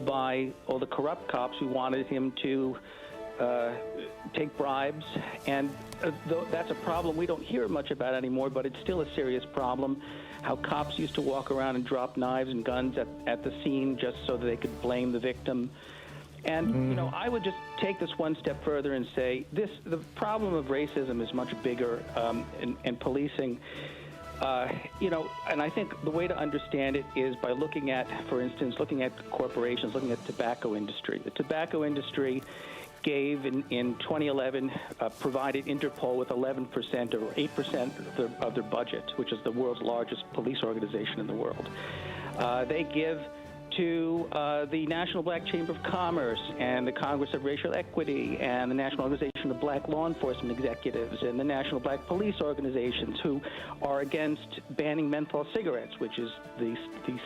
By all the corrupt cops who wanted him to take bribes, and that's a problem we don't hear much about anymore, but it's still a serious problem. How cops used to walk around and drop knives and guns at the scene just so that they could blame the victim. And, you know, I would just take this one step further and say the problem of racism is much bigger, and policing. You know, and I think the way to understand it is by looking at, for instance, looking at corporations, looking at the tobacco industry. The tobacco industry gave in 2011, provided Interpol with 11% or 8% of their budget, which is the world's largest police organization in the world. They give to the National Black Chamber of Commerce and the Congress of Racial Equity and the National Organization of Black Law Enforcement Executives and the National Black Police Organizations, who are against banning menthol cigarettes, which is the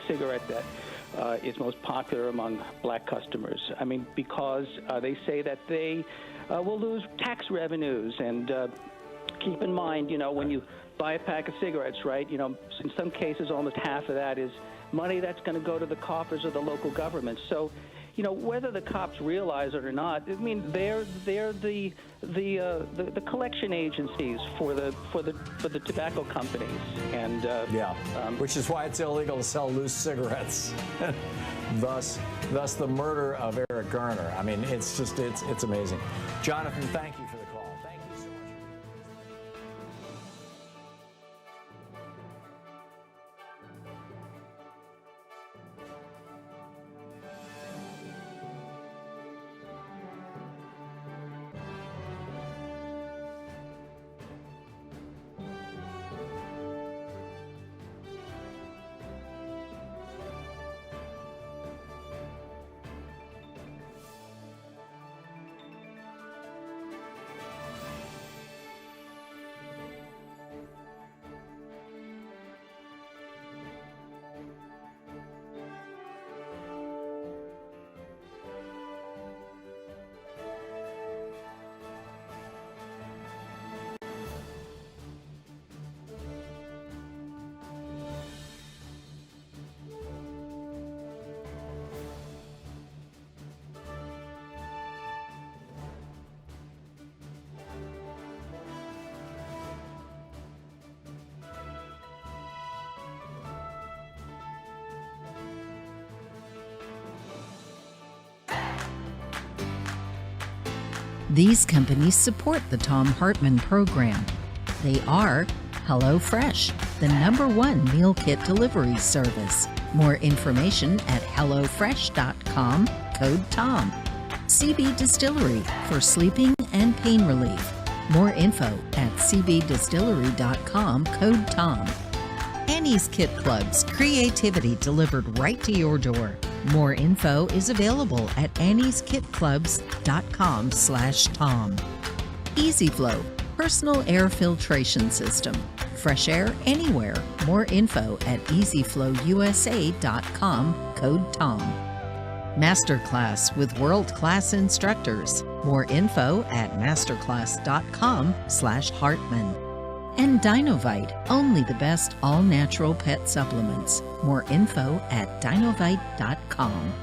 cigarette that is most popular among black customers. I mean, because they say that they will lose tax revenues. And keep in mind, you know, when you buy a pack of cigarettes, right, you know, in some cases almost half of that is money that's going to go to the coffers of the local government. So, you know, whether the cops realize it or not, I mean, they're the collection agencies for the tobacco companies, and which is why it's illegal to sell loose cigarettes. thus the murder of Eric Garner. I mean, it's just it's amazing. Jonathan, thank you for the call. Thank you so much. These companies support the Thom Hartmann Program. They are HelloFresh, the #1 meal kit delivery service. More information at hellofresh.com, code TOM. CB Distillery for sleeping and pain relief. More info at cbdistillery.com, code TOM. Annie's Kit Clubs, creativity delivered right to your door. More info is available at annieskitclubs.com/Tom. EasyFlow, personal air filtration system. Fresh air anywhere. More info at easyflowusa.com, code TOM. Masterclass with world-class instructors. More info at masterclass.com/Hartman. And Dinovite, only the best all-natural pet supplements. More info at dinovite.com.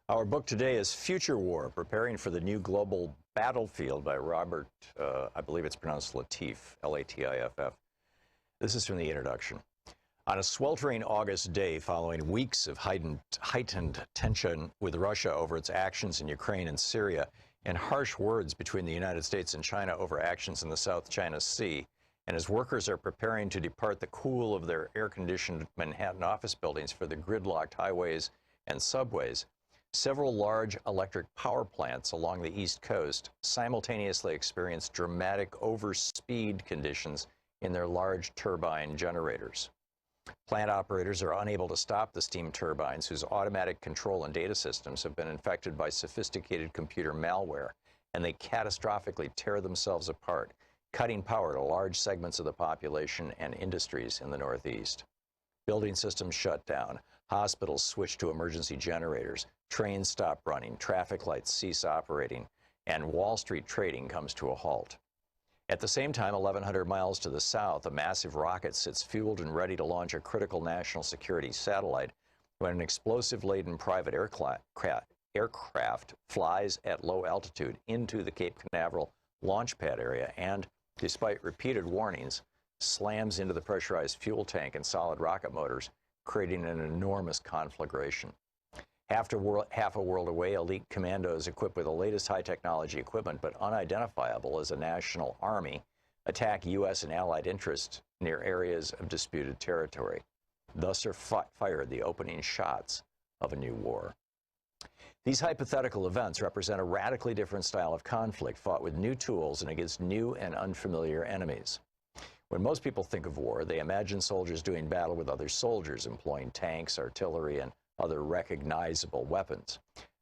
Our book today is Future War, Preparing for the New Global Battlefield by Robert, I believe it's pronounced Latif, L-A-T-I-F-F. This is from the introduction. On a sweltering August day following weeks of heightened tension with Russia over its actions in Ukraine and Syria, and harsh words between the United States and China over actions in the South China Sea, and as workers are preparing to depart the cool of their air-conditioned Manhattan office buildings for the gridlocked highways and subways, several large electric power plants along the East Coast simultaneously experience dramatic overspeed conditions in their large turbine generators. Plant operators are unable to stop the steam turbines, whose automatic control and data systems have been infected by sophisticated computer malware, and they catastrophically tear themselves apart, cutting power to large segments of the population and industries in the Northeast. Building systems shut down, hospitals switch to emergency generators, trains stop running, traffic lights cease operating, and Wall Street trading comes to a halt. At the same time, 1,100 miles to the south, a massive rocket sits fueled and ready to launch a critical national security satellite when an explosive-laden private aircraft flies at low altitude into the Cape Canaveral launch pad area and, despite repeated warnings, slams into the pressurized fuel tank and solid rocket motors, creating an enormous conflagration. Half a world away, elite commandos equipped with the latest high-technology equipment but unidentifiable as a national army attack U.S. and allied interests near areas of disputed territory. Thus are fired the opening shots of a new war. These hypothetical events represent a radically different style of conflict fought with new tools and against new and unfamiliar enemies. When most people think of war, they imagine soldiers doing battle with other soldiers, employing tanks, artillery, and other recognizable weapons.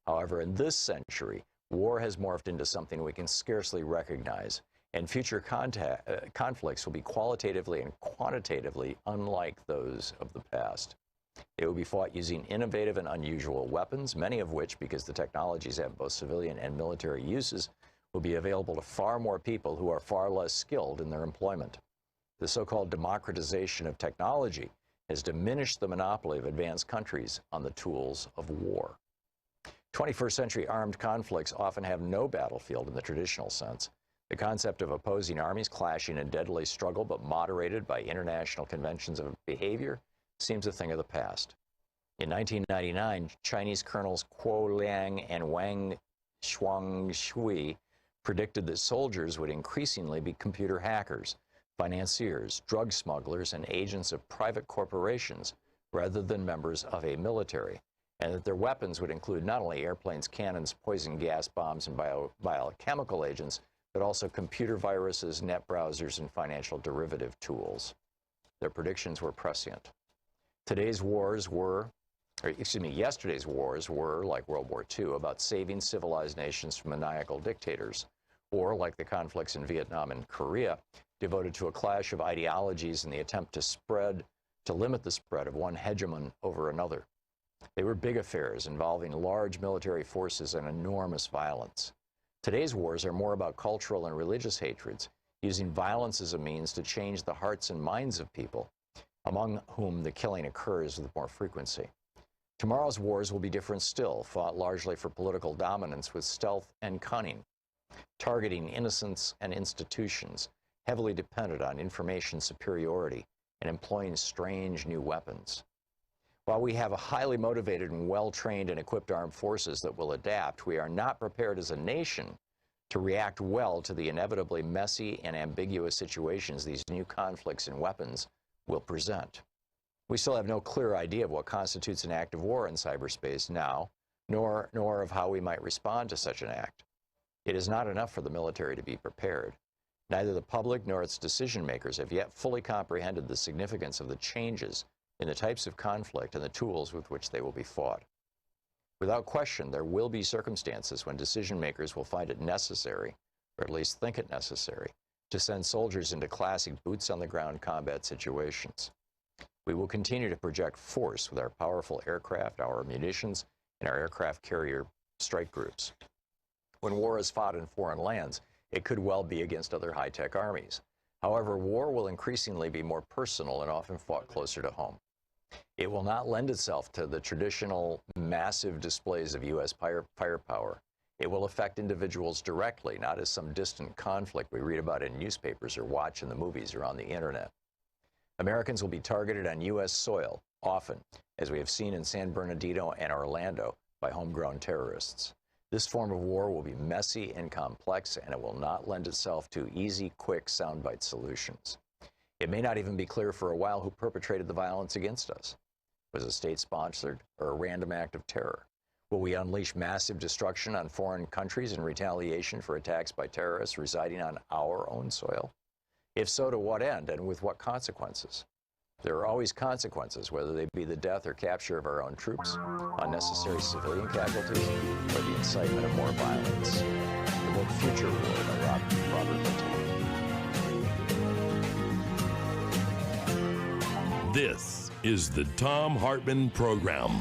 However, in this century, war has morphed into something we can scarcely recognize, and future conflicts will be qualitatively and quantitatively unlike those of the past. It will be fought using innovative and unusual weapons, many of which, because the technologies have both civilian and military uses, will be available to far more people who are far less skilled in their employment. The so-called democratization of technology has diminished the monopoly of advanced countries on the tools of war. 21st century armed conflicts often have no battlefield in the traditional sense. The concept of opposing armies clashing in deadly struggle but moderated by international conventions of behavior seems a thing of the past. In 1999, Chinese colonels Kuo Liang and Wang Shuangshui predicted that soldiers would increasingly be computer hackers, financiers, drug smugglers, and agents of private corporations rather than members of a military, and that their weapons would include not only airplanes, cannons, poison gas bombs, and biochemical agents, but also computer viruses, net browsers, and financial derivative tools. Their predictions were prescient. Yesterday's wars were, like World War II, about saving civilized nations from maniacal dictators, or like the conflicts in Vietnam and Korea, devoted to a clash of ideologies in the attempt to limit the spread of one hegemon over another. They were big affairs involving large military forces and enormous violence. Today's wars are more about cultural and religious hatreds, using violence as a means to change the hearts and minds of people, among whom the killing occurs with more frequency. Tomorrow's wars will be different still, fought largely for political dominance with stealth and cunning, targeting innocents and institutions, heavily dependent on information superiority, and employing strange new weapons. While we have a highly motivated and well-trained and equipped armed forces that will adapt, we are not prepared as a nation to react well to the inevitably messy and ambiguous situations these new conflicts and weapons will present. We still have no clear idea of what constitutes an act of war in cyberspace now, nor of how we might respond to such an act. It is not enough for the military to be prepared. Neither the public nor its decision makers have yet fully comprehended the significance of the changes in the types of conflict and the tools with which they will be fought. Without question, there will be circumstances when decision makers will find it necessary, or at least think it necessary, to send soldiers into classic boots-on-the-ground combat situations. We will continue to project force with our powerful aircraft, our munitions, and our aircraft carrier strike groups. When war is fought in foreign lands, it could well be against other high-tech armies. However, war will increasingly be more personal and often fought closer to home. It will not lend itself to the traditional massive displays of U.S. firepower. It will affect individuals directly, not as some distant conflict we read about in newspapers or watch in the movies or on the internet. Americans will be targeted on U.S. soil, often, as we have seen in San Bernardino and Orlando, by homegrown terrorists. This form of war will be messy and complex, and it will not lend itself to easy, quick, soundbite solutions. It may not even be clear for a while who perpetrated the violence against us. Was it state-sponsored or a random act of terror? Will we unleash massive destruction on foreign countries in retaliation for attacks by terrorists residing on our own soil? If so, to what end and with what consequences? There are always consequences, whether they be the death or capture of our own troops, unnecessary civilian casualties, or the incitement of more violence. The book Future War by Robert Little. This is the Thom Hartmann Program.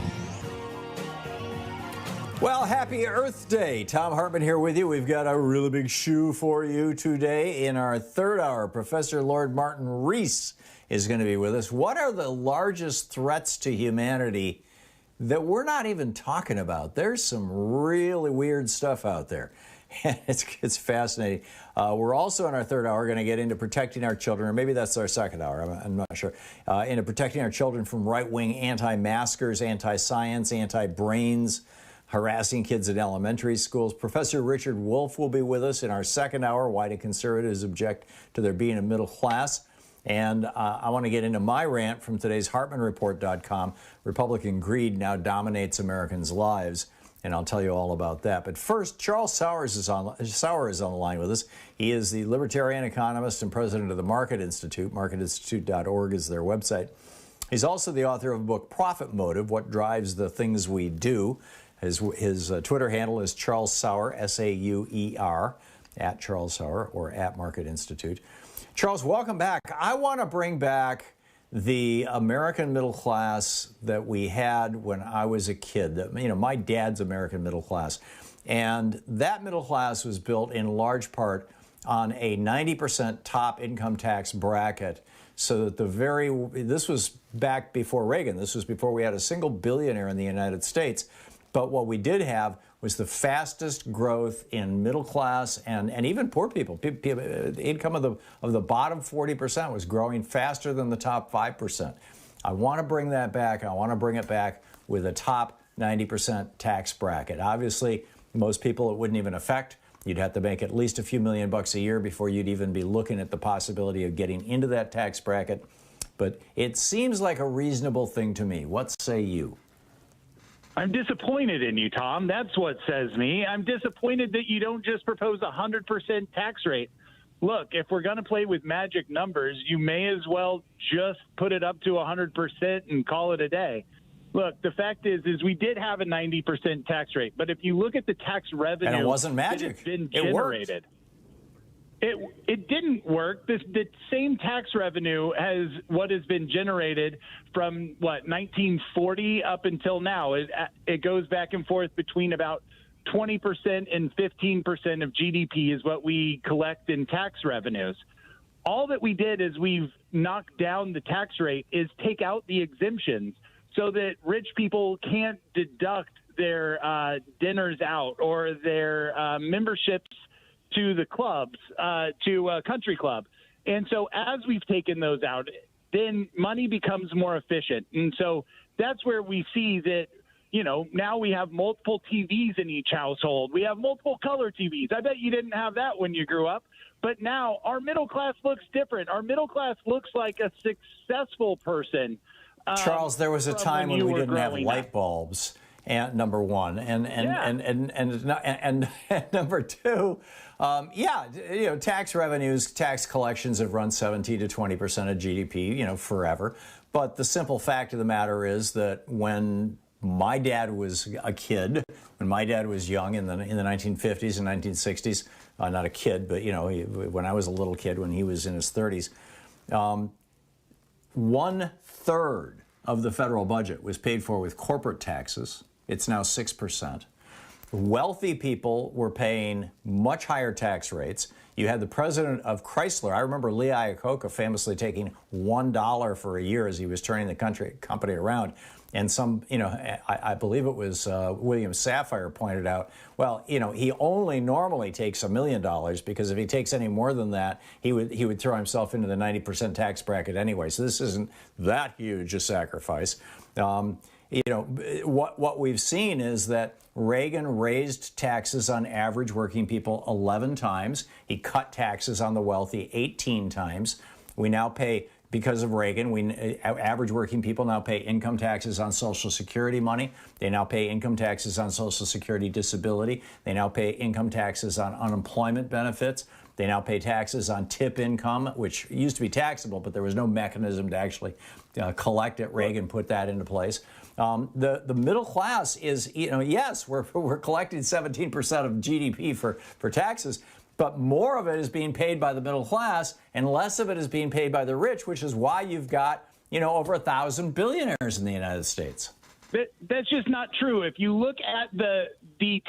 Well, happy Earth Day. Thom Hartmann here with you. We've got a really big shoe for you today. In our third hour, Professor Lord Martin Rees is going to be with us. What are the largest threats to humanity that we're not even talking about? There's some really weird stuff out there. It's fascinating. We're also in our third hour going to get into protecting our children, or maybe that's our second hour, I'm not sure, into protecting our children from right-wing anti-maskers, anti-science, anti-brains, harassing kids in elementary schools. Professor Richard Wolff will be with us in our second hour, why do conservatives object to there being a middle class. And I want to get into my rant from today's HartmannReport.com. Republican greed now dominates Americans' lives. And I'll tell you all about that. But first, Charles Sauer is on the line with us. He is the libertarian economist and president of the Market Institute. MarketInstitute.org is their website. He's also the author of a book, Profit Motive, What Drives the Things We Do. His Twitter handle is Charles Sauer, S-A-U-E-R, at Charles Sauer, or at Market Institute. Charles, welcome back. I want to bring back the American middle class that we had when I was a kid. My dad's American middle class. And that middle class was built in large part on a 90% top income tax bracket. So that this was back before Reagan. This was before we had a single billionaire in the United States. But what we did have was the fastest growth in middle class and even poor people. The income of the bottom 40% was growing faster than the top 5%. I want to bring that back. I want to bring it back with a top 90% tax bracket. Obviously, most people it wouldn't even affect. You'd have to make at least a few $1 million a year before you'd even be looking at the possibility of getting into that tax bracket. but it seems like a reasonable thing to me. What say you? I'm disappointed in you, Tom. That's what says me. I'm disappointed that you don't just propose a 100% tax rate. Look, if we're going to play with magic numbers, you may as well just put it up to 100% and call it a day. Look, the fact is we did have a 90% tax rate, but if you look at the tax revenue, and it wasn't magic. That's been generated. It didn't work. The same tax revenue as what has been generated from 1940 up until now. It goes back and forth between about 20% and 15% of GDP is what we collect in tax revenues. All that we did is we've knocked down the tax rate is take out the exemptions so that rich people can't deduct their dinners out or their memberships to the clubs, to a country club. And so as we've taken those out, then money becomes more efficient. And so that's where we see that, now we have multiple TVs in each household. We have multiple color TVs. I bet you didn't have that when you grew up. But now our middle class looks different. Our middle class looks like a successful person. Charles, there was a time when we didn't have light bulbs. And number one, and number two, tax revenues, tax collections have run 17 to 20% of GDP, forever. But the simple fact of the matter is that when my dad was a kid, when my dad was young in the 1950s and 1960s, not a kid, but when I was a little kid, when he was in his 30s, 1/3 of the federal budget was paid for with corporate taxes. It's now 6%. Wealthy people were paying much higher tax rates. You had the president of Chrysler. I remember Lee Iacocca famously taking $1 for a year as he was turning the company around. And I believe it was William Safire pointed out, well, he only normally takes $1 million because if he takes any more than that, he would throw himself into the 90% tax bracket anyway. So this isn't that huge a sacrifice. What we've seen is that Reagan raised taxes on average working people 11 times. He cut taxes on the wealthy 18 times. We now pay, because of Reagan, average working people now pay income taxes on Social Security money. They now pay income taxes on Social Security disability. They now pay income taxes on unemployment benefits. They now pay taxes on tip income, which used to be taxable, but there was no mechanism to actually collect it. Reagan put that into place. The middle class is, yes, we're collecting 17% of GDP for taxes, but more of it is being paid by the middle class and less of it is being paid by the rich, which is why you've got, over 1,000 billionaires in the United States. That's just not true. If you look at the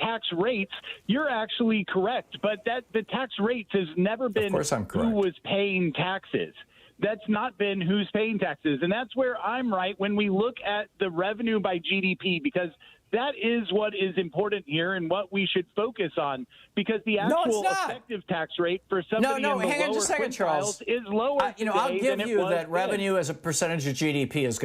tax rates, you're actually correct. But the tax rates has never been who was paying taxes. That's not been who's paying taxes. And that's where I'm right when we look at the revenue by GDP, because that is what is important here and what we should focus on, because the actual effective tax rate for somebody in the hang on just a second, Charles. Is lower today I'll give you that then. revenue as a percentage of GDP is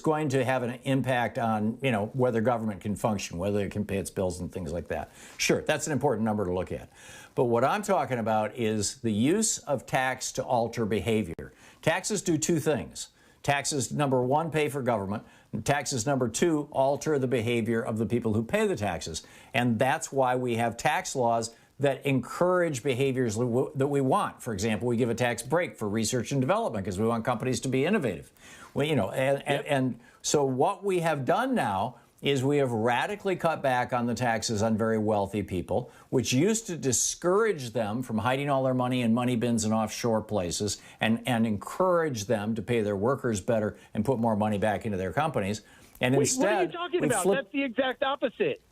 going to have an impact on, whether government can function, whether it can pay its bills and things like that. Sure, that's an important number to look at. But what I'm talking about is the use of tax to alter behavior. Taxes do two things. Taxes, number one, pay for government. Taxes, number two, alter the behavior of the people who pay the taxes. And that's why we have tax laws that encourage behaviors that we want. For example, we give a tax break for research and development because we want companies to be innovative. And so what we have done now is we have radically cut back on the taxes on very wealthy people, which used to discourage them from hiding all their money in money bins and offshore places and encourage them to pay their workers better and put more money back into their companies. And instead, what are you talking about? That's the exact opposite.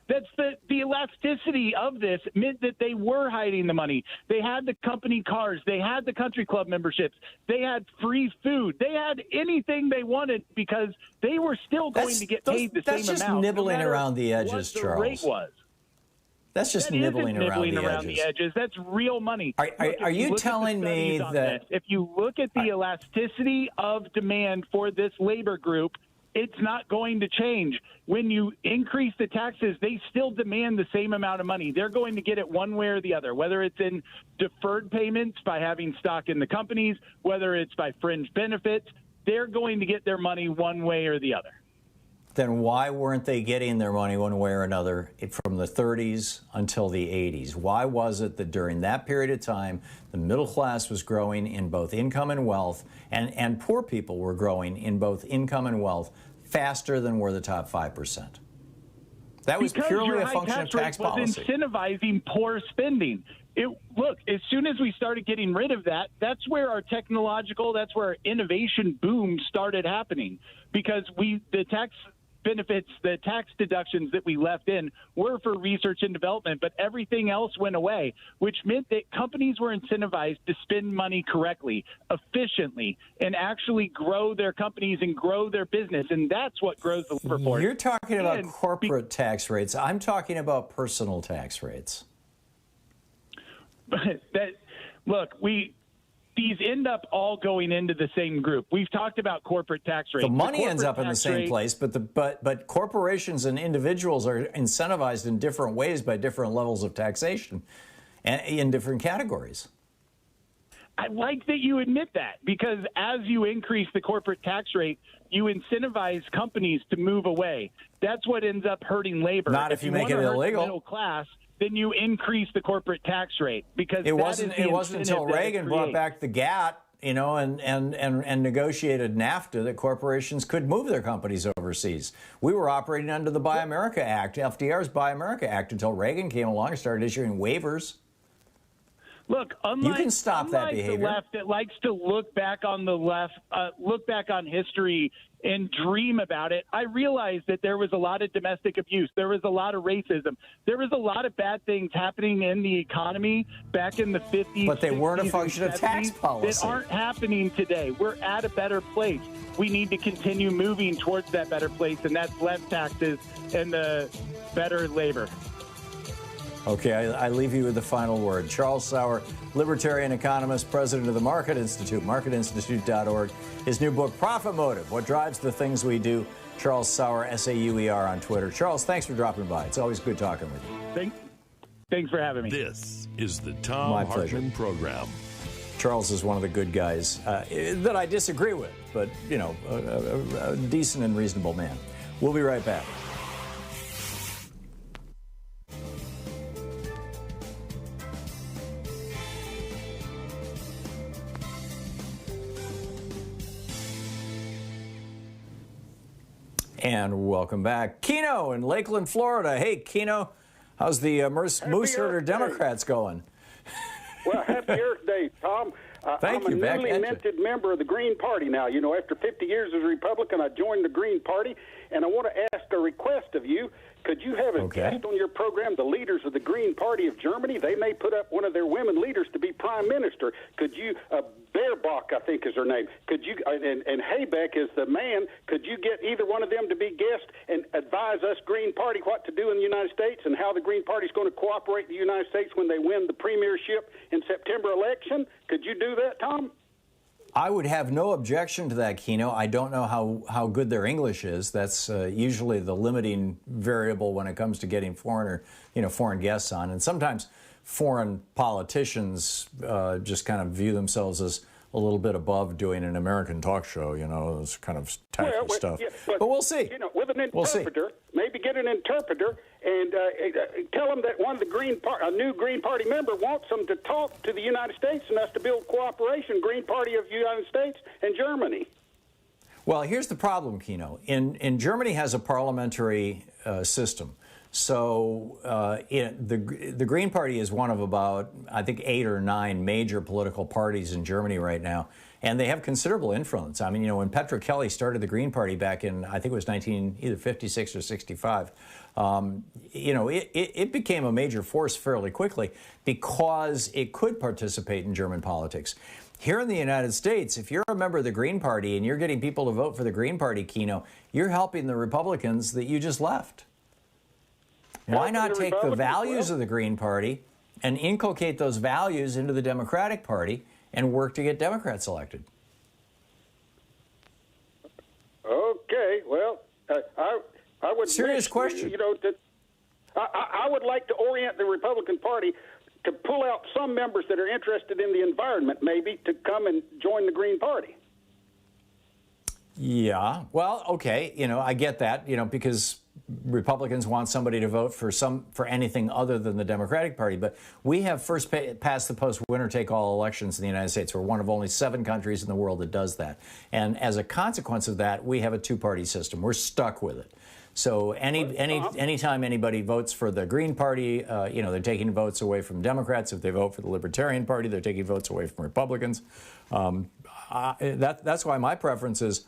That's the elasticity of this meant that they were hiding the money. They had the company cars. They had the country club memberships. They had free food. They had anything they wanted because they were still going to get paid the same amount. That's just nibbling around the edges, what Charles. The rate was. That's just nibbling around the edges. That's real money. Are you telling me that if you look at the elasticity of demand for this labor group, It's not going to change. When you increase the taxes, they still demand the same amount of money. They're going to get it one way or the other, whether it's in deferred payments by having stock in the companies, whether it's by fringe benefits. They're going to get their money one way or the other. Then why weren't they getting their money one way or another from the 30s until the 80s? Why was it that during that period of time, the middle class was growing in both income and wealth, and poor people were growing in both income and wealth faster than were the top 5%? That was purely a function of tax policy. Was incentivizing poor spending. Look, as soon as we started getting rid of that, that's where our our innovation boom started happening, because the tax benefits, the tax deductions that we left in were for research and development, but everything else went away, which meant that companies were incentivized to spend money correctly, efficiently, and actually grow their companies and grow their business. And that's what grows the report. You're talking about corporate tax rates. I'm talking about personal tax rates. These end up all going into the same group. We've talked about corporate tax rates. The money ends up in the same place, but corporations and individuals are incentivized in different ways by different levels of taxation and in different categories. I like that you admit that, because as you increase the corporate tax rate, you incentivize companies to move away. That's what ends up hurting labor. Not if you make it illegal. Middle class, then you increase the corporate tax rate, because it wasn't until Reagan brought back the GATT, and negotiated NAFTA that corporations could move their companies overseas. We were operating under the Buy America Act, FDR's Buy America Act, until Reagan came along and started issuing waivers. Look, you can stop that behavior. The left that likes to look back on history and dream about it, I realized that there was a lot of domestic abuse. There was a lot of racism. There was a lot of bad things happening in the economy back in the 50s. But they weren't a function of tax policy. That aren't happening today. We're at a better place. We need to continue moving towards that better place, and that's less taxes and the better labor. Okay, I leave you with the final word. Charles Sauer, libertarian economist, president of the Market Institute, marketinstitute.org. His new book, Profit Motive, What Drives the Things We Do. Charles Sauer, S-A-U-E-R on Twitter. Charles, thanks for dropping by. It's always good talking with you. Thanks for having me. This is the Thom Hartmann Program. Charles is one of the good guys that I disagree with, but, a decent and reasonable man. We'll be right back. And welcome back. Keno in Lakeland, Florida. Hey, Keno, how's the Moose Herder Democrats going? Well, happy Earth Day, Tom. Thank you, I'm a newly minted member of the Green Party now. After 50 years as a Republican, I joined the Green Party, and I want to ask a request of you. Could you have a guest on your program, the leaders of the Green Party of Germany? They may put up one of their women leaders to be prime minister. Could you, Baerbock, I think is her name, could you, and Habeck is the man, could you get either one of them to be guests and advise us Green Party what to do in the United States and how the Green Party is going to cooperate with the United States when they win the premiership in September election? Could you do that, Tom? I would have no objection to that, Keno. I don't know how good their English is. That's usually the limiting variable when it comes to getting foreign guests on. And sometimes foreign politicians just kind of view themselves as a little bit above doing an American talk show, this kind of tacky stuff. Yeah, but we'll see. With an interpreter, maybe get an interpreter and tell them that one of the a new Green Party member wants them to talk to the United States and us to build cooperation, Green Party of the United States and Germany. Well, here's the problem, Keno. In Germany has a parliamentary system. So the Green Party is one of about, I think, 8 or 9 major political parties in Germany right now, and they have considerable influence. I mean, when Petra Kelly started the Green Party back in, I think it was either 56 or 65, it became a major force fairly quickly because it could participate in German politics. Here in the United States, if you're a member of the Green Party and you're getting people to vote for the Green Party, Keno, you're helping the Republicans that you just left. Why not take the values of the Green Party and inculcate those values into the Democratic Party and work to get Democrats elected? Okay. Okay, well, I would serious wish, question. You know, that I would like to orient the Republican Party to pull out some members that are interested in the environment, maybe, to come and join the Green Party. Yeah, well, okay, you know, I get that, you know, because Republicans want somebody to vote for anything other than the Democratic Party. But we have first past the post winner-take-all elections in the United States. We're one of only 7 countries in the world that does that. And as a consequence of that, we have a two-party system. We're stuck with it. So anytime anybody votes for the Green Party, you know, they're taking votes away from Democrats. If they vote for the Libertarian Party, they're taking votes away from Republicans. That's why my preference is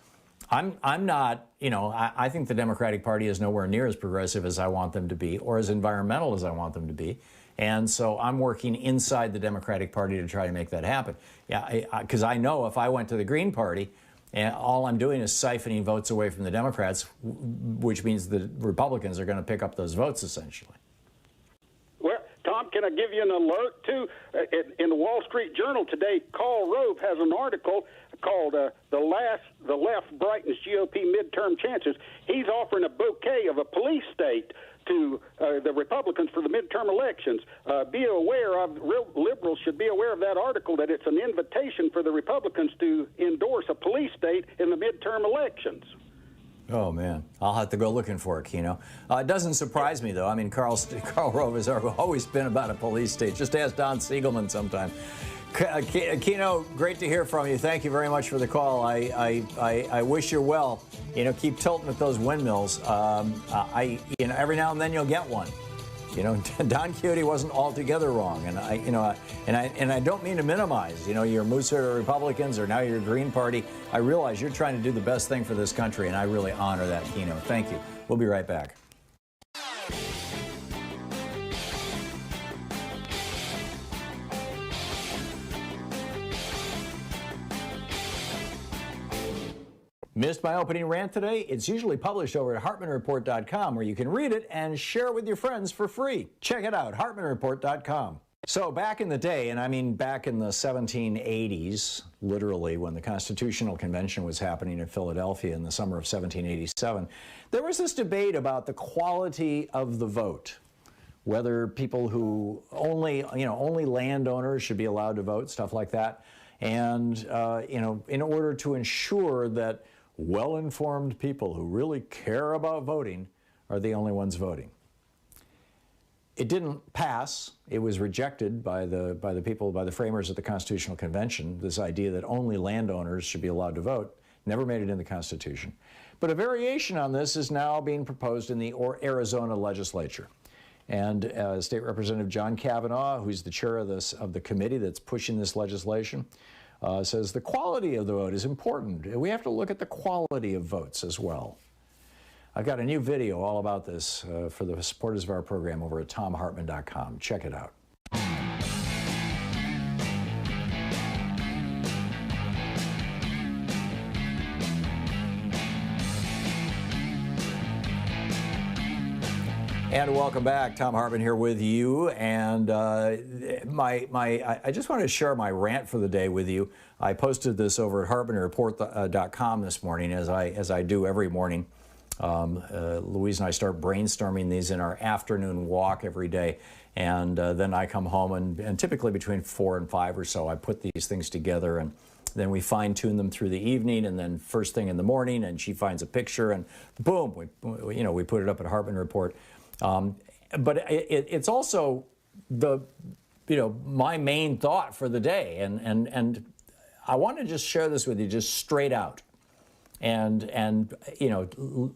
I'm not, you know, I think the Democratic Party is nowhere near as progressive as I want them to be or as environmental as I want them to be. And so I'm working inside the Democratic Party to try to make that happen. Yeah, because I know if I went to the Green Party, and all I'm doing is siphoning votes away from the Democrats, which means the Republicans are going to pick up those votes, essentially. Well, Tom, can I give you an alert, too? In the Wall Street Journal today, Karl Rove has an article called The Left Brightens GOP Midterm Chances. He's offering a bouquet of a police state to the Republicans for the midterm elections. Be aware of, liberals should be aware of that article, that it's an invitation for the Republicans to endorse a police state in the midterm elections. Oh, man. I'll have to go looking for it, Keno. It doesn't surprise me, though. I mean, Karl Rove has always been about a police state. Just ask Don Siegelman sometime. Keno, great to hear from you. Thank you very much for the call. I wish you well. You know, keep tilting at those windmills. You know, every now and then you'll get one. You know, Don Quixote wasn't altogether wrong, and I don't mean to minimize. You know, your Moosehead Republicans or now your Green Party. I realize you're trying to do the best thing for this country, and I really honor that, Keno. Thank you. We'll be right back. Missed my opening rant today? It's usually published over at HartmannReport.com, where you can read it and share it with your friends for free. Check it out, HartmannReport.com. So back in the day, and I mean back in the 1780s, literally, when the Constitutional Convention was happening in Philadelphia in the summer of 1787, there was this debate about the quality of the vote. Whether people who only landowners should be allowed to vote, stuff like that. And, you know, in order to ensure that well-informed people who really care about voting are the only ones voting. It didn't pass. It was rejected by the framers of the Constitutional Convention, this idea that only landowners should be allowed to vote. Never made it in the Constitution. But a variation on this is now being proposed in the Arizona legislature. And State Representative John Kavanaugh, who's the chair of the committee that's pushing this legislation, says the quality of the vote is important. We have to look at the quality of votes as well. I've got a new video all about this for the supporters of our program over at thomhartmann.com. Check it out. And welcome back. Thom Hartmann here with you. And I just wanted to share my rant for the day with you. I posted this over at HartmannReport.com this morning, as I do every morning. Louise and I start brainstorming these in our afternoon walk every day. And then I come home, and typically between 4 and 5 or so, I put these things together, and then we fine-tune them through the evening, and then first thing in the morning, and she finds a picture, and boom, we put it up at Hartmann Report. But it's also my main thought for the day, and I want to just share this with you just straight out, and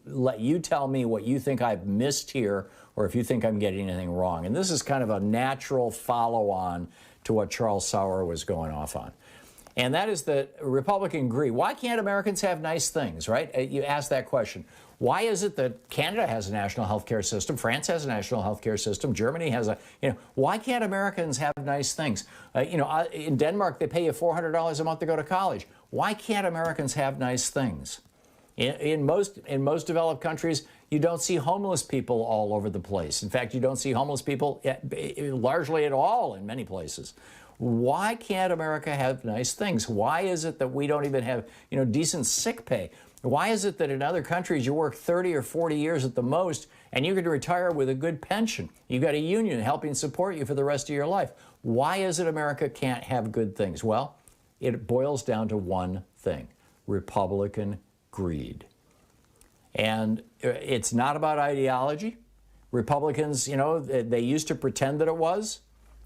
let you tell me what you think I've missed here, or if you think I'm getting anything wrong. And this is kind of a natural follow-on to what Charles Sauer was going off on. And that is that Republicans agree. Why can't Americans have nice things, right? You ask that question. Why is it that Canada has a national health care system, France has a national health care system, Germany has why can't Americans have nice things? In Denmark, they pay you $400 a month to go to college. Why can't Americans have nice things? In most developed countries, you don't see homeless people all over the place. In fact, you don't see homeless people largely at all in many places. Why can't America have nice things? Why is it that we don't even have, decent sick pay? Why is it that in other countries you work 30 or 40 years at the most and you can retire with a good pension? You got a union helping support you for the rest of your life. Why is it America can't have good things? Well, it boils down to one thing: Republican greed. And it's not about ideology. Republicans, you know, they used to pretend that it was.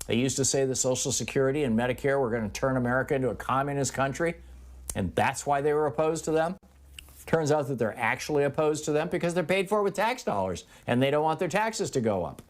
They used to say that Social Security and Medicare were going to turn America into a communist country, and that's why they were opposed to them. Turns out that they're actually opposed to them because they're paid for with tax dollars, and they don't want their taxes to go up.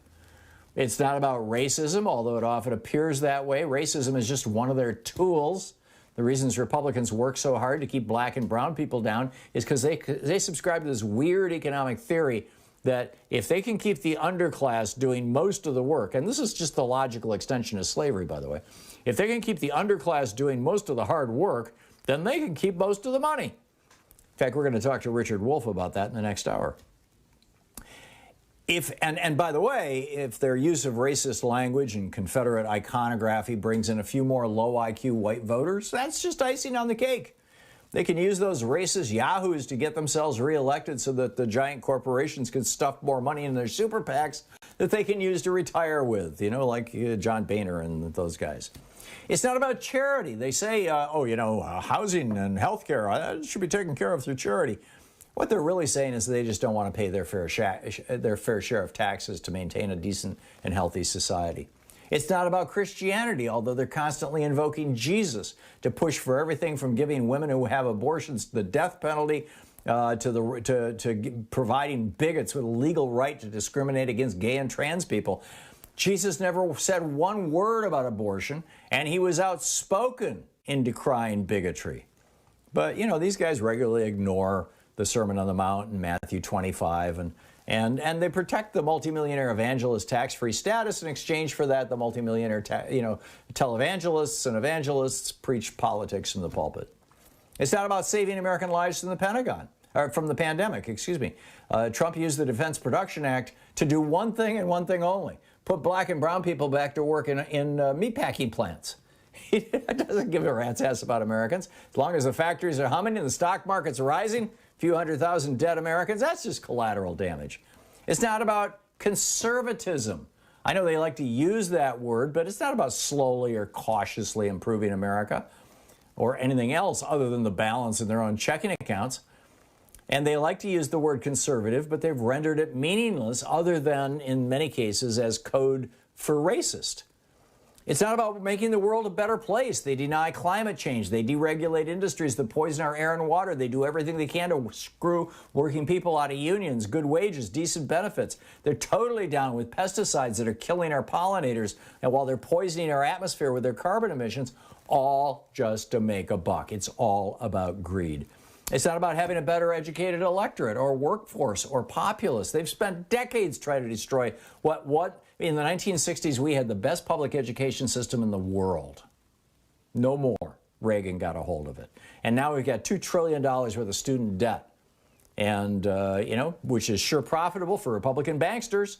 It's not about racism, although it often appears that way. Racism is just one of their tools. The reasons Republicans work so hard to keep black and brown people down is because they subscribe to this weird economic theory that if they can keep the underclass doing most of the work, and this is just the logical extension of slavery, by the way, if they can keep the underclass doing most of the hard work, then they can keep most of the money. In fact, we're going to talk to Richard Wolff about that in the next hour. And by the way, if their use of racist language and Confederate iconography brings in a few more low IQ white voters, that's just icing on the cake. They can use those racist yahoos to get themselves reelected so that the giant corporations can stuff more money in their super PACs that they can use to retire with, you know, like John Boehner and those guys. It's not about charity. They say, housing and health care should be taken care of through charity. What they're really saying is they just don't want to pay their fair share of taxes to maintain a decent and healthy society. It's not about Christianity, although they're constantly invoking Jesus to push for everything from giving women who have abortions the death penalty to providing bigots with a legal right to discriminate against gay and trans people. Jesus never said one word about abortion, and he was outspoken in decrying bigotry. But, you know, these guys regularly ignore the Sermon on the Mount in Matthew 25, and they protect the multimillionaire evangelist tax-free status. In exchange for that, the multimillionaire televangelists and evangelists preach politics from the pulpit. It's not about saving American lives from the Pentagon, or from the pandemic, excuse me. Trump used the Defense Production Act to do one thing and one thing only: put black and brown people back to work in meatpacking plants. He doesn't give a rat's ass about Americans. As long as the factories are humming and the stock market's rising, a few 100,000 dead Americans, that's just collateral damage. It's not about conservatism. I know they like to use that word, but it's not about slowly or cautiously improving America or anything else other than the balance in their own checking accounts. And they like to use the word conservative, but they've rendered it meaningless other than, in many cases, as code for racist. It's not about making the world a better place. They deny climate change. They deregulate industries that poison our air and water. They do everything they can to screw working people out of unions, good wages, decent benefits. They're totally down with pesticides that are killing our pollinators, and while they're poisoning our atmosphere with their carbon emissions, all just to make a buck. It's all about greed. It's not about having a better educated electorate or workforce or populace. They've spent decades trying to destroy what in the 1960s, we had the best public education system in the world. No more. Reagan got a hold of it. And now we've got $2 trillion worth of student debt, and, which is sure profitable for Republican banksters.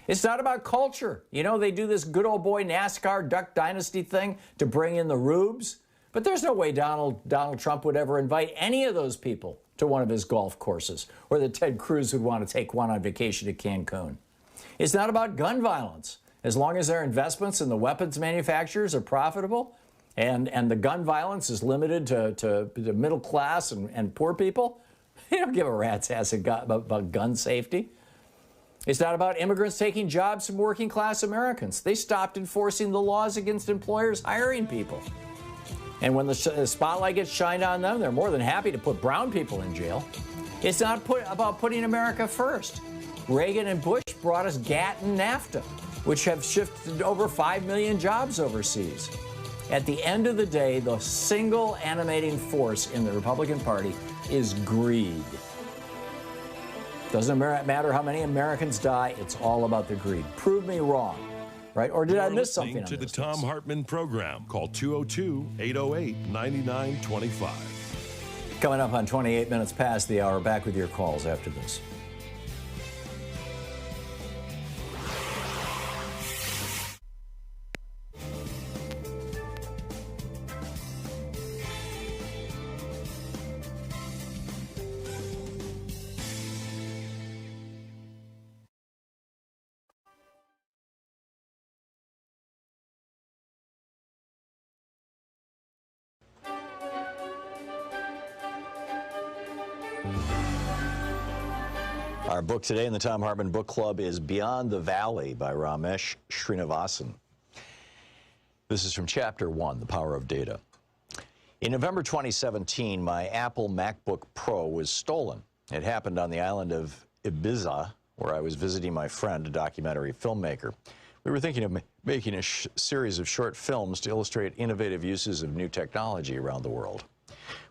It's not about culture. You know, they do this good old boy NASCAR Duck Dynasty thing to bring in the rubes. But there's no way Donald Trump would ever invite any of those people to one of his golf courses, or that Ted Cruz would want to take one on vacation to Cancun. It's not about gun violence. As long as their investments in the weapons manufacturers are profitable and the gun violence is limited to the middle class and poor people, they don't give a rat's ass about gun safety. It's not about immigrants taking jobs from working class Americans. They stopped enforcing the laws against employers hiring people. And when the spotlight gets shined on them, they're more than happy to put brown people in jail. It's not about putting America first. Reagan and Bush brought us GATT and NAFTA, which have shifted over 5 million jobs overseas. At the end of the day, the single animating force in the Republican Party is greed. Doesn't matter how many Americans die, it's all about the greed. Prove me wrong, right? Or did I miss something on this? To the Thom Hartmann Program. Call 202-808-9925. Coming up on 28 minutes past the hour, back with your calls after this. Our book today in the Thom Hartmann Book Club is Beyond the Valley by Ramesh Srinivasan. This is from Chapter 1, The Power of Data. In November 2017, my Apple MacBook Pro was stolen. It happened on the island of Ibiza, where I was visiting my friend, a documentary filmmaker. We were thinking of making a series of short films to illustrate innovative uses of new technology around the world.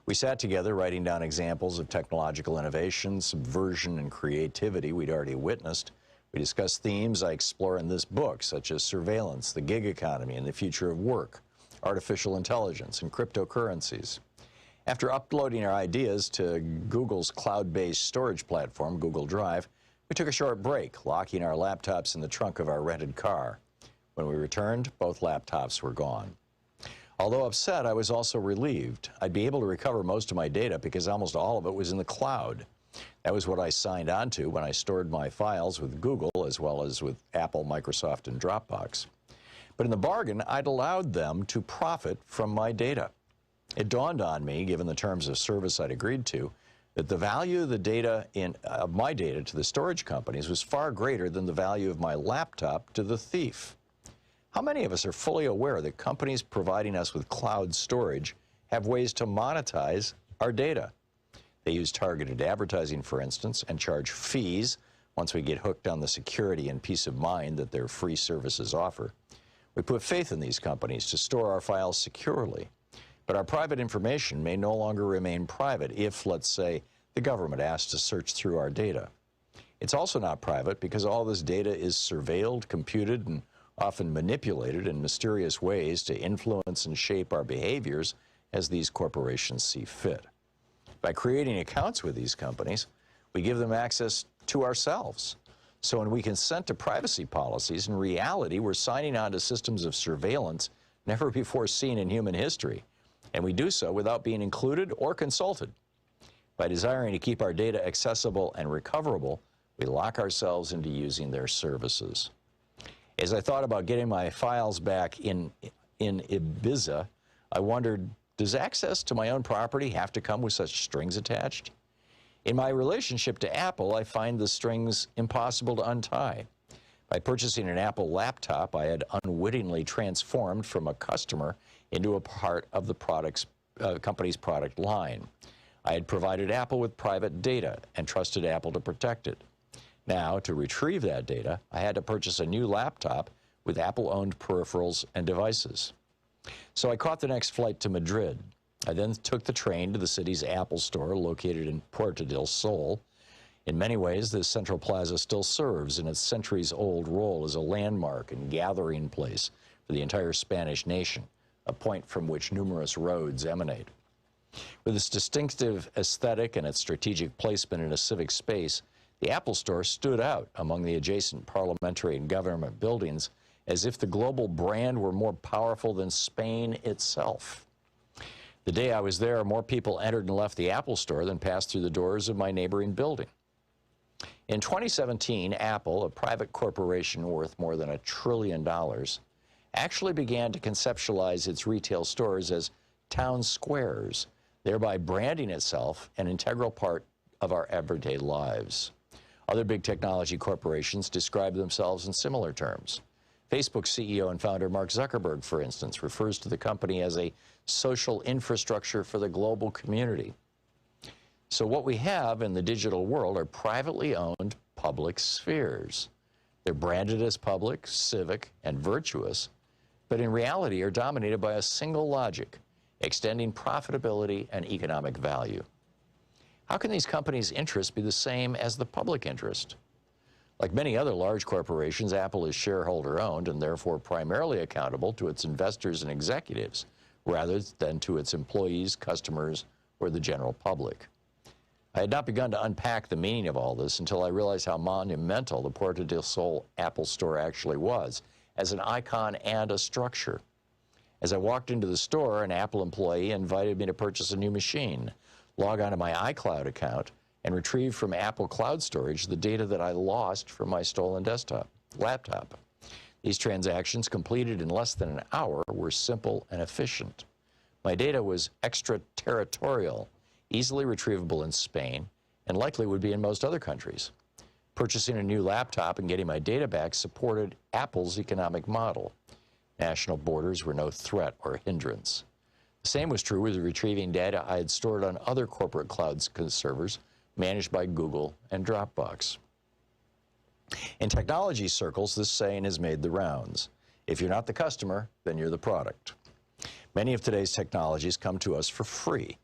We sat together writing down examples of technological innovation, subversion, and creativity we'd already witnessed. We discussed themes I explore in this book, such as surveillance, the gig economy, and the future of work, artificial intelligence, and cryptocurrencies. After uploading our ideas to Google's cloud-based storage platform, Google Drive, we took a short break, locking our laptops in the trunk of our rented car. When we returned, both laptops were gone. Although upset, I was also relieved. I'd be able to recover most of my data because almost all of it was in the cloud. That was what I signed on to when I stored my files with Google as well as with Apple, Microsoft, and Dropbox. But in the bargain, I'd allowed them to profit from my data. It dawned on me, given the terms of service I'd agreed to, that the value of the data of my data to the storage companies was far greater than the value of my laptop to the thief. How many of us are fully aware that companies providing us with cloud storage have ways to monetize our data? They use targeted advertising, for instance, and charge fees once we get hooked on the security and peace of mind that their free services offer. We put faith in these companies to store our files securely, but our private information may no longer remain private if, let's say, the government asks to search through our data. It's also not private because all this data is surveilled, computed, and often manipulated in mysterious ways to influence and shape our behaviors as these corporations see fit. By creating accounts with these companies, we give them access to ourselves. So when we consent to privacy policies, in reality, we're signing on to systems of surveillance never before seen in human history, and we do so without being included or consulted. By desiring to keep our data accessible and recoverable, we lock ourselves into using their services. As I thought about getting my files back in Ibiza, I wondered, does access to my own property have to come with such strings attached? In my relationship to Apple, I find the strings impossible to untie. By purchasing an Apple laptop, I had unwittingly transformed from a customer into a part of the company's product line. I had provided Apple with private data and trusted Apple to protect it. Now, to retrieve that data, I had to purchase a new laptop with Apple-owned peripherals and devices. So I caught the next flight to Madrid. I then took the train to the city's Apple store located in Puerto del Sol. In many ways, this central plaza still serves in its centuries-old role as a landmark and gathering place for the entire Spanish nation, a point from which numerous roads emanate. With its distinctive aesthetic and its strategic placement in a civic space, the Apple Store stood out among the adjacent parliamentary and government buildings as if the global brand were more powerful than Spain itself. The day I was there, more people entered and left the Apple Store than passed through the doors of my neighboring building. In 2017, Apple, a private corporation worth more than $1 trillion, actually began to conceptualize its retail stores as town squares, thereby branding itself an integral part of our everyday lives. Other big technology corporations describe themselves in similar terms. Facebook CEO and founder Mark Zuckerberg, for instance, refers to the company as a social infrastructure for the global community. So what we have in the digital world are privately owned public spheres. They're branded as public, civic, and virtuous, but in reality are dominated by a single logic, extending profitability and economic value. How can these companies' interests be the same as the public interest? Like many other large corporations, Apple is shareholder-owned and therefore primarily accountable to its investors and executives, rather than to its employees, customers, or the general public. I had not begun to unpack the meaning of all this until I realized how monumental the Puerto del Sol Apple Store actually was, as an icon and a structure. As I walked into the store, an Apple employee invited me to purchase a new machine, log on to my iCloud account, and retrieve from Apple Cloud Storage the data that I lost from my stolen laptop. These transactions, completed in less than an hour, were simple and efficient. My data was extraterritorial, easily retrievable in Spain, and likely would be in most other countries. Purchasing a new laptop and getting my data back supported Apple's economic model. National borders were no threat or hindrance. The same was true with retrieving data I had stored on other corporate cloud servers managed by Google and Dropbox. In technology circles, this saying has made the rounds. If you're not the customer, then you're the product. Many of today's technologies come to us for free,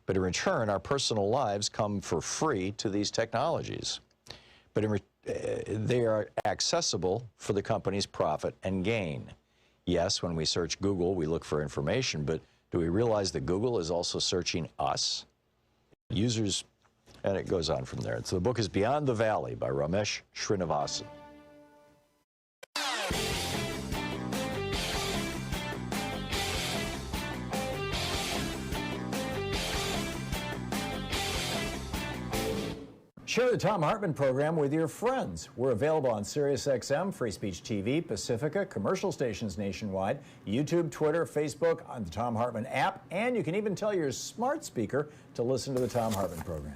but in return, our personal lives come for free to these technologies. But they are accessible for the company's profit and gain. Yes, when we search Google, we look for information, but do we realize that Google is also searching us? Users, and it goes on from there. So the book is Beyond the Valley by Ramesh Srinivasan. Share the Thom Hartmann Program with your friends. We're available on SiriusXM, Free Speech TV, Pacifica, commercial stations nationwide, YouTube, Twitter, Facebook, on the Thom Hartmann app, and you can even tell your smart speaker to listen to the Thom Hartmann Program.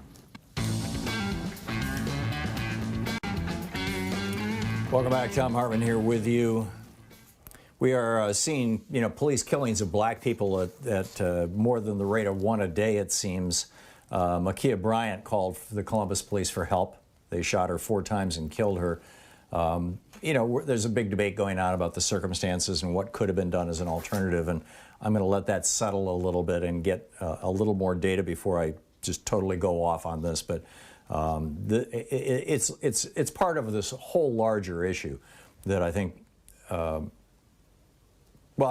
Welcome back. Thom Hartmann here with you. We are seeing, police killings of black people at more than the rate of one a day, it seems. Ma'Khia Bryant called the Columbus police for help. They shot her 4 times and killed her. There's a big debate going on about the circumstances and what could have been done as an alternative, and I'm going to let that settle a little bit and get a little more data before I just totally go off on this. But it's part of this whole larger issue that I think. I've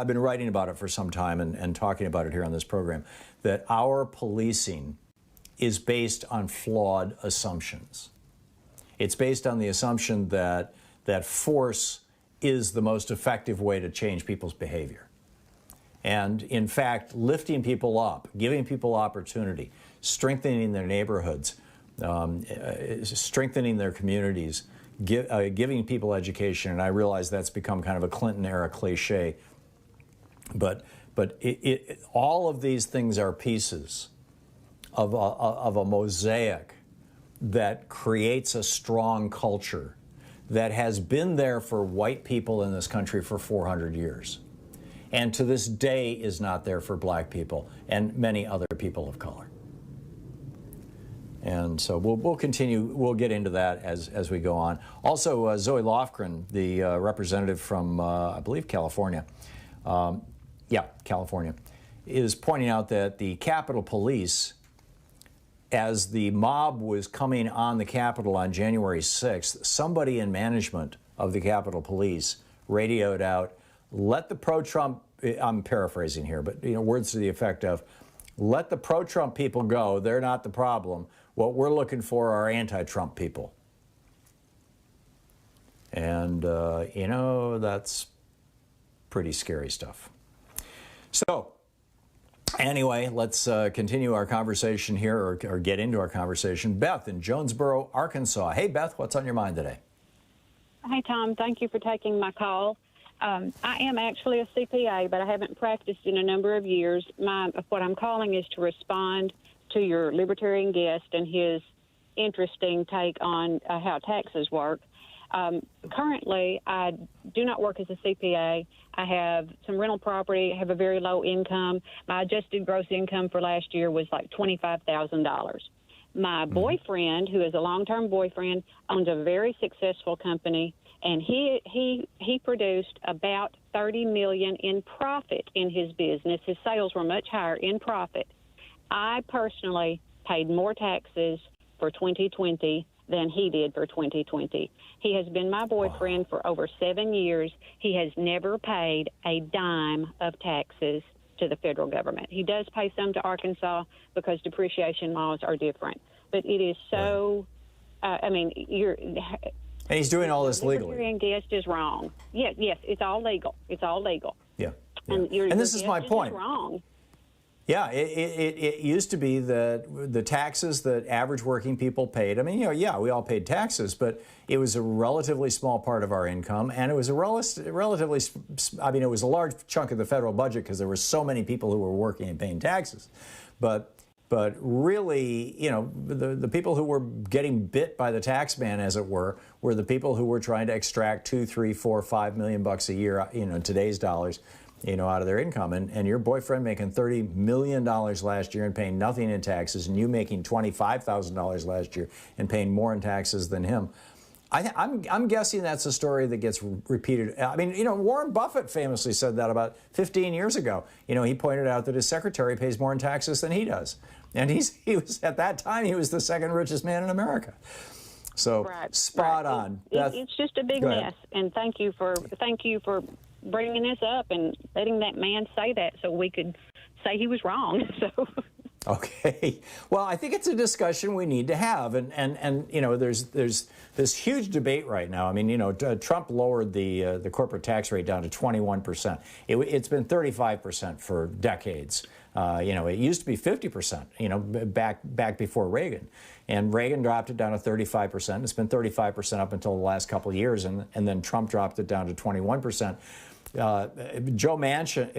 been writing about it for some time and talking about it here on this program, that our policing is based on flawed assumptions. It's based on the assumption that force is the most effective way to change people's behavior. And in fact, lifting people up, giving people opportunity, strengthening their neighborhoods, strengthening their communities, giving people education, and I realize that's become kind of a Clinton-era cliche, but all of these things are pieces of a mosaic that creates a strong culture that has been there for white people in this country for 400 years, and to this day is not there for black people and many other people of color. And so we'll continue. We'll get into that as we go on. Also, Zoe Lofgren, the representative from, I believe, California, California, is pointing out that the Capitol Police, as the mob was coming on the Capitol on January 6th, somebody in management of the Capitol Police radioed out, let the pro-Trump, I'm paraphrasing here, but words to the effect of, let the pro-Trump people go, they're not the problem. What we're looking for are anti-Trump people. And, that's pretty scary stuff. So, anyway, let's continue our conversation here, or get into our conversation. Beth in Jonesboro, Arkansas. Hey, Beth, what's on your mind today? Hey, Tom. Thank you for taking my call. I am actually a CPA, but I haven't practiced in a number of years. What I'm calling is to respond to your libertarian guest and his interesting take on how taxes work. Currently, I do not work as a CPA. I have some rental property. I have a very low income. My adjusted gross income for last year was like $25,000. My boyfriend, who is a long-term boyfriend, owns a very successful company, and he produced about $30 million in profit in his business. His sales were much higher in profit. I personally paid more taxes for 2020 than he did for 2020. He has been my boyfriend for over 7 years. He has never paid a dime of taxes to the federal government. He does pay some to Arkansas because depreciation laws are different. But it is so, and he's doing all this legally. The libertarian guest is wrong. Yes, it's all legal. It's all legal. Yeah. And this is my point. Wrong. Yeah, it used to be that the taxes that average working people paid, we all paid taxes, but it was a relatively small part of our income, and it was a it was a large chunk of the federal budget because there were so many people who were working and paying taxes. But But really, you know, the people who were getting bit by the tax man, as it were the people who were trying to extract $2, $3, $4, $5 million bucks a year, you know, in today's dollars, you know, out of their income. And your boyfriend making $30 million last year and paying nothing in taxes, and you making $25,000 last year and paying more in taxes than him. I'm guessing that's a story that gets repeated. I mean, you know, Warren Buffett famously said that about 15 years ago. You know, he pointed out that his secretary pays more in taxes than he does. And he was at that time, he was the second richest man in America. So spot on. It's just a big mess. And thank you for bringing this up and letting that man say that so we could say he was wrong. So. Okay. Well, I think it's a discussion we need to have. And you know, there's this huge debate right now. I mean, you know, Trump lowered the corporate tax rate down to 21%. It's been 35% for decades. You know, it used to be 50%, you know, back before Reagan. And Reagan dropped it down to 35%. It's been 35% up until the last couple of years, and then Trump dropped it down to 21%. Joe Manchin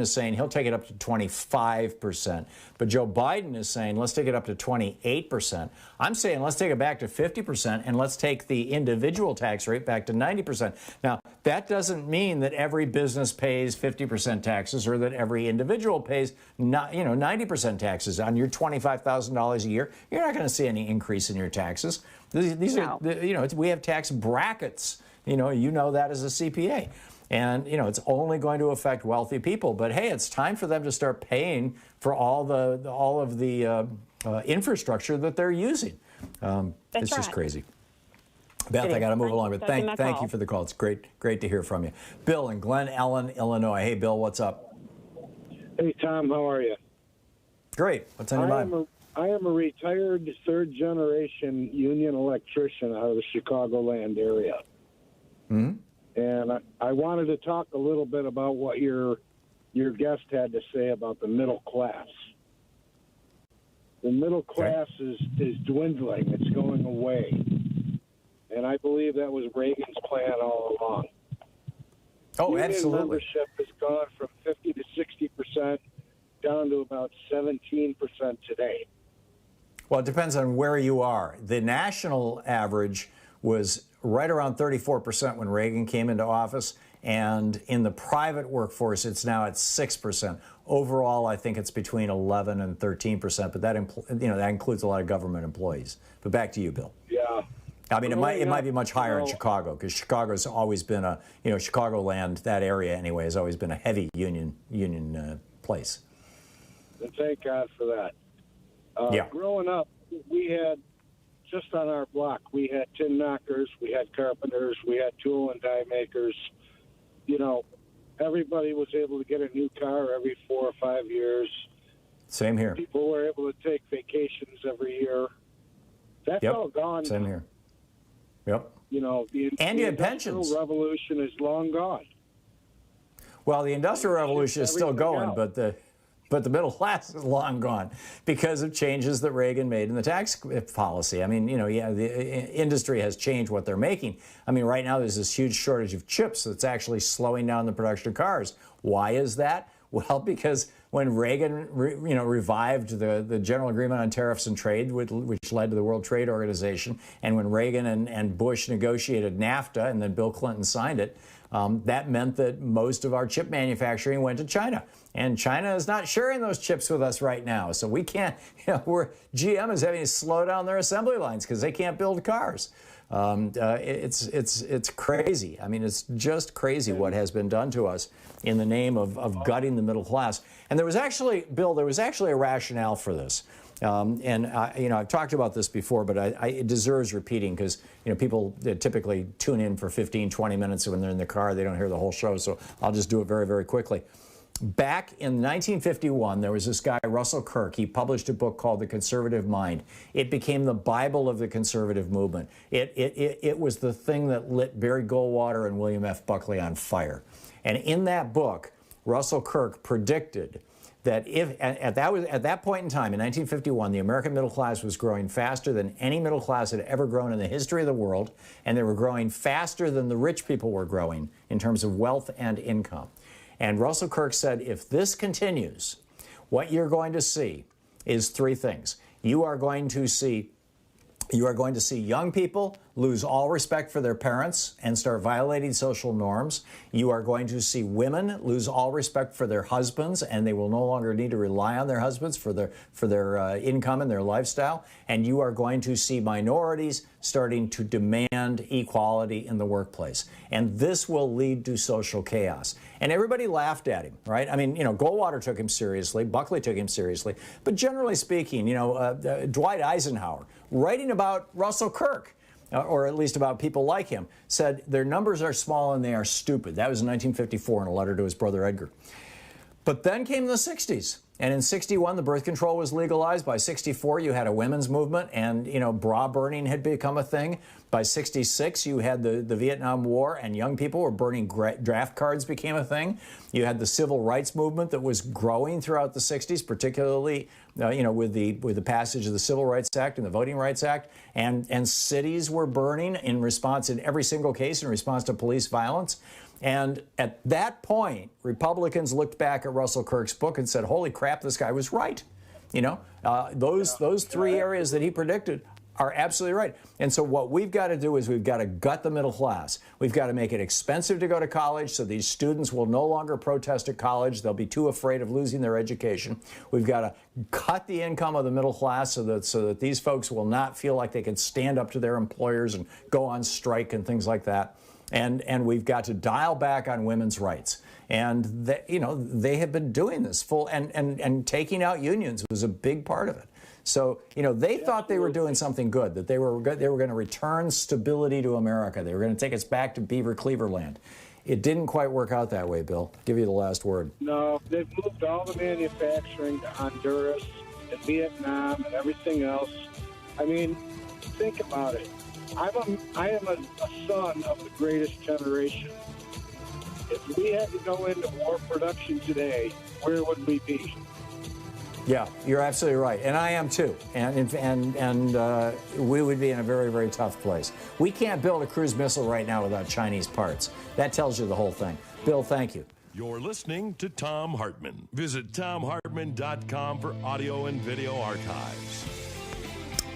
is saying he'll take it up to 25%, but Joe Biden is saying let's take it up to 28%. I'm saying let's take it back to 50%, and let's take the individual tax rate back to 90%. Now, that doesn't mean that every business pays 50% taxes or that every individual pays 90% taxes. On your $25,000 a year, you're not going to see any increase in your taxes. These are, you know, we have tax brackets. You know that as a CPA. And, you know, it's only going to affect wealthy people. But, hey, it's time for them to start paying for all of the infrastructure that they're using. It's just crazy. Beth, I got to move along, but thank you for the call. It's great to hear from you. Bill in Glen Ellen, Illinois. Hey, Bill, what's up? Hey, Tom, how are you? Great. What's on your mind? I am a retired third-generation union electrician out of the Chicagoland area. Mm-hmm. And I wanted to talk a little bit about what your guest had to say about the middle class. The middle class is dwindling. It's going away. And I believe that was Reagan's plan all along. Oh, union absolutely. Membership has gone from 50 to 60% down to about 17% today. Well, it depends on where you are. The national average was right around 34% when Reagan came into office, and in the private workforce, it's now at 6%. Overall, I think it's between 11 and 13%, but that includes a lot of government employees. But back to you, Bill. Yeah. I mean, it might be much higher in Chicago, because Chicago's always been Chicagoland, that area anyway, has always been a heavy union place. And thank God for that. Growing up, we had, just on our block, we had tin knockers, we had carpenters, we had tool and die makers. You know, everybody was able to get a new car every 4 or 5 years. Same here. People were able to take vacations every year. That's all gone. Same here. Yep. You know, the pensions. Revolution is long gone. Well, the Industrial Revolution is still going, out. but the middle class is long gone because of changes that Reagan made in the tax policy. I mean, the industry has changed what they're making. I mean, right now there's this huge shortage of chips that's actually slowing down the production of cars. Why is that? Well, because when Reagan, revived the General Agreement on Tariffs and Trade, which led to the World Trade Organization, and when Reagan and Bush negotiated NAFTA and then Bill Clinton signed it, that meant that most of our chip manufacturing went to China. And China is not sharing those chips with us right now. So we can't, GM is having to slow down their assembly lines because they can't build cars. It's crazy. I mean, it's just crazy what has been done to us in the name of gutting the middle class. And there was actually, Bill, a rationale for this. I've talked about this before, but it deserves repeating because, people typically tune in for 15, 20 minutes when they're in the car. They don't hear the whole show, so I'll just do it very, very quickly. Back in 1951, there was this guy, Russell Kirk. He published a book called The Conservative Mind. It became the Bible of the conservative movement. It was the thing that lit Barry Goldwater and William F. Buckley on fire. And in that book, Russell Kirk predicted that at that point in time, in 1951, the American middle class was growing faster than any middle class had ever grown in the history of the world, and they were growing faster than the rich people were growing in terms of wealth and income. And Russell Kirk said, if this continues, what you're going to see is three things. You are going to see young people lose all respect for their parents and start violating social norms. You are going to see women lose all respect for their husbands, and they will no longer need to rely on their husbands for their income and their lifestyle. And you are going to see minorities starting to demand equality in the workplace. And this will lead to social chaos. And everybody laughed at him, right? I mean, Goldwater took him seriously, Buckley took him seriously. But generally speaking, Dwight Eisenhower, writing about Russell Kirk, or at least about people like him, said their numbers are small and they are stupid. That was in 1954 in a letter to his brother Edgar. But then came the 60s. And in 61, the birth control was legalized. By 64, you had a women's movement, and, bra burning had become a thing. By 66, you had the Vietnam War, and young people were burning draft cards became a thing. You had the civil rights movement that was growing throughout the 60s, particularly, with the passage of the Civil Rights Act and the Voting Rights Act. And cities were burning in response, in every single case, in response to police violence. And at that point, Republicans looked back at Russell Kirk's book and said, holy crap, this guy was right. Those three areas that he predicted are absolutely right. And so what we've got to do is we've got to gut the middle class. We've got to make it expensive to go to college so these students will no longer protest at college. They'll be too afraid of losing their education. We've got to cut the income of the middle class so that these folks will not feel like they can stand up to their employers and go on strike and things like that. And we've got to dial back on women's rights. And they have been doing this and taking out unions was a big part of it. So, they thought they were doing something good, that they were going to return stability to America. They were going to take us back to Beaver Cleaverland. It didn't quite work out that way, Bill. I'll give you the last word. No, they've moved all the manufacturing to Honduras and Vietnam and everything else. I mean, think about it. I am a son of the greatest generation. If we had to go into war production today, where would we be? Yeah, you're absolutely right, and I am too. And we would be in a very, very tough place. We can't build a cruise missile right now without Chinese parts. That tells you the whole thing. Bill, thank you. You're listening to Thom Hartmann. Visit thomhartmann.com for audio and video archives.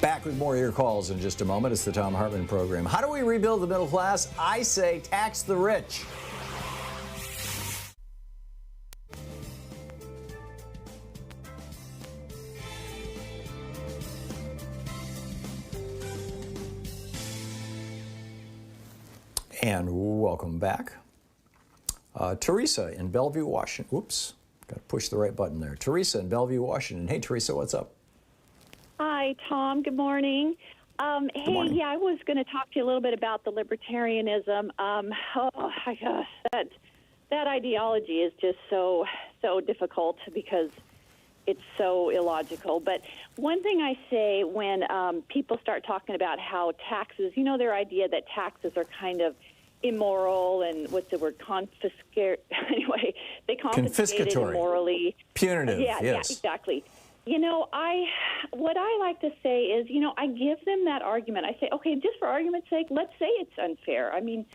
Back with more of your calls in just a moment. It's the Thom Hartmann Program. How do we rebuild the middle class? I say tax the rich. And welcome back. Teresa in Bellevue, Washington. Oops, got to push the right button there. Teresa in Bellevue, Washington. Hey, Teresa, what's up? Hi, Tom. Good morning. Good morning. I was going to talk to you a little bit about the libertarianism. That ideology is just so difficult because it's so illogical. But one thing I say when people start talking about how taxes, their idea that taxes are kind of immoral and what's the word, anyway, they confiscated immorally. Punitive, yes. Yeah, exactly. What I like to say is, I give them that argument. I say, okay, just for argument's sake, let's say it's unfair. I mean,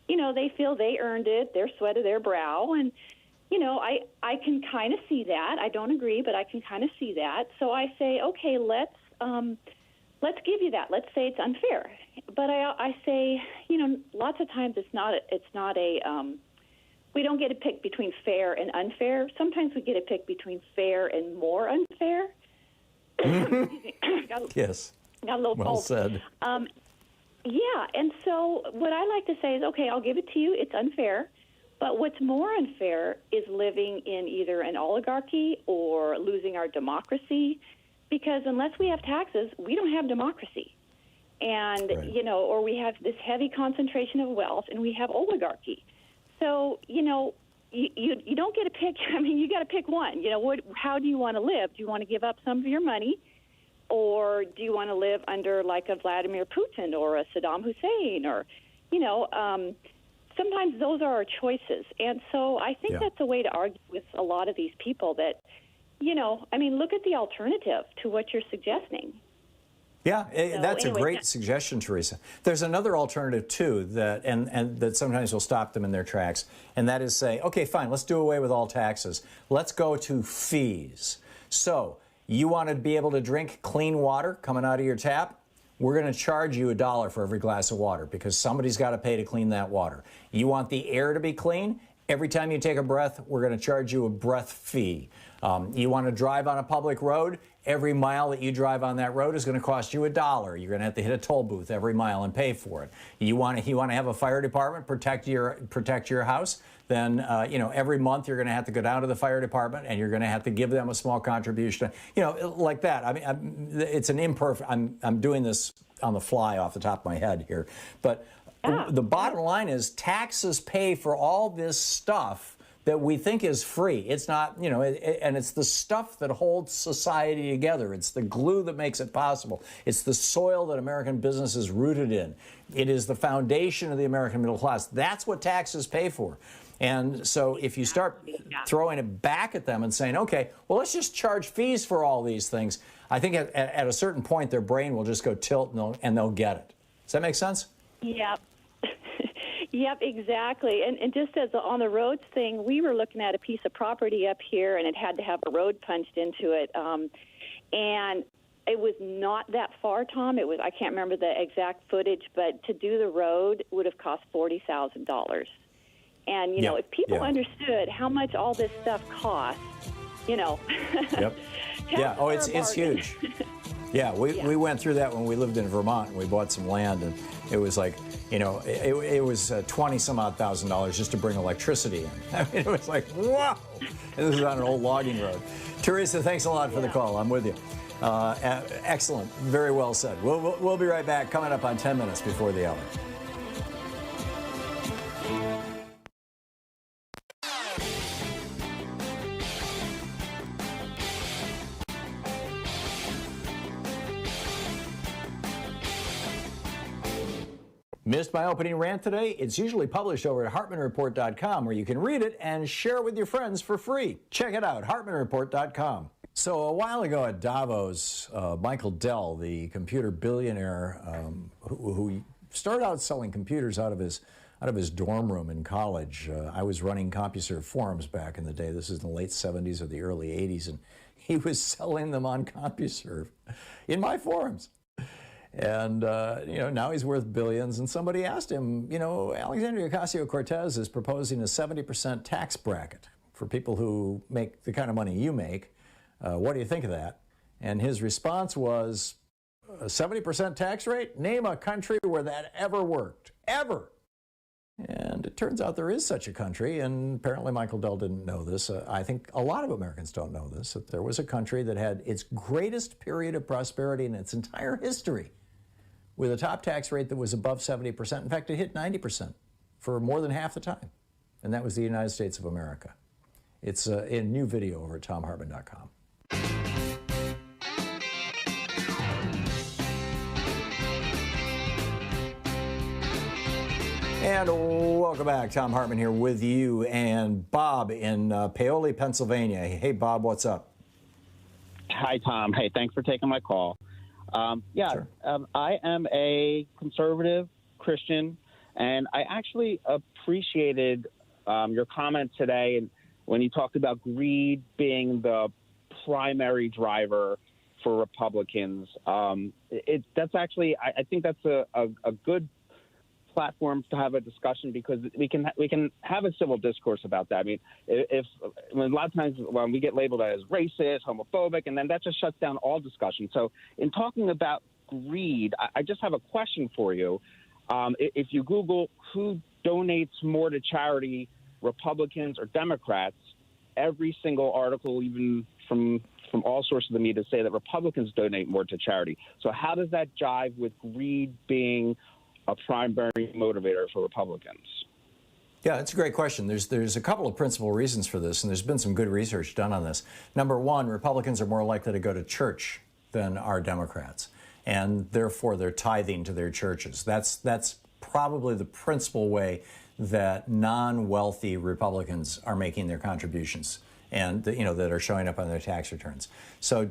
they feel they earned it, their sweat of their brow, and, I can kind of see that. I don't agree, but I can kind of see that. So I say, okay, let's give you that. Let's say it's unfair. But I say, lots of times it's not a we don't get to pick between fair and unfair. Sometimes we get to pick between fair and more unfair. Yes. Got a little well cold. Said. Yeah, and so what I like to say is, okay, I'll give it to you. It's unfair. But what's more unfair is living in either an oligarchy or losing our democracy, because unless we have taxes, we don't have democracy. And, right. Or we have this heavy concentration of wealth, and we have oligarchy. So, you don't get to pick. I mean, you got to pick one. How do you want to live? Do you want to give up some of your money, or do you want to live under like a Vladimir Putin or a Saddam Hussein, or, sometimes those are our choices. And so I think that's a way to argue with a lot of these people that, look at the alternative to what you're suggesting. Yeah, that's a great suggestion, Teresa. There's another alternative, too, that that sometimes will stop them in their tracks, and that is say, okay, fine, let's do away with all taxes. Let's go to fees. So you want to be able to drink clean water coming out of your tap? We're going to charge you $1 for every glass of water because somebody's got to pay to clean that water. You want the air to be clean? Every time you take a breath, we're going to charge you a breath fee. You want to drive on a public road? Every mile that you drive on that road is going to cost you $1. You're going to have to hit a toll booth every mile and pay for it. You want to have a fire department protect your house? Then every month you're going to have to go down to the fire department and you're going to have to give them a small contribution. Like that. I mean, it's an imperfect. I'm doing this on the fly off the top of my head here, but the bottom line is taxes pay for all this stuff that we think is free. It's not, and it's the stuff that holds society together. It's the glue that makes it possible. It's the soil that American business is rooted in. It is the foundation of the American middle class. That's what taxes pay for. And so if you start throwing it back at them and saying, okay, well, let's just charge fees for all these things, I think at a certain point their brain will just go tilt and they'll get it. Does that make sense? Yep. Yep, exactly. And just as on the roads thing, we were looking at a piece of property up here, and it had to have a road punched into it. And it was not that far, Tom. It was, I can't remember the exact footage, but to do the road would have cost $40,000. And, if people understood how much all this stuff costs, Yep. Yeah, it's huge. Yeah, we went through that when we lived in Vermont, and we bought some land, and it was like, it was $20-some-odd thousand just to bring electricity in. I mean, it was like, whoa! And this is on an old logging road. Teresa, thanks a lot for the call. I'm with you. Excellent. Very well said. We'll be right back, coming up on 10 minutes before the hour. Missed my opening rant today? It's usually published over at HartmannReport.com, where you can read it and share it with your friends for free. Check it out, HartmannReport.com. So a while ago at Davos, Michael Dell, the computer billionaire who started out selling computers out of his dorm room in college. I was running CompuServe forums back in the day. This is in the late 70s or the early 80s, and he was selling them on CompuServe in my forums. And, now he's worth billions. And somebody asked him, Alexandria Ocasio-Cortez is proposing a 70% tax bracket for people who make the kind of money you make. What do you think of that? And his response was, a 70% tax rate? Name a country where that ever worked. Ever. And it turns out there is such a country, and apparently Michael Dell didn't know this. I think a lot of Americans don't know this, that there was a country that had its greatest period of prosperity in its entire history, with a top tax rate that was above 70%. In fact, it hit 90% for more than half the time. And that was the United States of America. It's a new video over at ThomHartmann.com. And welcome back. Thom Hartmann here with you and Bob in Paoli, Pennsylvania. Hey, Bob, what's up? Hi, Tom. Hey, thanks for taking my call. Sure. I am a conservative Christian, and I actually appreciated your comment today and when you talked about greed being the primary driver for Republicans. That's actually, I think that's a good platform to have a discussion, because we can have a civil discourse about that. I mean, a lot of times when we get labeled as racist, homophobic, and then that just shuts down all discussion. So in talking about greed, I just have a question for you. If you Google who donates more to charity, Republicans or Democrats, every single article, even from all sources of the media, say that Republicans donate more to charity. So how does that jive with greed being a primary motivator for Republicans? Yeah, that's a great question. There's a couple of principal reasons for this, and there's been some good research done on this. Number one, Republicans are more likely to go to church than are Democrats, and therefore they're tithing to their churches. That's probably the principal way that non-wealthy Republicans are making their contributions, and that are showing up on their tax returns. So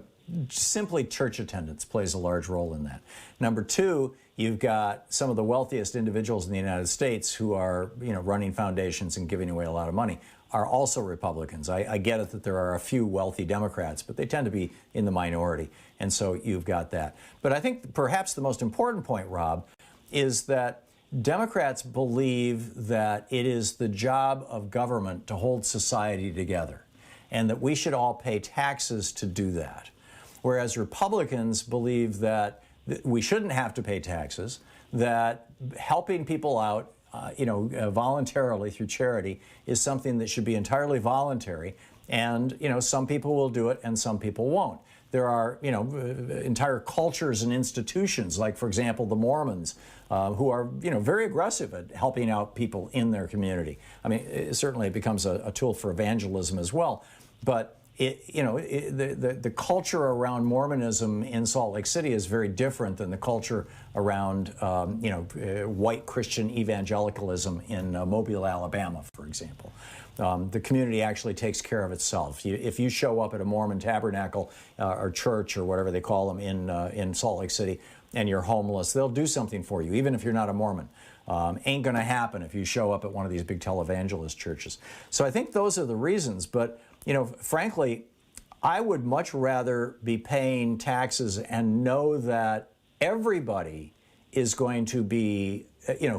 simply church attendance plays a large role in that. Number two, you've got some of the wealthiest individuals in the United States who are, running foundations and giving away a lot of money are also Republicans. I get it that there are a few wealthy Democrats, but they tend to be in the minority. And so you've got that. But I think perhaps the most important point, Rob, is that Democrats believe that it is the job of government to hold society together and that we should all pay taxes to do that. Whereas Republicans believe that we shouldn't have to pay taxes, that helping people out voluntarily through charity is something that should be entirely voluntary. And, some people will do it and some people won't. There are, entire cultures and institutions, like, for example, the Mormons, who are, very aggressive at helping out people in their community. I mean, certainly it becomes a tool for evangelism as well. But the culture around Mormonism in Salt Lake City is very different than the culture around, white Christian evangelicalism in Mobile, Alabama, for example. The community actually takes care of itself. If you show up at a Mormon tabernacle or church or whatever they call them in Salt Lake City and you're homeless, they'll do something for you, even if you're not a Mormon. Ain't going to happen if you show up at one of these big televangelist churches. So I think those are the reasons. But frankly, I would much rather be paying taxes and know that everybody is going to be,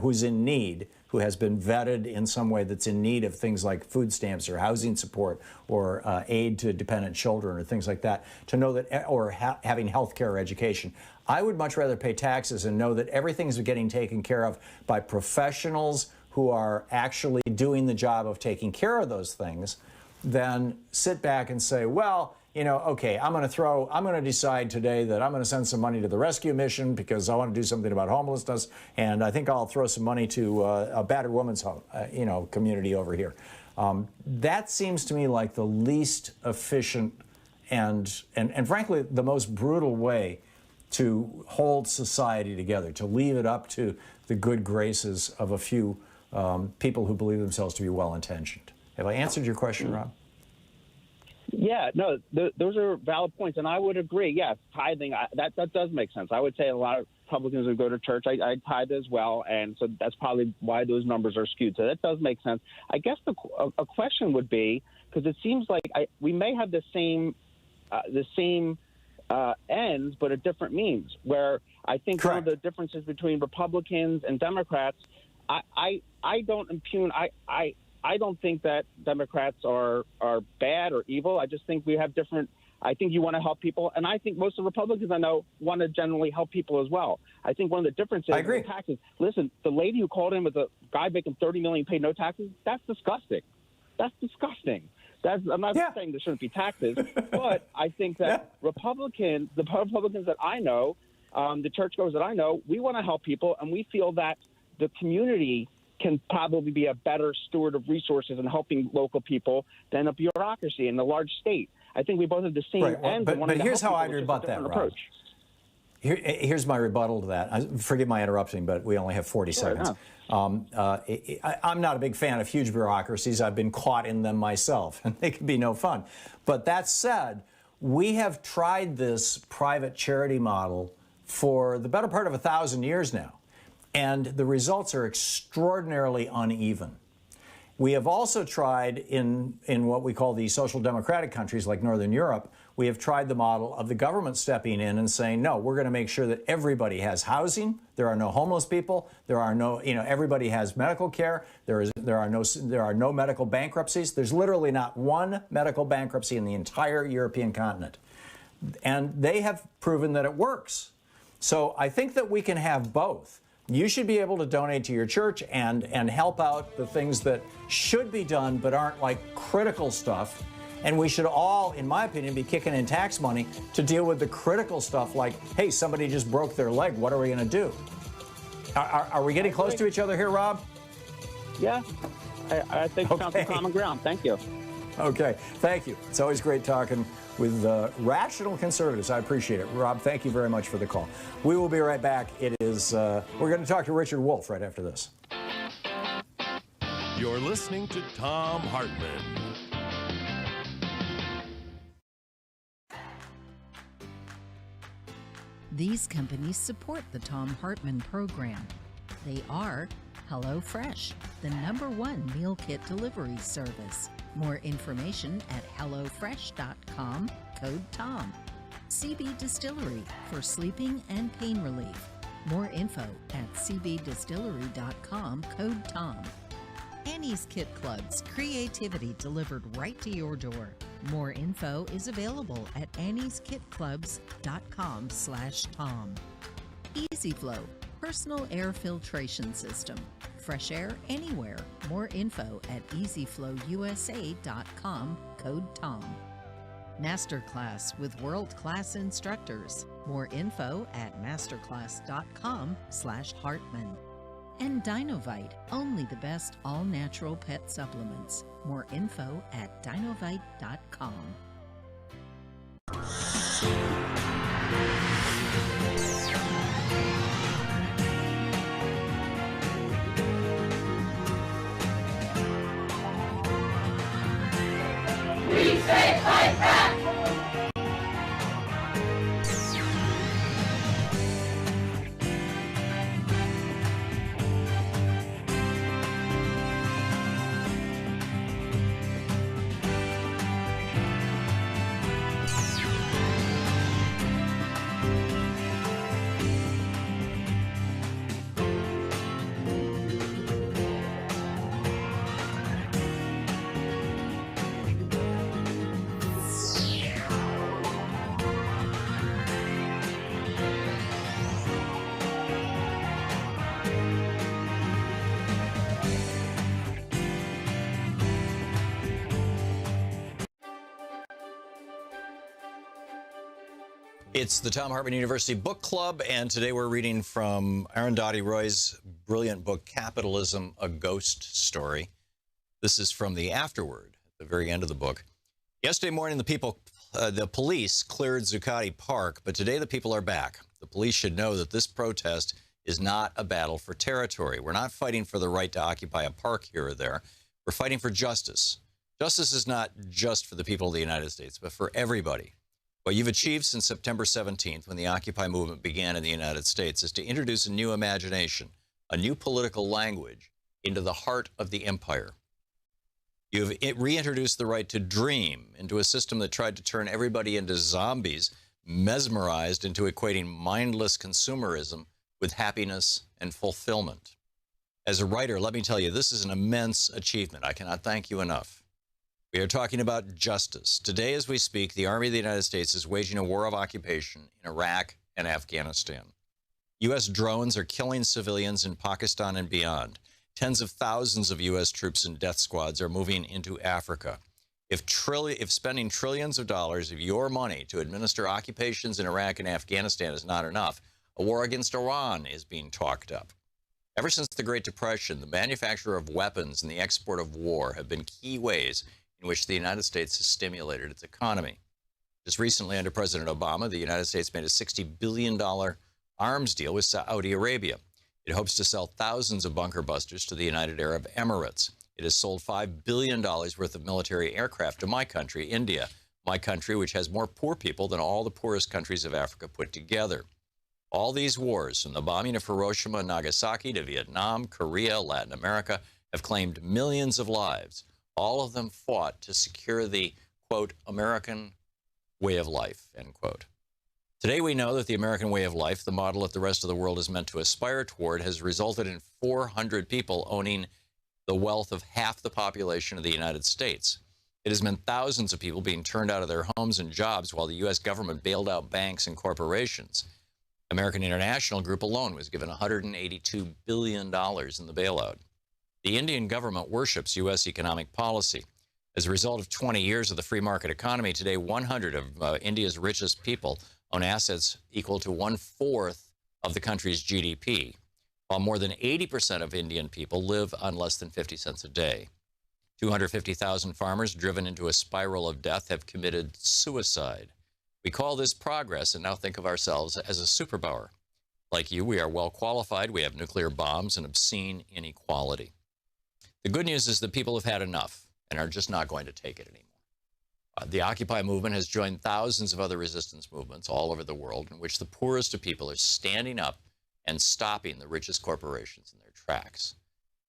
who's in need, who has been vetted in some way that's in need of things like food stamps or housing support or aid to dependent children or things like that, to know that, or having health care or education. I would much rather pay taxes and know that everything's getting taken care of by professionals who are actually doing the job of taking care of those things than sit back and say, well, okay, I'm going to decide today that I'm going to send some money to the rescue mission because I want to do something about homelessness, and I think I'll throw some money to a battered woman's home, community over here. That seems to me like the least efficient and frankly the most brutal way to hold society together, to leave it up to the good graces of a few people who believe themselves to be well-intentioned. Have I answered your question, Rob? Yeah, no, those are valid points, and I would agree. Yes, tithing, that does make sense. I would say a lot of Republicans who go to church, I tithe as well, and so that's probably why those numbers are skewed. So that does make sense. I guess a question would be, because it seems like we may have the same ends, but at different means, where I think Correct. One of the differences between Republicans and Democrats, I don't impugn, I don't think that Democrats are bad or evil. I just think we have different. I think you want to help people, and I think most of the Republicans I know want to generally help people as well. I think one of the differences in taxes. Listen, the lady who called in with a guy making $30 million paid no taxes. That's disgusting. That's disgusting. I'm not saying there shouldn't be taxes, but I think that the Republicans that I know, the churchgoers that I know, we want to help people, and we feel that the community can probably be a better steward of resources and helping local people than a bureaucracy in a large state. I think we both have the same ends. But here's how I'd rebut that, Rob. Here's my rebuttal to that. Forgive my interrupting, but we only have 40 seconds. I'm not a big fan of huge bureaucracies. I've been caught in them myself, and they can be no fun. But that said, we have tried this private charity model for the better part of 1,000 years now. And the results are extraordinarily uneven. We have also tried in what we call the social democratic countries like Northern Europe, we have tried the model of the government stepping in and saying, no, we're going to make sure that everybody has housing, there are no homeless people, there are no, everybody has medical care, there are no medical bankruptcies. There's literally not one medical bankruptcy in the entire European continent. And they have proven that it works. So I think that we can have both. You should be able to donate to your church and help out the things that should be done but aren't like critical stuff. And we should all, in my opinion, be kicking in tax money to deal with the critical stuff like, hey, somebody just broke their leg. What are we going to do? Are we getting close to each other here, Rob? Yeah, I think we found some common ground. Thank you. Okay, thank you. It's always great talking with rational conservatives. I appreciate it. Rob, thank you very much for the call. We will be right back. It is, we're going to talk to Richard Wolff right after this. You're listening to Thom Hartmann. These companies support the Thom Hartmann Program. They are HelloFresh, the #1 meal kit delivery service. More information at hellofresh.com, code TOM. CB Distillery for sleeping and pain relief. More info at cbdistillery.com, code TOM. Annie's Kit Clubs, creativity delivered right to your door. More info is available at annieskitclubs.com/Tom. EasyFlow, personal air filtration system. Fresh air anywhere. More info at easyflowusa.com, code TOM. Masterclass with world-class instructors. More info at masterclass.com/Hartman. And Dinovite, only the best all-natural pet supplements. More info at dinovite.com. We say fight back! It's the Thom Hartmann University Book Club, and today we're reading from Arundhati Roy's brilliant book, Capitalism, A Ghost Story. This is from the afterword, at the very end of the book. Yesterday morning, the police cleared Zuccotti Park, but today the people are back. The police should know that this protest is not a battle for territory. We're not fighting for the right to occupy a park here or there. We're fighting for justice. Justice is not just for the people of the United States, but for everybody. What you've achieved since September 17th, when the Occupy movement began in the United States, is to introduce a new imagination, a new political language into the heart of the empire. You've reintroduced the right to dream into a system that tried to turn everybody into zombies, mesmerized into equating mindless consumerism with happiness and fulfillment. As a writer, let me tell you, this is an immense achievement. I cannot thank you enough. We are talking about justice. Today, as we speak, the Army of the United States is waging a war of occupation in Iraq and Afghanistan. U.S. drones are killing civilians in Pakistan and beyond. Tens of thousands of U.S. troops and death squads are moving into Africa. If spending trillions of dollars of your money to administer occupations in Iraq and Afghanistan is not enough, a war against Iran is being talked up. Ever since the Great Depression, the manufacture of weapons and the export of war have been key ways in which the United States has stimulated its economy. Just recently, under President Obama, the United States made a $60 billion arms deal with Saudi Arabia. It hopes to sell thousands of bunker busters to the United Arab Emirates. It has sold $5 billion worth of military aircraft to my country, India, my country, which has more poor people than all the poorest countries of Africa put together. All these wars, from the bombing of Hiroshima and Nagasaki to Vietnam, Korea, Latin America, have claimed millions of lives. All of them fought to secure the, quote, American way of life, end quote. Today we know that the American way of life, the model that the rest of the world is meant to aspire toward, has resulted in 400 people owning the wealth of half the population of the United States. It has meant thousands of people being turned out of their homes and jobs while the U.S. government bailed out banks and corporations. American International Group alone was given $182 billion in the bailout. The Indian government worships U.S. economic policy. As a result of 20 years of the free market economy, today 100 of India's richest people own assets equal to 1/4 of the country's GDP, while more than 80% of Indian people live on less than 50 cents a day. 250,000 farmers driven into a spiral of death have committed suicide. We call this progress and now think of ourselves as a superpower. Like you, we are well qualified. We have nuclear bombs and obscene inequality. The good news is that people have had enough and are just not going to take it anymore. The Occupy movement has joined thousands of other resistance movements all over the world in which the poorest of people are standing up and stopping the richest corporations in their tracks.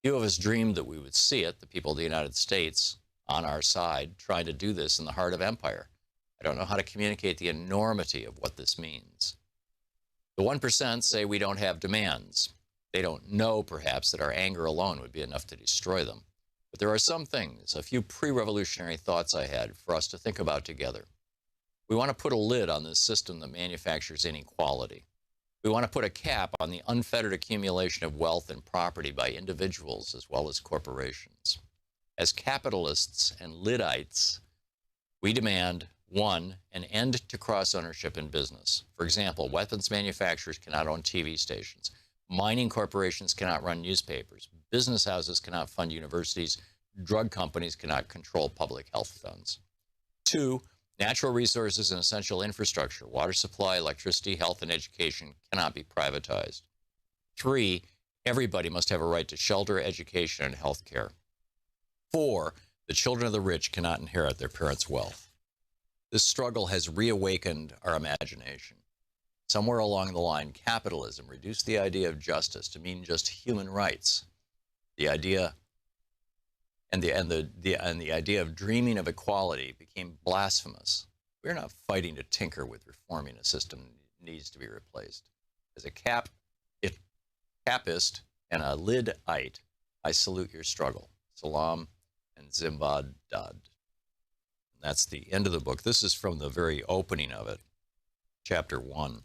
Few of us dreamed that we would see it, the people of the United States on our side, trying to do this in the heart of empire. I don't know how to communicate the enormity of what this means. The 1% say we don't have demands. They don't know, perhaps, that our anger alone would be enough to destroy them. But there are some things, a few pre-revolutionary thoughts I had for us to think about together. We want to put a lid on this system that manufactures inequality. We want to put a cap on the unfettered accumulation of wealth and property by individuals as well as corporations. As capitalists and Liddites, we demand, 1, an end to cross-ownership in business. For example, weapons manufacturers cannot own TV stations. Mining corporations cannot run newspapers. Business houses cannot fund universities. Drug companies cannot control public health funds. 2, natural resources and essential infrastructure, water supply, electricity, health, and education cannot be privatized. 3, everybody must have a right to shelter, education, and health care. 4, the children of the rich cannot inherit their parents' wealth. This struggle has reawakened our imagination. Somewhere along the line, capitalism reduced the idea of justice to mean just human rights. The idea and the idea of dreaming of equality became blasphemous. We're not fighting to tinker with reforming a system that needs to be replaced. As a capist and a Lidite, I salute your struggle. Salam and Zimbad Dad. That's the end of the book. This is from the very opening of it, chapter 1.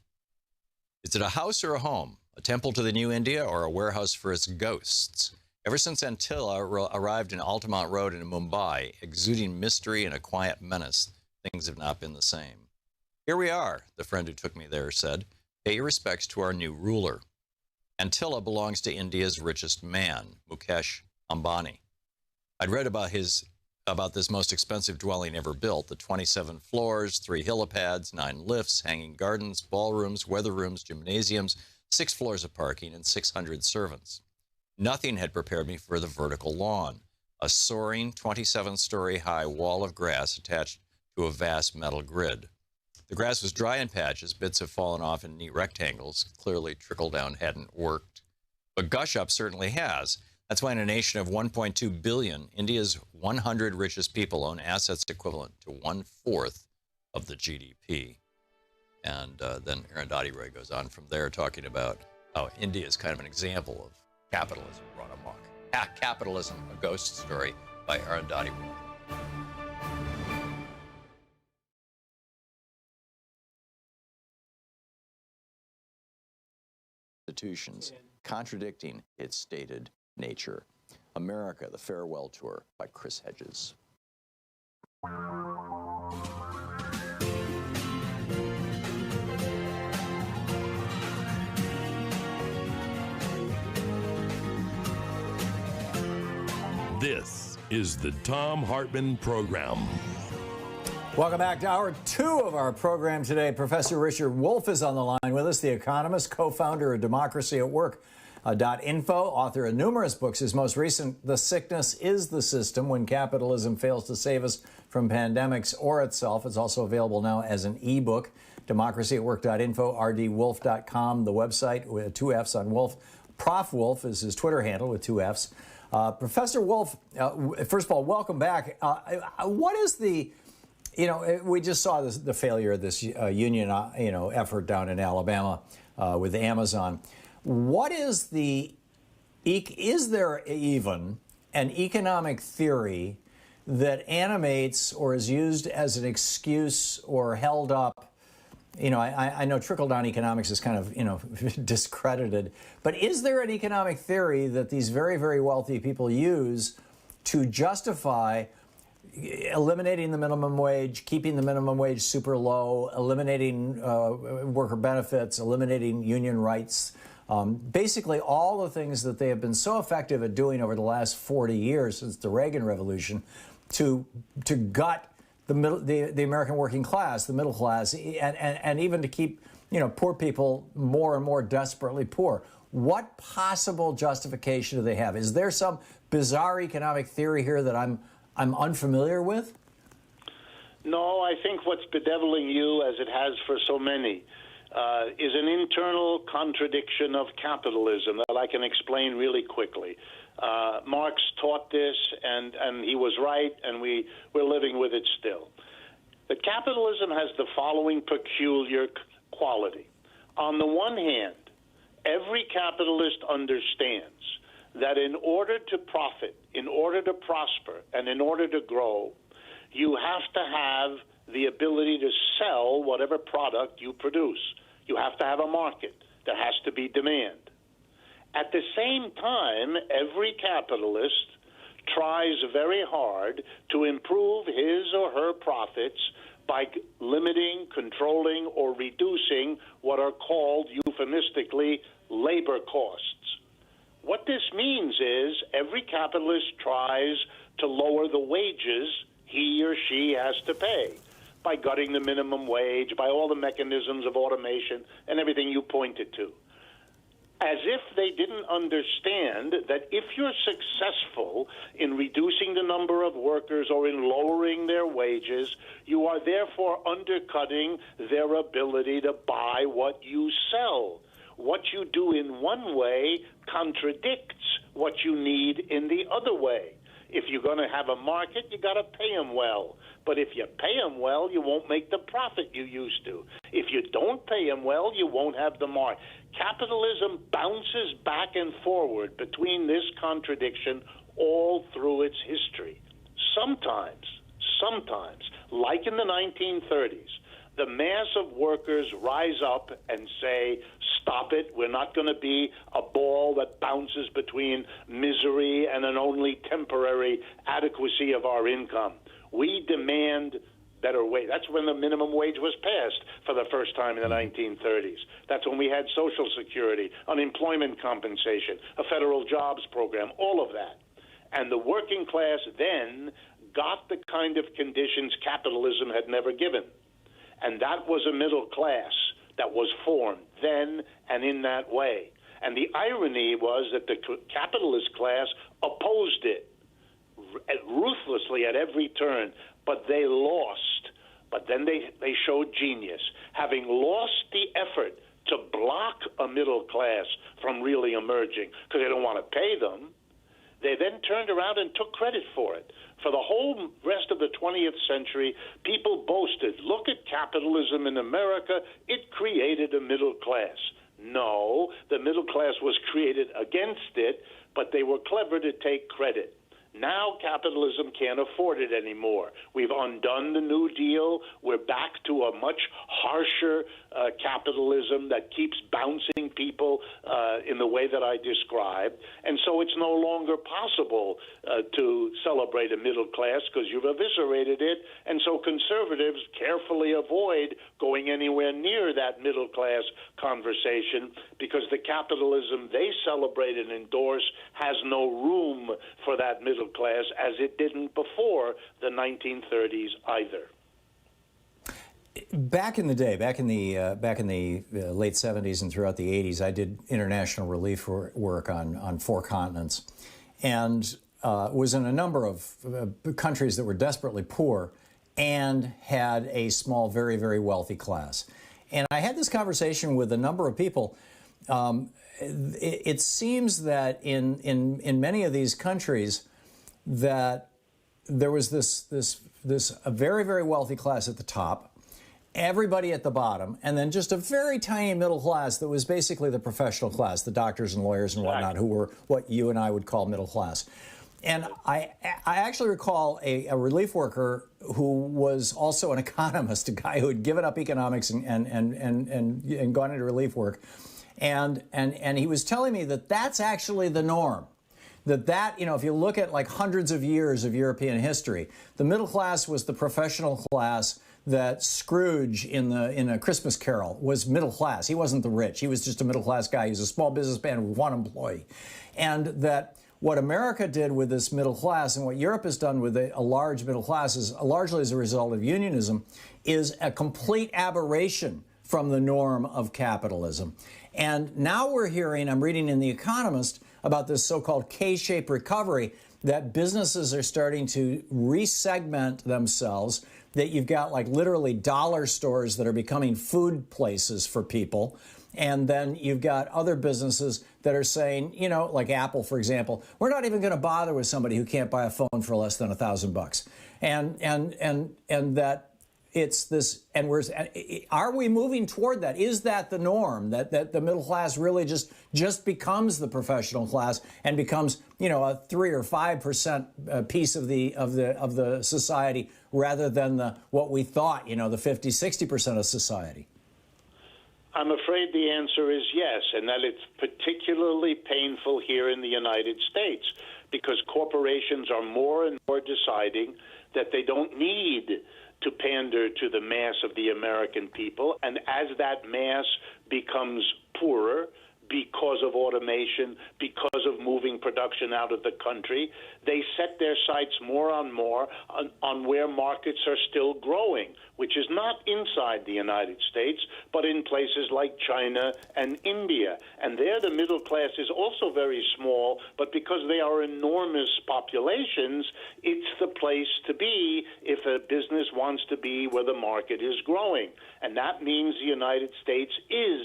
Is it a house or a home, a temple to the new India, or a warehouse for its ghosts? Ever since Antilla arrived in Altamont Road in Mumbai, exuding mystery and a quiet menace, things have not been the same. Here we are, the friend who took me there said. Pay your respects to our new ruler. Antilla belongs to India's richest man, Mukesh Ambani. I'd read about this most expensive dwelling ever built, the 27 floors, 3 helipads, 9 lifts, hanging gardens, ballrooms, weather rooms, gymnasiums, 6 floors of parking, and 600 servants. Nothing had prepared me for the vertical lawn, a soaring 27-story high wall of grass attached to a vast metal grid. The grass was dry in patches, bits have fallen off in neat rectangles, clearly trickle down hadn't worked. But gush up certainly has. That's why in a nation of 1.2 billion, India's 100 richest people own assets equivalent to 1/4 of the GDP. And then Arundhati Roy goes on from there talking about how India is kind of an example of capitalism run amok. Capitalism, a ghost story by Arundhati Roy. Institutions contradicting its stated nature. America, the Farewell Tour by Chris Hedges. This is the Thom Hartmann Program. Welcome back to hour 2 of our program today. Professor Richard Wolff is on the line with us, the economist, co-founder of Democracy at Work. .info, author of numerous books. His most recent, The Sickness is the System, When Capitalism Fails to Save Us from Pandemics or Itself. It's also available now as an ebook. democracyatwork.info, rdwolf.com, the website with 2 F's on Wolff. Prof. Wolff is his Twitter handle with 2 F's. Professor Wolff, first of all, welcome back. What is the, we just saw the failure of this union, effort down in Alabama with Amazon. What is is there even an economic theory that animates or is used as an excuse or held up? I know trickle-down economics is kind of, discredited, but is there an economic theory that these very, very wealthy people use to justify eliminating the minimum wage, keeping the minimum wage super low, eliminating worker benefits, eliminating union rights? Basically all the things that they have been so effective at doing over the last 40 years since the Reagan Revolution to gut the American working class, the middle class, and even to keep, poor people more and more desperately poor. What possible justification do they have? Is there some bizarre economic theory here that I'm unfamiliar with? No, I think what's bedeviling you, as it has for so many, is an internal contradiction of capitalism that I can explain really quickly. Marx taught this, and he was right, and we're living with it still. That capitalism has the following peculiar quality. On the one hand, every capitalist understands that in order to profit, in order to prosper, and in order to grow, you have to have the ability to sell whatever product you produce. You have to have a market. There has to be demand. At the same time, every capitalist tries very hard to improve his or her profits by limiting, controlling, or reducing what are called euphemistically labor costs. What this means is every capitalist tries to lower the wages he or she has to pay by gutting the minimum wage, by all the mechanisms of automation and everything you pointed to. As if they didn't understand that if you're successful in reducing the number of workers or in lowering their wages, you are therefore undercutting their ability to buy what you sell. What you do in one way contradicts what you need in the other way. If you're going to have a market, you got to pay them well. But if you pay them well, you won't make the profit you used to. If you don't pay them well, you won't have the market. Capitalism bounces back and forward between this contradiction all through its history. Sometimes, like in the 1930s, the mass of workers rise up and say, stop it, we're not going to be a ball that bounces between misery and an only temporary adequacy of our income. We demand better wage. That's when the minimum wage was passed for the first time in the 1930s. That's when we had Social Security, unemployment compensation, a federal jobs program, all of that. And the working class then got the kind of conditions capitalism had never given. And that was a middle class that was formed then and in that way. And the irony was that the capitalist class opposed it ruthlessly at every turn, but they lost. But then they showed genius. Having lost the effort to block a middle class from really emerging because they don't want to pay them, they then turned around and took credit for it. For the whole rest of the 20th century, people boasted, look at capitalism in America, it created a middle class. No, the middle class was created against it, but they were clever to take credit. Now capitalism can't afford it anymore. We've undone the New Deal. We're back to a much harsher capitalism that keeps bouncing people in the way that I described. And so it's no longer possible to celebrate a middle class because you've eviscerated it. And so conservatives carefully avoid going anywhere near that middle class conversation because the capitalism they celebrate and endorse has no room for that middle class, as it didn't before the 1930s either. Back in the day, back in the late 70s and throughout the 80s, I did international relief work on 4 continents, and was in a number of countries that were desperately poor and had a small, very, very wealthy class. And I had this conversation with a number of people. It seems that in many of these countries that there was this a very, very wealthy class at the top, everybody at the bottom, and then just a very tiny middle class that was basically the professional class, the doctors and lawyers and whatnot, who were what you and I would call middle class. And I actually recall a relief worker who was also an economist, a guy who had given up economics and gone into relief work. And he was telling me that that's actually the norm. That, you know, if you look at like hundreds of years of European history, the middle class was the professional class that Scrooge in A Christmas Carol was middle class. He wasn't the rich. He was just a middle class guy. He was a small businessman with one employee. And that what America did with this middle class and what Europe has done with a large middle class is largely as a result of unionism is a complete aberration from the norm of capitalism. And now we're hearing, I'm reading in The Economist, about this so-called K-shaped recovery, that businesses are starting to resegment themselves, that you've got like literally dollar stores that are becoming food places for people. And then you've got other businesses that are saying, you know, like Apple, for example, we're not even going to bother with somebody who can't buy a phone for less than $1,000. And that it's this, and are we moving toward that? Is that the norm, that the middle class really just becomes the professional class and becomes, you know, a 3 or 5% piece of the society rather than what we thought, you know, the 50-60% of society? I'm afraid the answer is yes, and that it's particularly painful here in the United States because corporations are more and more deciding that they don't need to pander to the mass of the American people. And as that mass becomes poorer because of automation, because of moving production out of the country, they set their sights more on where markets are still growing, which is not inside the United States, but in places like China and India. And there the middle class is also very small, but because they are enormous populations, it's the place to be if a business wants to be where the market is growing. And that means the United States is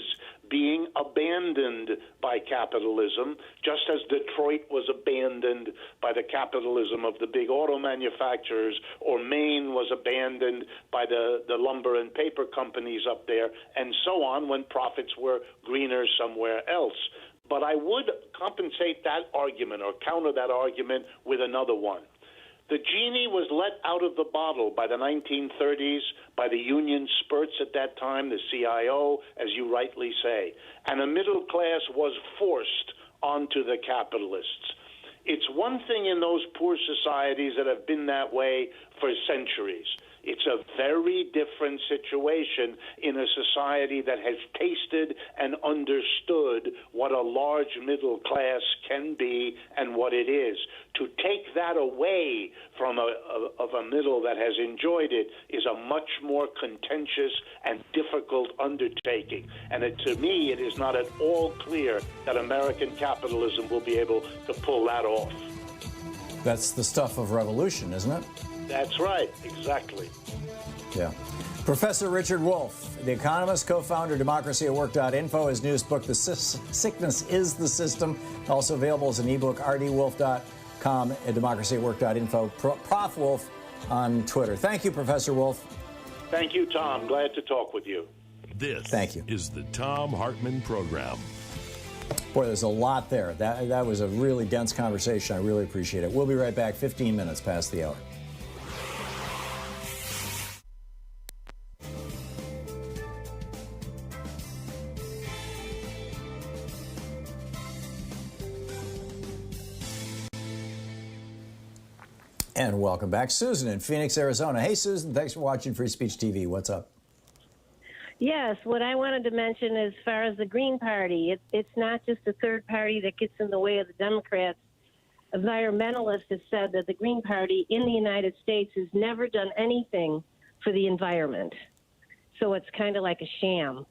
being abandoned by capitalism, just as Detroit was abandoned by the capitalism of the big auto manufacturers, or Maine was abandoned by the lumber and paper companies up there, and so on, when profits were greener somewhere else. But I would compensate that argument or counter that argument with another one. The genie was let out of the bottle by the 1930s, by the union spurts at that time, the CIO, as you rightly say, and a middle class was forced onto the capitalists. It's one thing in those poor societies that have been that way for centuries. It's a very different situation in a society that has tasted and understood what a large middle class can be and what it is. To take that away from a middle that has enjoyed it is a much more contentious and difficult undertaking. And to me, it is not at all clear that American capitalism will be able to pull that off. That's the stuff of revolution, isn't it? That's right, exactly. Yeah. Professor Richard Wolff, the economist, co-founder, democracyatwork.info. His newest book, The Sickness is the System, also available as an ebook, rdwolff.com at democracyatwork.info. Prof. Wolff on Twitter. Thank you, Professor Wolff. Thank you, Tom. Glad to talk with you. This Thank you. is the Thom Hartmann Program. Boy, there's a lot there. That was a really dense conversation. I really appreciate it. We'll be right back 15 minutes past the hour. And welcome back. Susan in Phoenix, Arizona. Hey, Susan, thanks for watching Free Speech TV. What's up? Yes, what I wanted to mention as far as the Green Party, it's not just a third party that gets in the way of the Democrats. Environmentalists have said that the Green Party in the United States has never done anything for the environment. So it's kind of like a sham.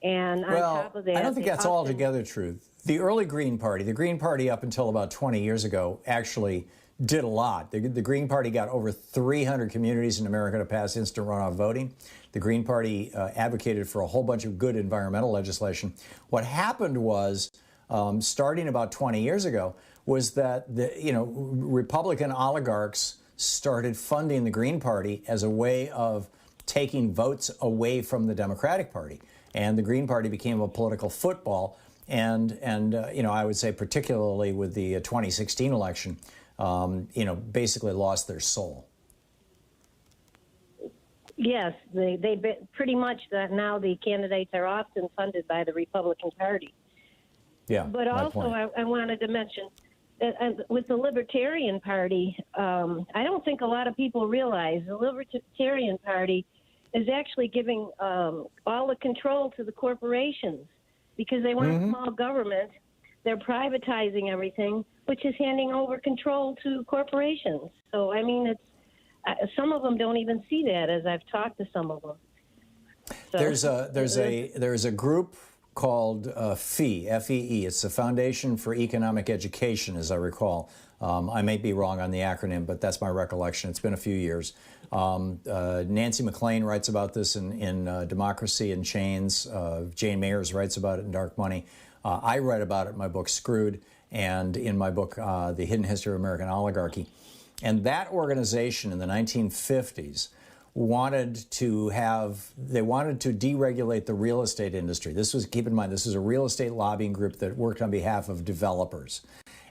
And on top of that, I don't think that's altogether true. The early Green Party up until about 20 years ago actually did a lot. The Green Party got over 300 communities in America to pass instant runoff voting. The Green Party advocated for a whole bunch of good environmental legislation. What happened was, starting about 20 years ago, was that Republican oligarchs started funding the Green Party as a way of taking votes away from the Democratic Party. And the Green Party became a political football. And I would say particularly with the 2016 election, basically lost their soul. Yes, they pretty much that now the candidates are often funded by the Republican Party. Yeah. But also I wanted to mention that with the Libertarian Party, I don't think a lot of people realize the Libertarian Party is actually giving all the control to the corporations because they want small government. They're privatizing everything, which is handing over control to corporations. So, I mean, it's some of them don't even see that, as I've talked to some of them. So, there's a group called FEE, F-E-E. It's the Foundation for Economic Education, as I recall. I may be wrong on the acronym, but that's my recollection. It's been a few years. Nancy McLean writes about this in Democracy in Chains. Jane Mayers writes about it in Dark Money. I read about it in my book, Screwed, and in my book, The Hidden History of American Oligarchy. And that organization in the 1950s wanted to deregulate the real estate industry. This was, keep in mind, this is a real estate lobbying group that worked on behalf of developers.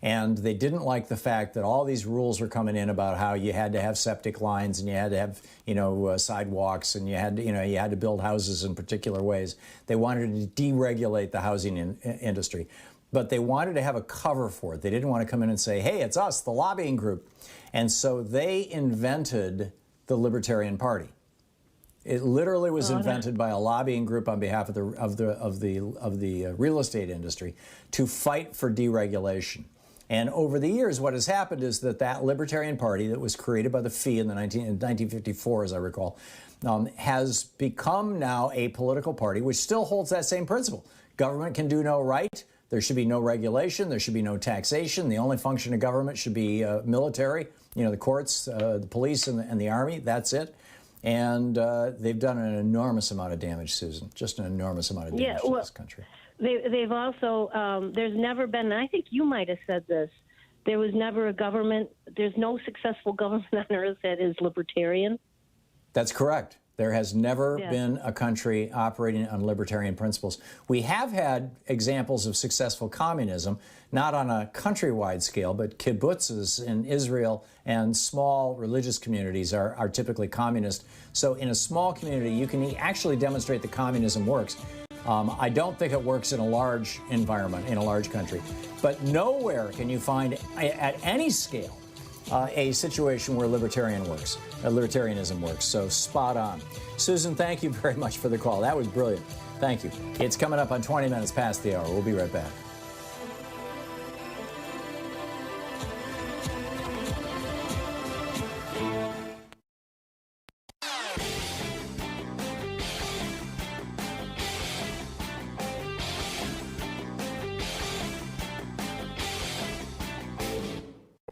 And they didn't like the fact that all these rules were coming in about how you had to have septic lines and you had to have, sidewalks, and you had to build houses in particular ways. They wanted to deregulate the housing industry. But they wanted to have a cover for it. They didn't want to come in and say, hey, it's us, the lobbying group. And so they invented the Libertarian Party. It literally was invented by a lobbying group on behalf of the real estate industry to fight for deregulation. And over the years, what has happened is that Libertarian Party that was created by the FEE in 1954, as I recall, has become now a political party which still holds that same principle. Government can do no right. There should be no regulation. There should be no taxation. The only function of government should be military, the courts, the police, and the army. That's it. And they've done an enormous amount of damage, Susan, just an enormous amount of damage to this country. They've also, there's never been, and I think you might have said this, there was never a government, there's no successful government on earth that is libertarian. That's correct. There has never been a country operating on libertarian principles. We have had examples of successful communism, not on a countrywide scale, but kibbutzes in Israel and small religious communities are typically communist. So in a small community, you can actually demonstrate that communism works. I don't think it works in a large environment, in a large country. But nowhere can you find, at any scale, a situation where libertarianism works. So spot on. Susan, thank you very much for the call. That was brilliant. Thank you. It's coming up on 20 minutes past the hour. We'll be right back.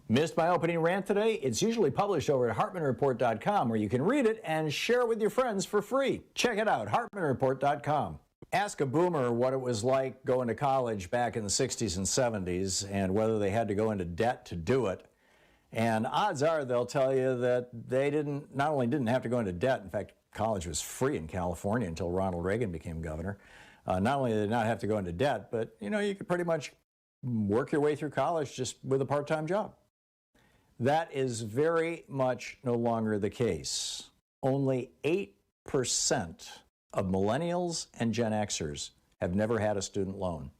Missed my opening rant today? It's usually published over at HartmannReport.com, where you can read it and share it with your friends for free. Check it out, HartmannReport.com. Ask a boomer what it was like going to college back in the 60s and 70s and whether they had to go into debt to do it. And odds are they'll tell you that they not only didn't have to go into debt, in fact, college was free in California until Ronald Reagan became governor. Not only did they not have to go into debt, but you could pretty much work your way through college just with a part-time job. That is very much no longer the case. Only 8% of millennials and Gen Xers have never had a student loan.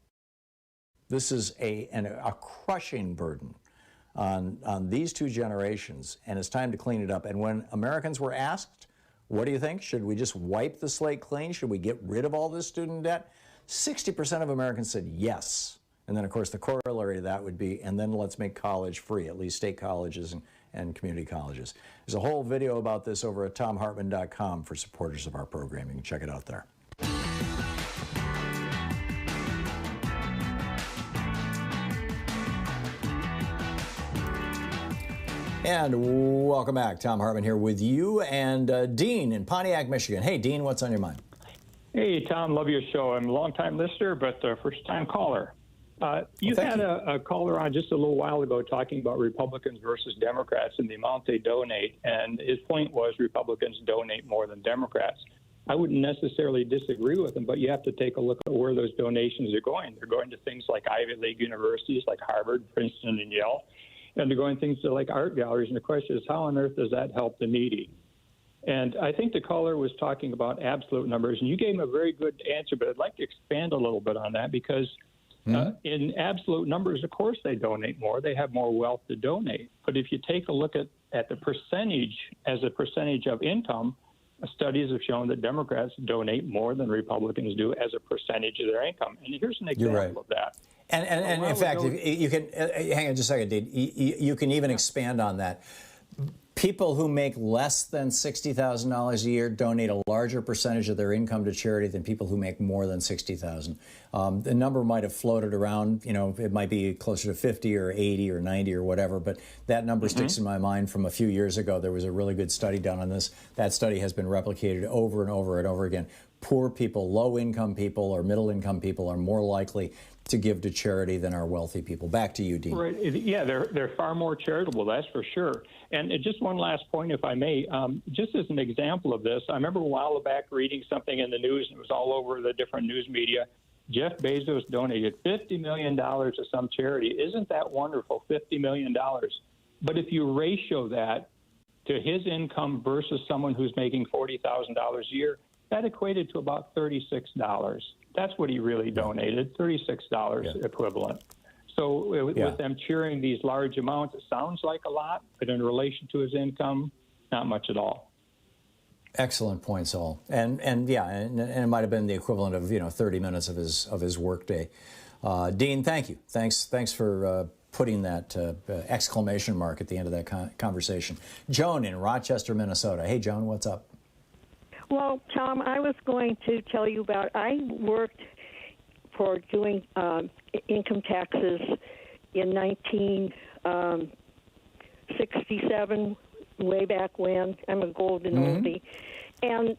This is a crushing burden on these two generations, and it's time to clean it up. And when Americans were asked, what do you think? Should we just wipe the slate clean? Should we get rid of all this student debt? 60% of Americans said yes. And then, of course, the corollary to that would be, and then let's make college free, at least state colleges and community colleges. There's a whole video about this over at thomhartmann.com for supporters of our program. You can check it out there. And welcome back. Thom Hartmann here with you and Dean in Pontiac, Michigan. Hey, Dean, what's on your mind? Hey, Tom, love your show. I'm a long-time listener, but first-time caller. You had a caller on just a little while ago talking about Republicans versus Democrats and the amount they donate, and his point was Republicans donate more than Democrats. I wouldn't necessarily disagree with him, but you have to take a look at where those donations are going. They're going to things like Ivy League universities like Harvard, Princeton, and Yale, and they're going things to like art galleries, and the question is, how on earth does that help the needy? And I think the caller was talking about absolute numbers, and you gave him a very good answer, but I'd like to expand a little bit on that because in absolute numbers, of course, they donate more. They have more wealth to donate. But if you take a look at the percentage as a percentage of income, studies have shown that Democrats donate more than Republicans do as a percentage of their income. And here's an example of that. And in fact, you can hang on just a second, Dean. You can even expand on that. People who make less than $60,000 a year donate a larger percentage of their income to charity than people who make more than $60,000. The number might have floated around, you know, it might be closer to 50 or 80 or 90 or whatever, but that number sticks in my mind from a few years ago. There was a really good study done on this. That study has been replicated over and over and over again. Poor people, low-income people, or middle-income people are more likely to give to charity than our wealthy people. Back to you, Dean. Right. Yeah, they're far more charitable, that's for sure. And just one last point, if I may, just as an example of this, I remember a while back reading something in the news, and it was all over the different news media. Jeff Bezos donated $50 million to some charity. Isn't that wonderful, $50 million? But if you ratio that to his income versus someone who's making $40,000 a year, that equated to about $36. That's what he really donated, $36 equivalent. So with them cheering these large amounts, it sounds like a lot, but in relation to his income, not much at all. Excellent point, Saul. And it might have been the equivalent of 30 minutes of his workday. Dean, thank you. Thanks for putting that exclamation mark at the end of that conversation. Joan in Rochester, Minnesota. Hey, Joan, what's up? Well, Tom, I was going to tell you about, I worked for doing income taxes in 1967, way back when. I'm a golden oldie. And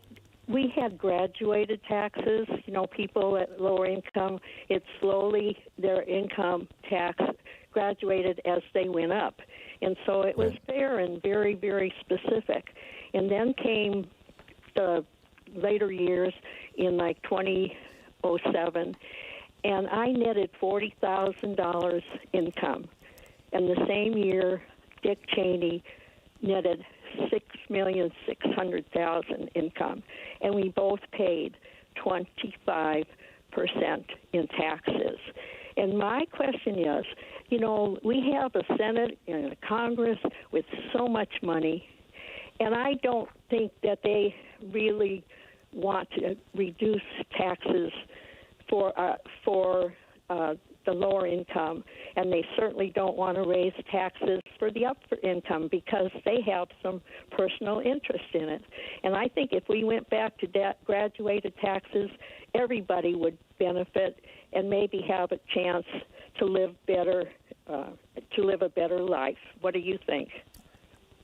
we had graduated taxes, you know, people at lower income, it slowly, their income tax graduated as they went up. And so it was fair and very, very specific. And then came the later years in like 2007, and I netted $40,000 income. And the same year, Dick Cheney netted $6,600,000 income, and we both paid 25% in taxes. And my question is, you know, we have a Senate and a Congress with so much money, and I don't think that they really want to reduce taxes for the lower income, and they certainly don't want to raise taxes for the upper income because they have some personal interest in it. And I think if we went back to graduated taxes, everybody would benefit and maybe have a chance to live better, to live a better life. What do you think?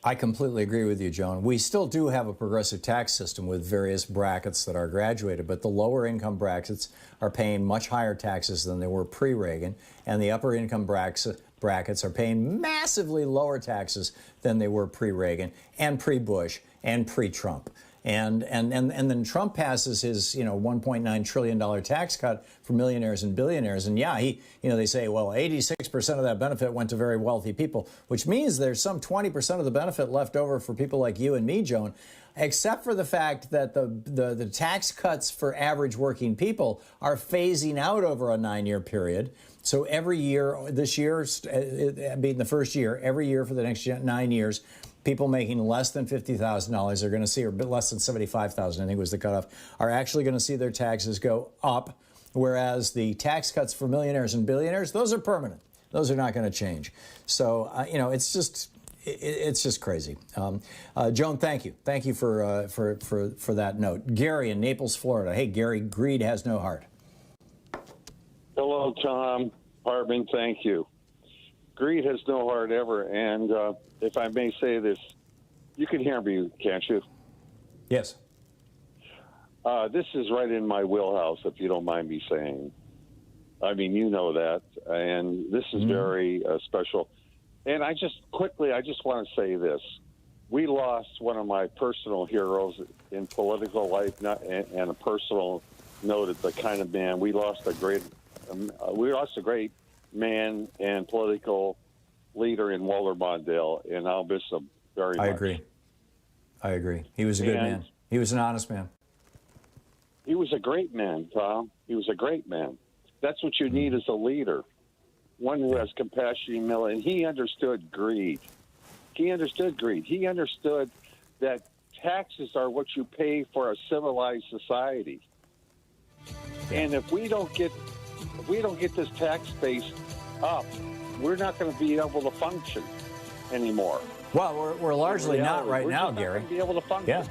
I completely agree with you, Joan. We still do have a progressive tax system with various brackets that are graduated, but the lower income brackets are paying much higher taxes than they were pre-Reagan, and the upper income brackets are paying massively lower taxes than they were pre-Reagan and pre-Bush and pre-Trump. And then Trump passes his, $1.9 trillion tax cut for millionaires and billionaires. And they say, well, 86% of that benefit went to very wealthy people, which means there's some 20% of the benefit left over for people like you and me, Joan, except for the fact that the tax cuts for average working people are phasing out over a 9-year period. So every year, this year being the first year, every year for the next 9 years, people making less than $50,000 are going to see, or less than $75,000, I think was the cutoff, are actually going to see their taxes go up, whereas the tax cuts for millionaires and billionaires, those are permanent. Those are not going to change. So, it's just crazy. Joan, thank you. Thank you for that note. Gary in Naples, Florida. Hey, Gary, greed has no heart. Hello, Thom Hartmann. Thank you. Greed has no heart ever, and if I may say this, you can hear me, can't you? Yes. This is right in my wheelhouse, if you don't mind me saying. I mean, you know that, and this is very special. And I just want to say this. We lost one of my personal heroes in political life, and a personal note at the kind of man. We lost a great man and political leader in Walter Mondale, and I'll miss him very much. I agree. He was a good man. He was an honest man. He was a great man, Tom. He was a great man. That's what you need as a leader, one who has compassion and humility. And he understood greed. He understood that taxes are what you pay for a civilized society. And if we don't get this tax base up, we're not going to be able to function anymore. Well, we're largely not right now, Gary. Be able to function. Yeah,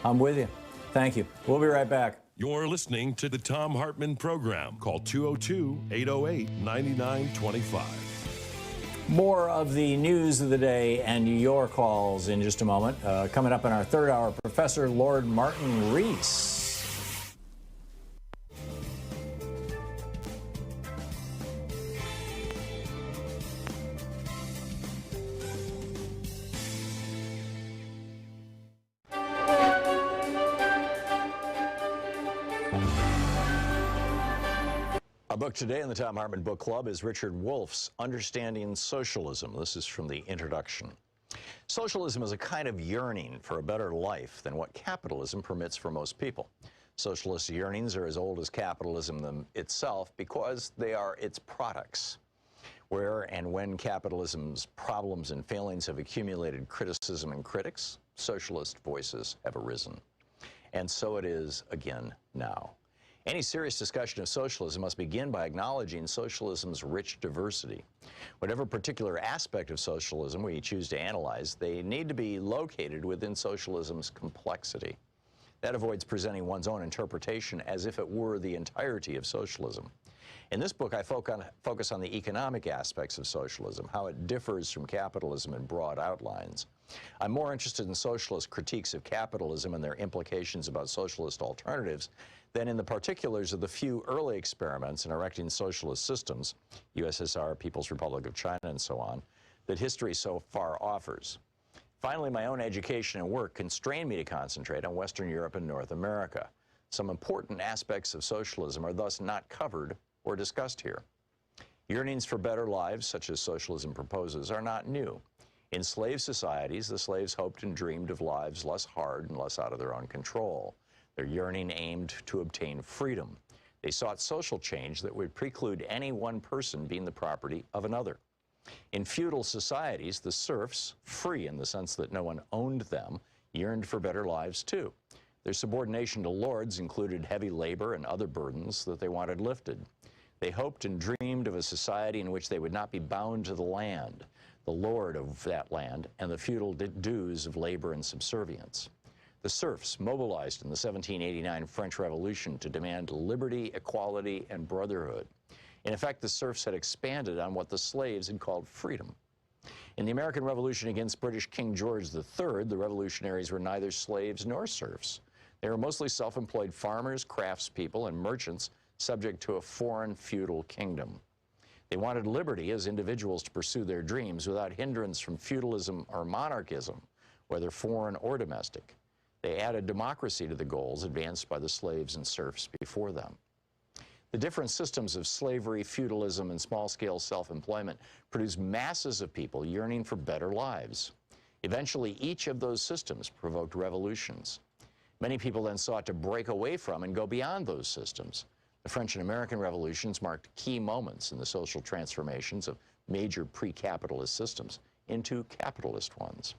I'm with you. Thank you. We'll be right back. You're listening to the Thom Hartmann Program. Call 202-808-9925. More of the news of the day and your calls in just a moment. Coming up in our third hour, Professor Lord Martin Rees. Our book today in the Thom Hartmann Book Club is Richard Wolff's Understanding Socialism. This is from the introduction. Socialism is a kind of yearning for a better life than what capitalism permits for most people. Socialist yearnings are as old as capitalism itself because they are its products. Where and when capitalism's problems and failings have accumulated criticism and critics, socialist voices have arisen. And so it is again now. Any serious discussion of socialism must begin by acknowledging socialism's rich diversity. Whatever particular aspect of socialism we choose to analyze, they need to be located within socialism's complexity. That avoids presenting one's own interpretation as if it were the entirety of socialism. In this book, I focus on the economic aspects of socialism, how it differs from capitalism in broad outlines. I'm more interested in socialist critiques of capitalism and their implications about socialist alternatives than in the particulars of the few early experiments in erecting socialist systems, USSR, People's Republic of China, and so on, that history so far offers. Finally, my own education and work constrain me to concentrate on Western Europe and North America. Some important aspects of socialism are thus not covered or discussed here. Yearnings for better lives, such as socialism proposes, are not new. In slave societies, the slaves hoped and dreamed of lives less hard and less out of their own control. Their yearning aimed to obtain freedom. They sought social change that would preclude any one person being the property of another. In feudal societies, the serfs, free in the sense that no one owned them, yearned for better lives too. Their subordination to lords included heavy labor and other burdens that they wanted lifted. They hoped and dreamed of a society in which they would not be bound to the land, the lord of that land, and the feudal dues of labor and subservience. The serfs mobilized in the 1789 French Revolution to demand liberty, equality, and brotherhood. In effect, the serfs had expanded on what the slaves had called freedom. In the American Revolution against British King George III, the revolutionaries were neither slaves nor serfs. They were mostly self-employed farmers, craftspeople, and merchants subject to a foreign feudal kingdom. They wanted liberty as individuals to pursue their dreams without hindrance from feudalism or monarchism, whether foreign or domestic. They added democracy to the goals advanced by the slaves and serfs before them. The different systems of slavery, feudalism, and small-scale self-employment produced masses of people yearning for better lives. Eventually, each of those systems provoked revolutions. Many people then sought to break away from and go beyond those systems. The French and American revolutions marked key moments in the social transformations of major pre-capitalist systems into capitalist ones.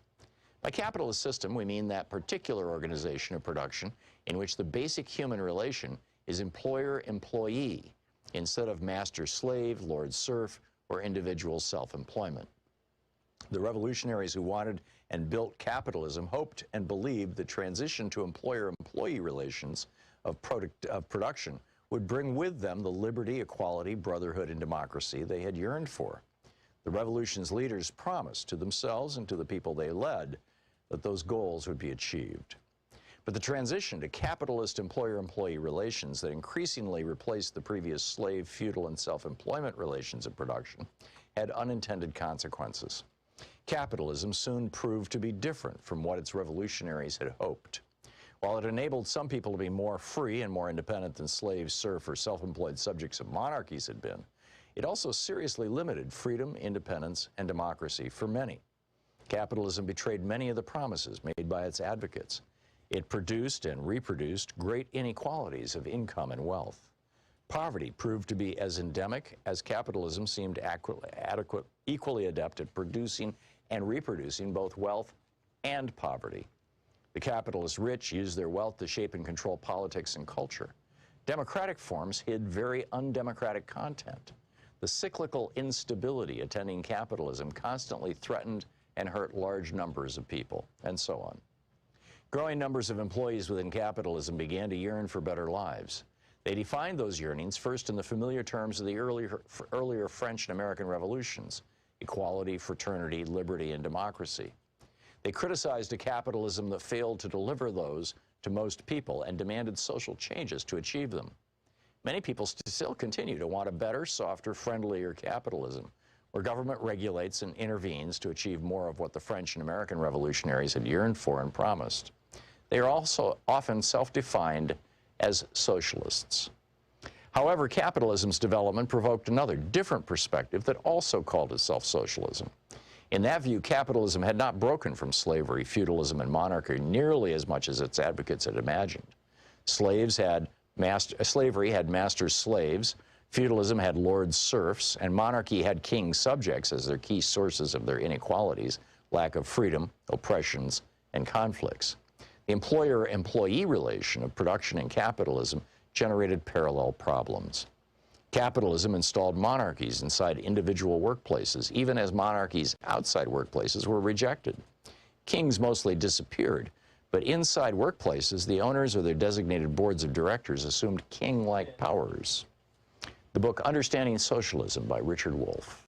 By capitalist system, we mean that particular organization of production in which the basic human relation is employer-employee instead of master-slave, lord-serf, or individual self-employment. The revolutionaries who wanted and built capitalism hoped and believed the transition to employer-employee relations of production would bring with them the liberty, equality, brotherhood, and democracy they had yearned for. The revolution's leaders promised to themselves and to the people they led that those goals would be achieved. But the transition to capitalist employer-employee relations that increasingly replaced the previous slave, feudal, and self-employment relations of production had unintended consequences. Capitalism soon proved to be different from what its revolutionaries had hoped. While it enabled some people to be more free and more independent than slaves, serf, or self-employed subjects of monarchies had been, it also seriously limited freedom, independence, and democracy for many. Capitalism betrayed many of the promises made by its advocates. It produced and reproduced great inequalities of income and wealth. Poverty proved to be as endemic as capitalism seemed equally adept at producing and reproducing both wealth and poverty. The capitalist rich used their wealth to shape and control politics and culture. Democratic forms hid very undemocratic content. The cyclical instability attending capitalism constantly threatened and hurt large numbers of people, and so on. Growing numbers of employees within capitalism began to yearn for better lives. They defined those yearnings first in the familiar terms of the earlier French and American revolutions: equality, fraternity, liberty, and democracy. They criticized a capitalism that failed to deliver those to most people and demanded social changes to achieve them. Many people still continue to want a better, softer, friendlier capitalism, where government regulates and intervenes to achieve more of what the French and American revolutionaries had yearned for and promised. They are also often self-defined as socialists. However, capitalism's development provoked another, different perspective that also called itself socialism. In that view, capitalism had not broken from slavery, feudalism, and monarchy nearly as much as its advocates had imagined. Slavery had master slaves, feudalism had lord serfs, and monarchy had king subjects as their key sources of their inequalities, lack of freedom, oppressions, and conflicts. The employer-employee relation of production and capitalism generated parallel problems. Capitalism installed monarchies inside individual workplaces, even as monarchies outside workplaces were rejected. Kings mostly disappeared, but inside workplaces, the owners or their designated boards of directors assumed king-like powers. The book Understanding Socialism by Richard Wolff.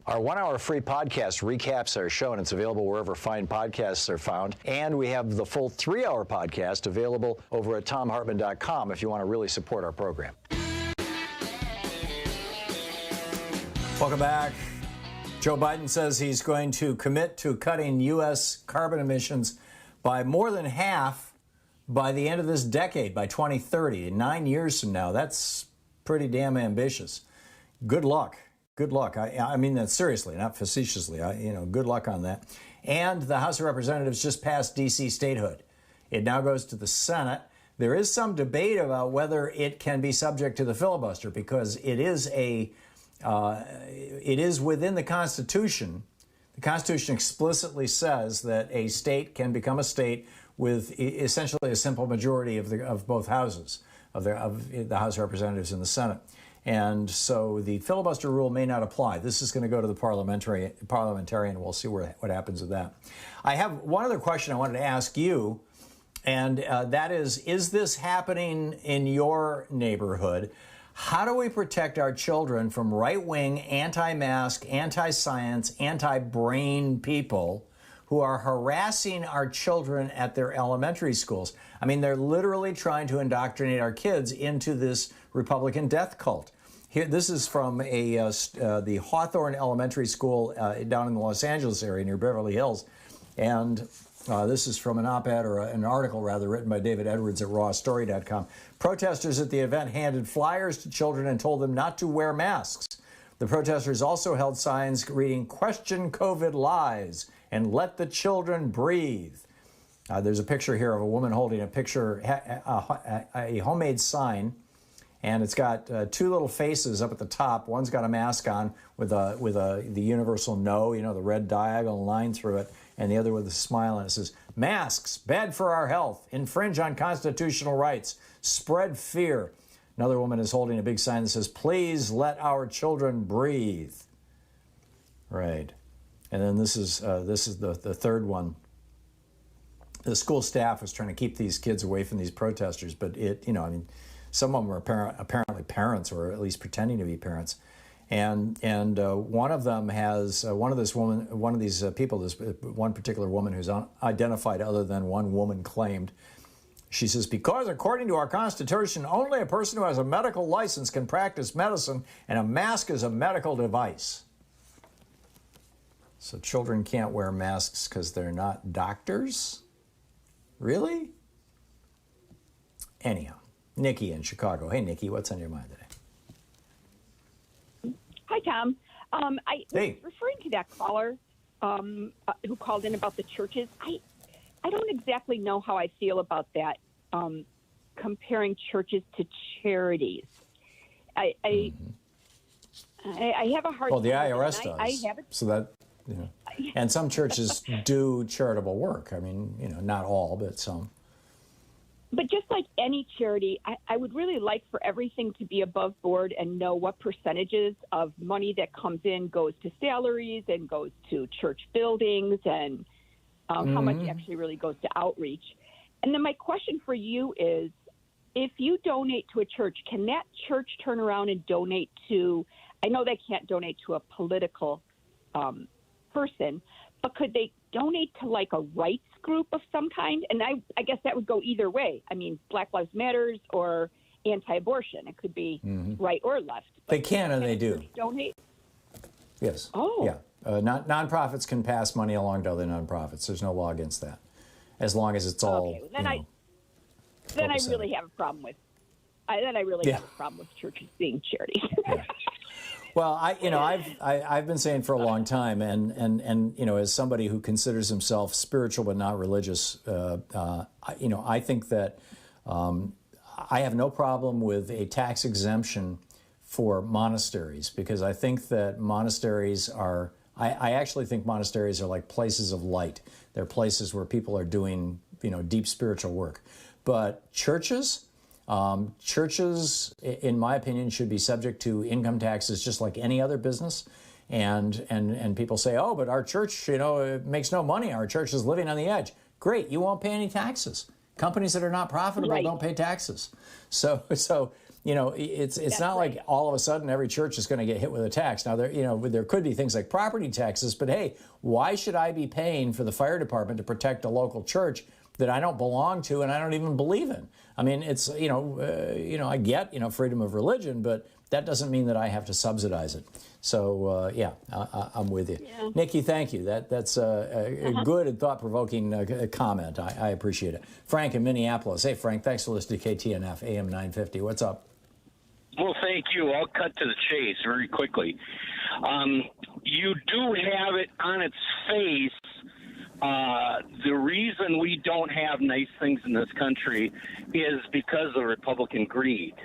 Our one-hour free podcast recaps our show, and it's available wherever fine podcasts are found. And we have the full 3-hour podcast available over at thomhartmann.com if you want to really support our program. Welcome back. Joe Biden says he's going to commit to cutting U.S. carbon emissions by more than half by the end of this decade, by 2030, 9 years from now. That's pretty damn ambitious. Good luck. Good luck. I mean that seriously, not facetiously. Good luck on that. And the House of Representatives just passed D.C. statehood. It now goes to the Senate. There is some debate about whether it can be subject to the filibuster because it is within the Constitution. The Constitution explicitly says that a state can become a state with essentially a simple majority of both houses, of the House of Representatives and the Senate. And so the filibuster rule may not apply. This is going to go to the parliamentarian. We'll see what happens with that. I have one other question I wanted to ask you, and that is this happening in your neighborhood? How do we protect our children from right-wing, anti-mask, anti-science, anti-brain people who are harassing our children at their elementary schools? I mean, they're literally trying to indoctrinate our kids into this Republican death cult. Here, this is from the Hawthorne Elementary School down in the Los Angeles area near Beverly Hills. And this is from an op-ed, or an article rather, written by David Edwards at rawstory.com. Protesters at the event handed flyers to children and told them not to wear masks. The protesters also held signs reading, "Question COVID lies," and "Let the children breathe." There's a picture here of a woman holding a homemade sign, and it's got two little faces up at the top. One's got a mask on with the universal no, the red diagonal line through it, and the other with a smile, and it says, "Masks, bad for our health, infringe on constitutional rights, spread fear." Another woman is holding a big sign that says, "Please let our children breathe." Right. And then this is the third one. The school staff was trying to keep these kids away from these protesters, but some of them were apparently parents, or at least pretending to be parents. And one of them has one particular woman who's unidentified other than one woman claimed. She says, "Because according to our Constitution, only a person who has a medical license can practice medicine, and a mask is a medical device." So children can't wear masks because they're not doctors? Really? Anyhow, Nikki in Chicago. Hey, Nikki, what's on your mind today? Hi, Tom. Hey. Referring to that caller who called in about the churches, I don't exactly know how I feel about that, comparing churches to charities. I have a hard. Well, the time with IRS it. does. I have it. So that, you know, and some churches do charitable work. I mean, you know, not all, but some. But just like any charity, I would really like for everything to be above board and know what percentages of money that comes in goes to salaries and goes to church buildings and how much actually really goes to outreach. And then my question for you is, if you donate to a church, can that church turn around and donate to, I know they can't donate to a political person, but could they donate to like a rights group of some kind? And I guess that would go either way. I mean, Black Lives Matters or anti-abortion. It could be right or left. They can and they do. Donate? Yes. Oh. Yeah. Nonprofits can pass money along to other nonprofits. There's no law against that, as long as it's all. Okay. Well, then I really have a problem with. Have a problem with churches being charities. Yeah. Well, I've been saying for a long time, and you know, as somebody who considers himself spiritual but not religious, I think that I have no problem with a tax exemption for monasteries, because I think that monasteries are. I actually think monasteries are like places of light. They're places where people are doing, you know, deep spiritual work. But churches. Churches, in my opinion, should be subject to income taxes just like any other business. And people say, oh, but our church, you know, it makes no money. Our church is living on the edge. Great, you won't pay any taxes. Companies that are not profitable don't pay taxes. So you know, it's not like all of a sudden every church is going to get hit with a tax. Now, there could be things like property taxes, but hey, why should I be paying for the fire department to protect a local church that I don't belong to and I don't even believe in? I mean, it's, I get, freedom of religion, but that doesn't mean that I have to subsidize it. So, I'm with you. Yeah. Nikki, thank you. That's a good and thought-provoking comment. I appreciate it. Frank in Minneapolis. Hey, Frank, thanks for listening to KTNF, AM 950. What's up? Well, thank you. I'll cut to the chase very quickly. You do have it on its face. The reason we don't have nice things in this country is because of Republican greed.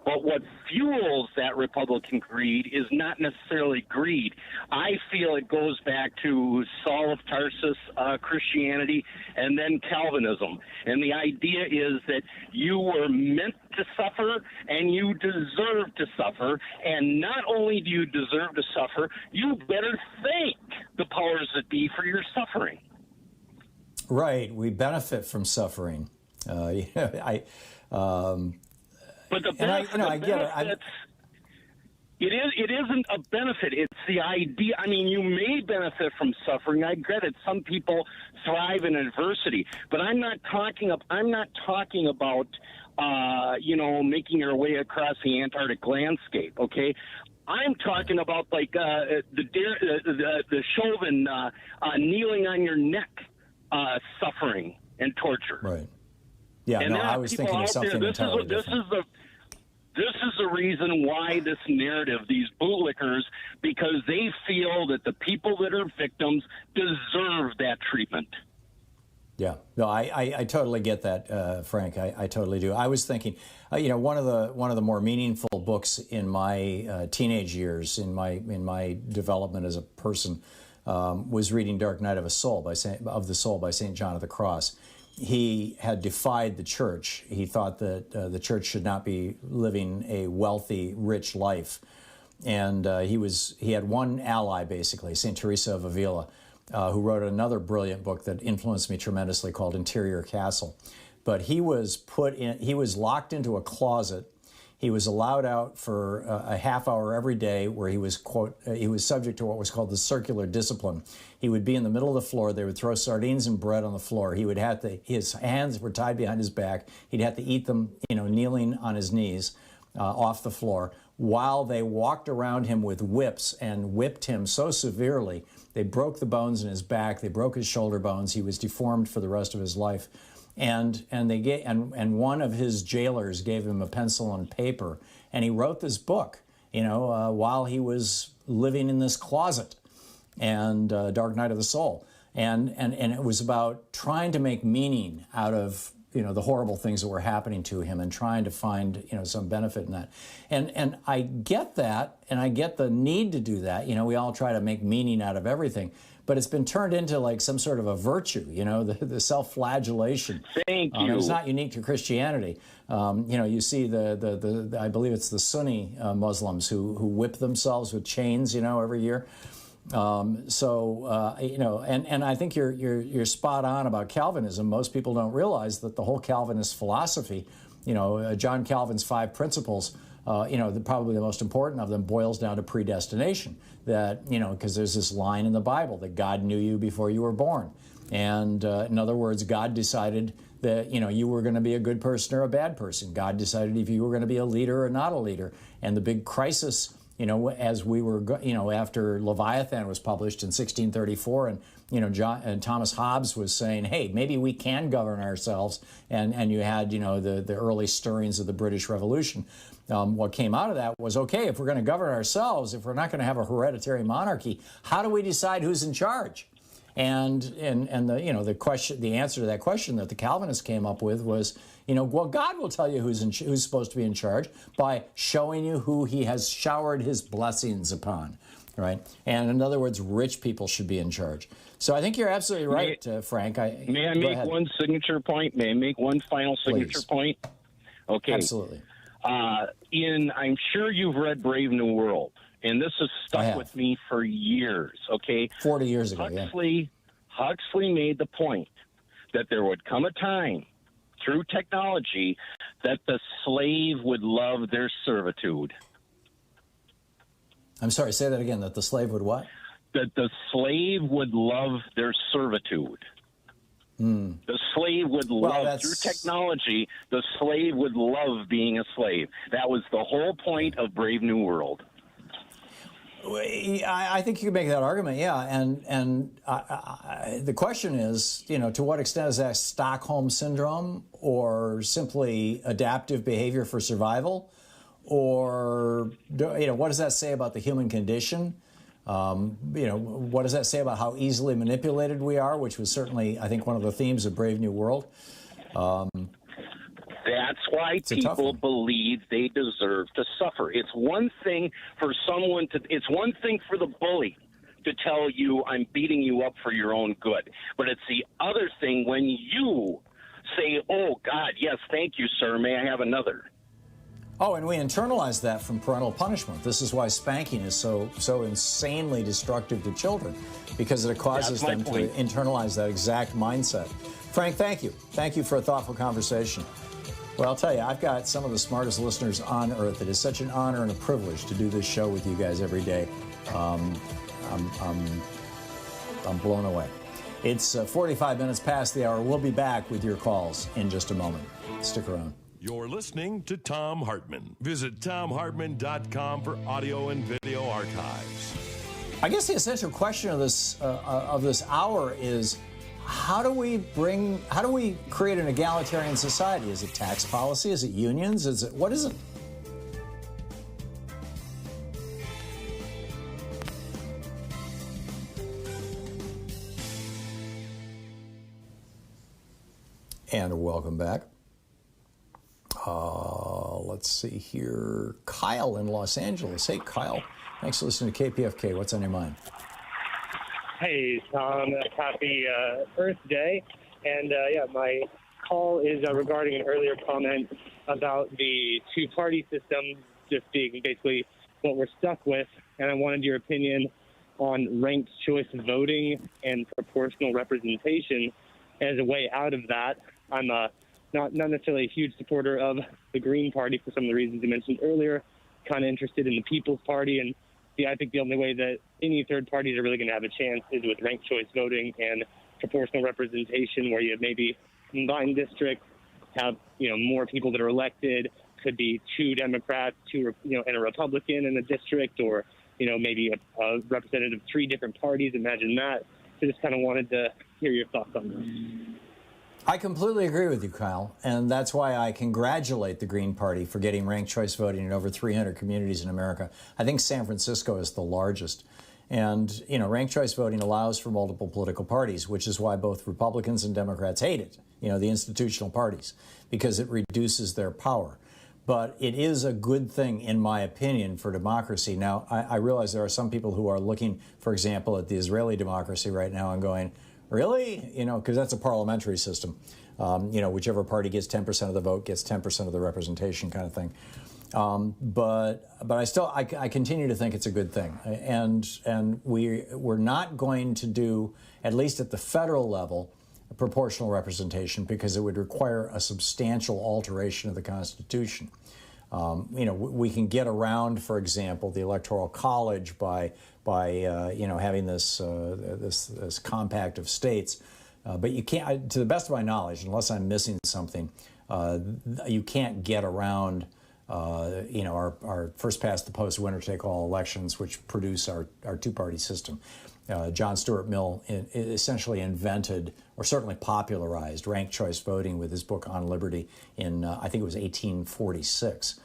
But what fuels that Republican greed is not necessarily greed. I feel it goes back to Saul of Tarsus, Christianity, and then Calvinism. And the idea is that you were meant to suffer and you deserve to suffer. And not only do you deserve to suffer, you better thank the powers that be for your suffering. Right, we benefit from suffering. But the benefit, I get it. It isn't a benefit. It's the idea. I mean, you may benefit from suffering. I get it. Some people thrive in adversity, but I'm not talking about making your way across the Antarctic landscape. Okay. I'm talking about like the Chauvin kneeling on your neck. Suffering and torture. Right. Yeah, and I was thinking of something entirely different. This is the reason why this narrative, these bootlickers, because they feel that the people that are victims deserve that treatment. Yeah, no, I totally get that, Frank. I totally do. I was thinking, one of the more meaningful books in my teenage years, in my development as a person, was reading Dark Night of the Soul by St. John of the Cross. He had defied the church. He thought that the church should not be living a wealthy, rich life. And he had one ally, basically, St. Teresa of Avila, who wrote another brilliant book that influenced me tremendously called Interior Castle. But he was locked into a closet. He was allowed out for a half hour every day where he was, quote, he was subject to what was called the circular discipline. He would be in the middle of the floor. They would throw sardines and bread on the floor. He would have to, his hands were tied behind his back. He'd have to eat them, kneeling on his knees off the floor while they walked around him with whips and whipped him so severely. They broke the bones in his back. They broke his shoulder bones. He was deformed for the rest of his life. And one of his jailers gave him a pencil and paper, and he wrote this book, while he was living in this closet, and Dark Night of the Soul, and it was about trying to make meaning out of the horrible things that were happening to him and trying to find, some benefit in that. And I get that, and I get the need to do that. We all try to make meaning out of everything. But it's been turned into like some sort of a virtue, the self-flagellation. Thank you. It's not unique to Christianity. You see the I believe it's the Sunni Muslims who whip themselves with chains, every year. And I think you're spot on about Calvinism. Most people don't realize that the whole Calvinist philosophy, John Calvin's 5 principles, probably the most important of them boils down to predestination. That, because there's this line in the Bible that God knew you before you were born. And in other words, God decided that, you were going to be a good person or a bad person. God decided if you were going to be a leader or not a leader. And the big crisis, as we were, after Leviathan was published in 1634, and Thomas Hobbes was saying, hey, maybe we can govern ourselves. And you had, the early stirrings of the British Revolution. What came out of that was, okay, if we're going to govern ourselves, if we're not going to have a hereditary monarchy, how do we decide who's in charge? And the answer to that question that the Calvinists came up with was, well, God will tell you who's supposed to be in charge by showing you who He has showered His blessings upon, right? And in other words, rich people should be in charge. So I think you're absolutely right, Frank. May I make one signature point? May I make one final signature point? Okay. Absolutely. I'm sure you've read Brave New World, and this has stuck with me for years, okay? 40 years ago, Huxley made the point that there would come a time through technology that the slave would love their servitude. I'm sorry, say that again, that the slave would what? That the slave would love their servitude. The slave would love, through technology, the slave would love being a slave. That was the whole point of Brave New World. I think you can make that argument, yeah. And the question is, to what extent is that Stockholm Syndrome or simply adaptive behavior for survival? Or, what does that say about the human condition? What does that say about how easily manipulated we are, which was certainly, I think, one of the themes of Brave New World. That's why people believe they deserve to suffer. It's one thing for it's one thing for the bully to tell you I'm beating you up for your own good. But it's the other thing when you say, oh, God, yes, thank you, sir. May I have another? Oh, and we internalize that from parental punishment. This is why spanking is so insanely destructive to children, because it causes them to internalize that exact mindset. Frank, thank you. Thank you for a thoughtful conversation. Well, I'll tell you, I've got some of the smartest listeners on earth. It is such an honor and a privilege to do this show with you guys every day. I'm blown away. It's 45 minutes past the hour. We'll be back with your calls in just a moment. Stick around. You're listening to Thom Hartmann. Visit ThomHartmann.com for audio and video archives. I guess the essential question of this hour is, how do we create an egalitarian society? Is it tax policy? Is it unions? What is it? And welcome back. Let's see here. Kyle in Los Angeles. Hey, Kyle. Thanks for listening to KPFK. What's on your mind? Hey, Tom. Happy Earth Day. And, my call is regarding an earlier comment about the two-party system just being basically what we're stuck with. And I wanted your opinion on ranked choice voting and proportional representation as a way out of that. I'm not necessarily a huge supporter of the Green Party for some of the reasons you mentioned earlier, kind of interested in the People's Party. And I think the only way that any third parties are really going to have a chance is with ranked choice voting and proportional representation, where you have maybe combined districts, have, more people that are elected, could be 2 Democrats, and a Republican in a district, or, maybe a representative of 3 different parties. Imagine that. So just kind of wanted to hear your thoughts on this. I completely agree with you, Kyle, and that's why I congratulate the Green Party for getting ranked choice voting in over 300 communities in America. I think San Francisco is the largest. And, ranked choice voting allows for multiple political parties, which is why both Republicans and Democrats hate it, the institutional parties, because it reduces their power. But it is a good thing, in my opinion, for democracy. Now, I realize there are some people who are looking, for example, at the Israeli democracy right now and going, really? Because that's a parliamentary system. Whichever party gets 10% of the vote gets 10% of the representation kind of thing. But I continue to think it's a good thing. And we're not going to do, at least at the federal level, proportional representation because it would require a substantial alteration of the Constitution. We can get around, for example, the Electoral College by having this compact of states. But you can't, to the best of my knowledge, unless I'm missing something, you can't get around our first past the post winner take all elections, which produce our two-party system. John Stuart Mill essentially invented, or certainly popularized, ranked choice voting with his book On Liberty in, I think it was 1846.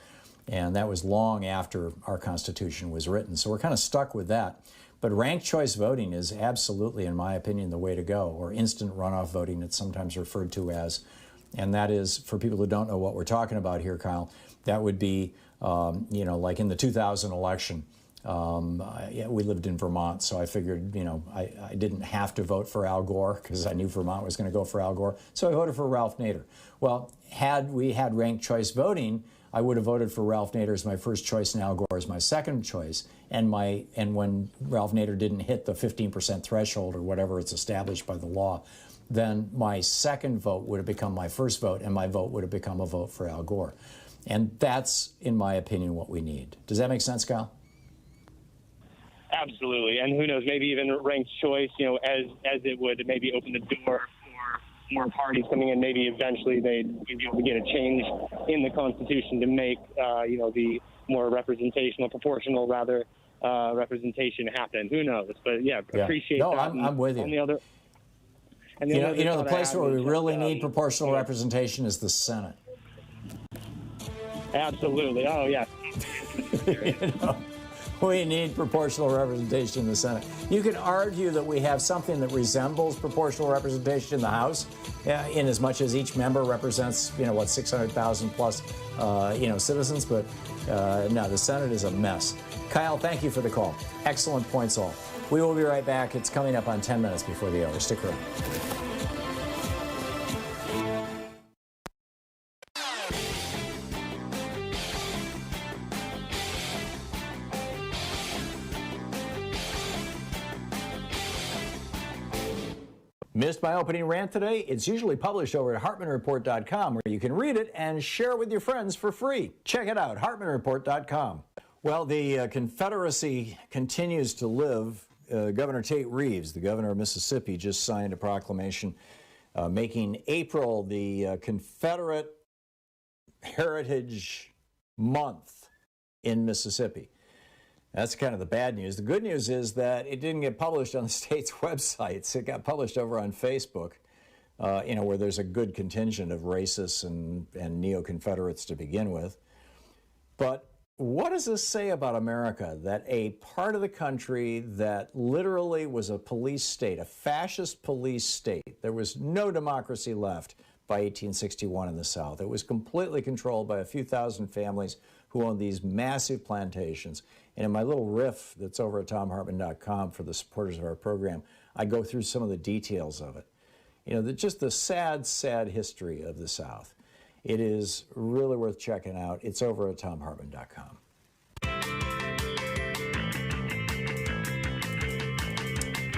And that was long after our Constitution was written. So we're kind of stuck with that. But ranked choice voting is absolutely, in my opinion, the way to go, or instant runoff voting, it's sometimes referred to as. And that is, for people who don't know what we're talking about here, Kyle, that would be, like in the 2000 election. We lived in Vermont, so I figured, I didn't have to vote for Al Gore because I knew Vermont was going to go for Al Gore. So I voted for Ralph Nader. Well, had we had ranked choice voting, I would have voted for Ralph Nader as my first choice and Al Gore as my second choice. And when Ralph Nader didn't hit the 15% threshold or whatever it's established by the law, then my second vote would have become my first vote, and my vote would have become a vote for Al Gore. And that's, in my opinion, what we need. Does that make sense, Kyle? Absolutely. And who knows, maybe even ranked choice, as it would maybe open the door for more parties coming in. Maybe eventually they'd be able to get a change in the Constitution to make, the more representational, proportional, rather, representation happen. Who knows? But, appreciate that. No, I'm with you. The place where we really need proportional representation is the Senate. Absolutely. Oh, yeah. We need proportional representation in the Senate. You can argue that we have something that resembles proportional representation in the House, in as much as each member represents, 600,000 plus, citizens. But no, the Senate is a mess. Kyle, thank you for the call. Excellent points all. We will be right back. It's coming up on 10 minutes before the hour. Stick around. Missed my opening rant today? It's usually published over at HartmannReport.com, where you can read it and share it with your friends for free. Check it out, HartmannReport.com. Well, the Confederacy continues to live. Governor Tate Reeves, the governor of Mississippi, just signed a proclamation making April the Confederate Heritage Month in Mississippi. That's kind of the bad news. The good news is that it didn't get published on the state's websites. It got published over on Facebook, where there's a good contingent of racists and neo-Confederates to begin with. But what does this say about America, that a part of the country that literally was a police state, a fascist police state, there was no democracy left by 1861 in the South. It was completely controlled by a few thousand families who owned these massive plantations. And in my little riff that's over at ThomHartmann.com for the supporters of our program, I go through some of the details of it. Just the sad, sad history of the South. It is really worth checking out. It's over at ThomHartmann.com.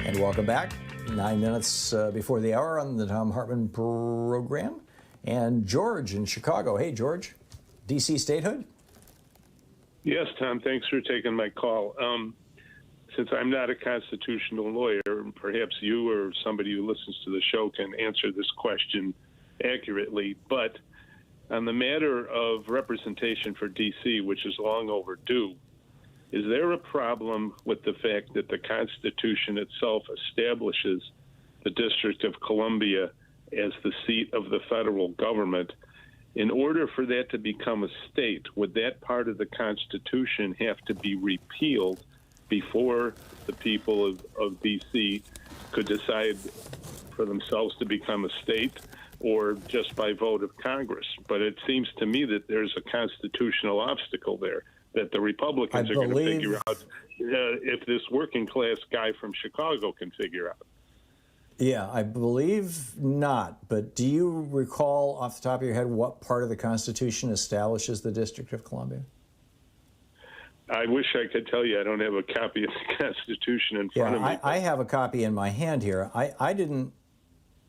And welcome back. 9 minutes before the hour on the Thom Hartmann Program. And George in Chicago. Hey, George. D.C. statehood? Yes, Tom, thanks for taking my call. Since I'm not a constitutional lawyer, perhaps you or somebody who listens to the show can answer this question accurately. But on the matter of representation for D.C., which is long overdue, is there a problem with the fact that the Constitution itself establishes the District of Columbia as the seat of the federal government? In order for that to become a state, would that part of the Constitution have to be repealed before the people of D.C. could decide for themselves to become a state, or just by vote of Congress. But it seems to me that there's a constitutional obstacle there that the Republicans are going to figure out if this working class guy from Chicago can figure out. Yeah, I believe not. But do you recall off the top of your head what part of the Constitution establishes the District of Columbia? I wish I could tell you. I don't have a copy of the Constitution in front of me. I have a copy in my hand here. I didn't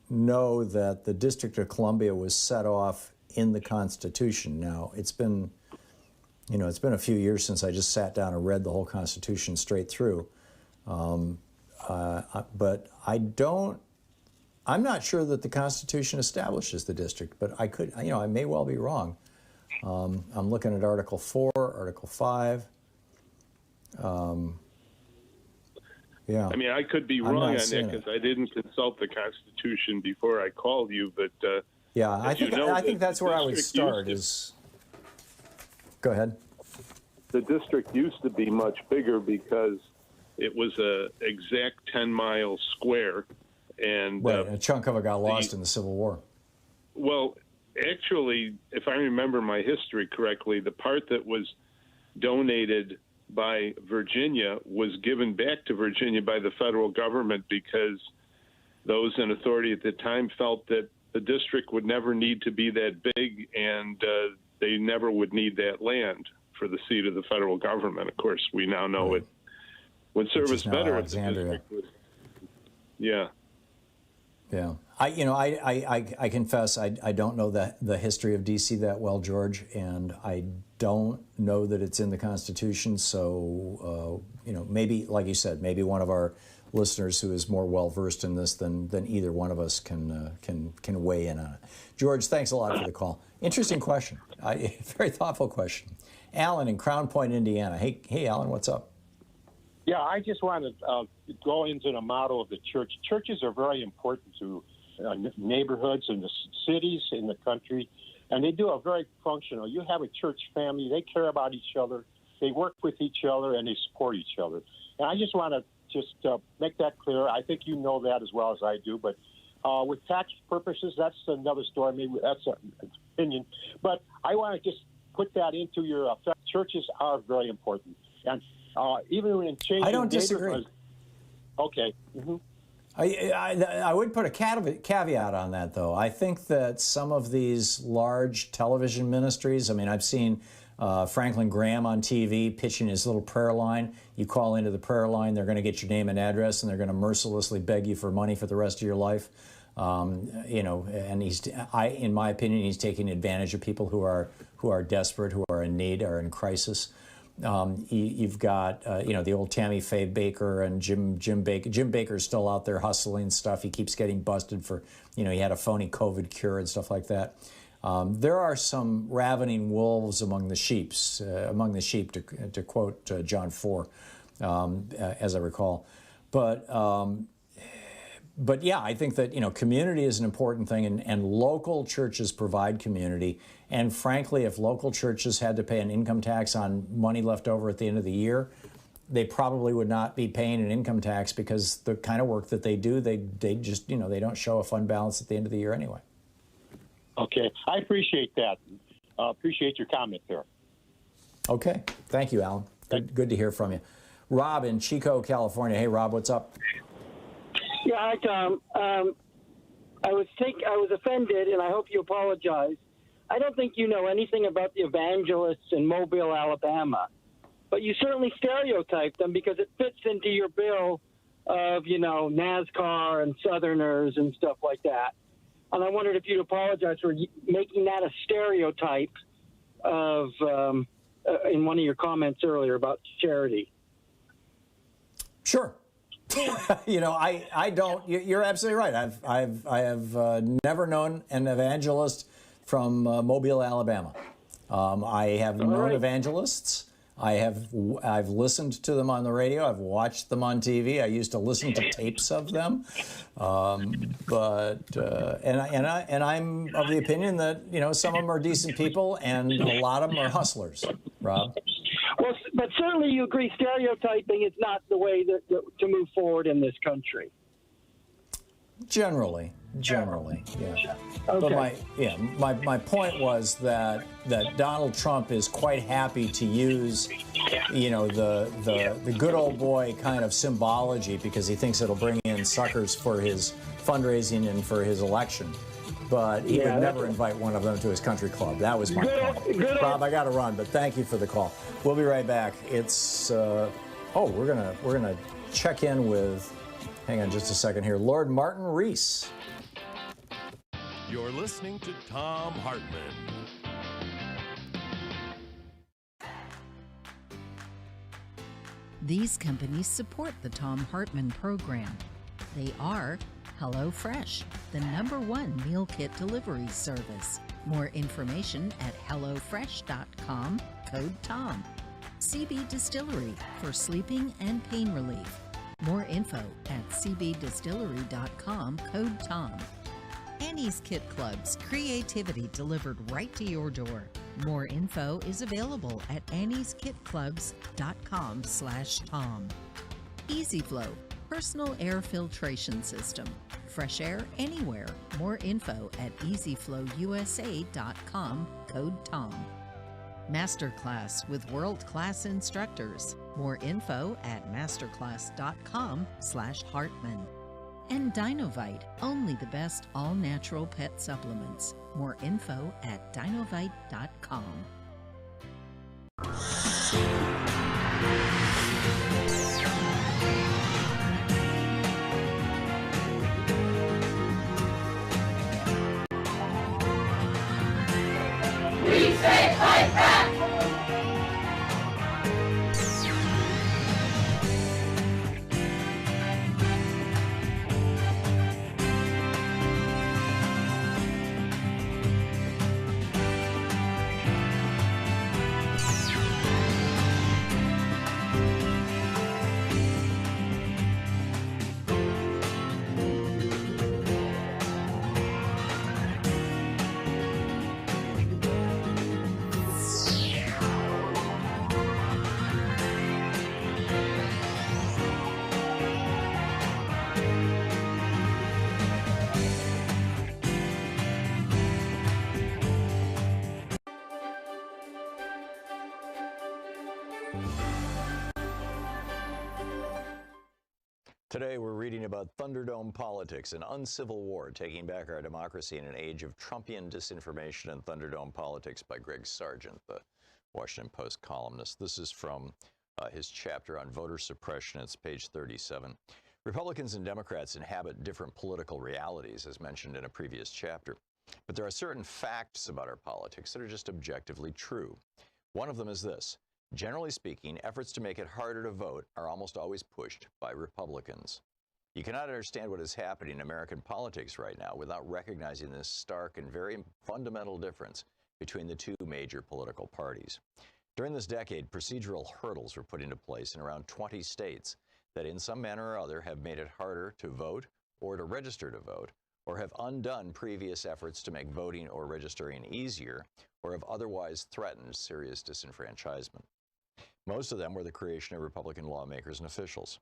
know that the District of Columbia was set off in the Constitution. Now, it's been a few years since I just sat down and read the whole Constitution straight through. But I'm not sure that the Constitution establishes the district, but I may well be wrong. I'm looking at Article 4, Article 5. Yeah. I mean, I could be wrong on that because I didn't consult the Constitution before I called you, but yeah, I think that's where I would start. Go ahead. The district used to be much bigger because it was a exact 10-mile square, and right, a chunk of it got lost in the Civil War. Well, actually, if I remember my history correctly, the part that was donated by Virginia was given back to Virginia by the federal government because those in authority at the time felt that the district would never need to be that big, and they never would need that land for the seat of the federal government. Of course, we now know it would serve us better if the district was. Yeah. Yeah. I confess I don't know the history of D.C. that well, George, and I don't know that it's in the Constitution. So, maybe, like you said, maybe one of our listeners who is more well versed in this than either one of us can weigh in on it. George, thanks a lot for the call. Interesting question. Very thoughtful question. Alan in Crown Point, Indiana. Hey, Alan, what's up? Yeah, I just want to go into the motto of the church. Churches are very important to neighborhoods and the cities in the country, and they do a very functional. You have a church family. They care about each other. They work with each other, and they support each other. And I just want to make that clear. I think you know that as well as I do, but with tax purposes, that's another story. Maybe that's an opinion. But I want to just put that into your effect. Churches are very important. And even in changing, I don't disagree. Okay. Mm-hmm. I would put a caveat on that, though. I think that some of these large television ministries, I mean, I've seen Franklin Graham on TV pitching his little prayer line. You call into the prayer line, they're going to get your name and address, and they're going to mercilessly beg you for money for the rest of your life. And in my opinion, he's taking advantage of people who are desperate, who are in need, are in crisis. You've got, the old Tammy Faye Baker and Jim Baker. Jim Baker's still out there hustling stuff. He keeps getting busted for, he had a phony COVID cure and stuff like that. There are some ravening wolves among the sheep, to quote John 4, as I recall. But yeah, I think that, community is an important thing, and local churches provide community. And frankly, if local churches had to pay an income tax on money left over at the end of the year, they probably would not be paying an income tax because the kind of work that they do, they just, they don't show a fund balance at the end of the year anyway. Okay. I appreciate that. Appreciate your comment there. Okay. Thank you, Alan. Good to hear from you. Rob in Chico, California. Hey, Rob, what's up? Yeah, hi, Tom. I was offended, and I hope you apologize. I don't think you know anything about the evangelists in Mobile, Alabama, but you certainly stereotype them because it fits into your bill of, NASCAR and Southerners and stuff like that. And I wondered if you'd apologize for making that a stereotype of in one of your comments earlier about charity. Sure. I don't. You're absolutely right. I have never known an evangelist from Mobile, Alabama. I have known evangelists. I've listened to them on the radio. I've watched them on TV. I used to listen to tapes of them. And I'm of the opinion that some of them are decent people and a lot of them are hustlers. Rob. Well, but certainly you agree stereotyping is not the way to move forward in this country. Generally, yeah. Okay. But my point was that Donald Trump is quite happy to use, the good old boy kind of symbology because he thinks it'll bring in suckers for his fundraising and for his election. But he would never invite one of them to his country club. That was my point. Bob, I got to run, but thank you for the call. We'll be right back. It's we're gonna check in with. Hang on just a second here. Lord Martin Rees. You're listening to Thom Hartmann. These companies support the Thom Hartmann Program. They are HelloFresh, the #1 meal kit delivery service. More information at hellofresh.com, code TOM. CB Distillery for sleeping and pain relief. More info at cbdistillery.com, code TOM. Annie's Kit Clubs, creativity delivered right to your door. More info is available at annieskitclubs.com/Tom. EasyFlow, personal air filtration system. Fresh air anywhere. More info at easyflowusa.com, code TOM. Masterclass with world-class instructors. More info at masterclass.com/Hartman. And Dinovite, only the best all-natural pet supplements. More info at dinovite.com. We say fight back! Today we're reading about Thunderdome politics, an uncivil war taking back our democracy in an age of Trumpian disinformation and Thunderdome politics by Greg Sargent, the Washington Post columnist. This is from his chapter on voter suppression. It's page 37. Republicans and Democrats inhabit different political realities, as mentioned in a previous chapter. But there are certain facts about our politics that are just objectively true. One of them is this. Generally speaking, efforts to make it harder to vote are almost always pushed by Republicans. You cannot understand what is happening in American politics right now without recognizing this stark and very fundamental difference between the two major political parties. During this decade, procedural hurdles were put into place in around 20 states that in some manner or other have made it harder to vote or to register to vote, or have undone previous efforts to make voting or registering easier, or have otherwise threatened serious disenfranchisement. Most of them were the creation of Republican lawmakers and officials.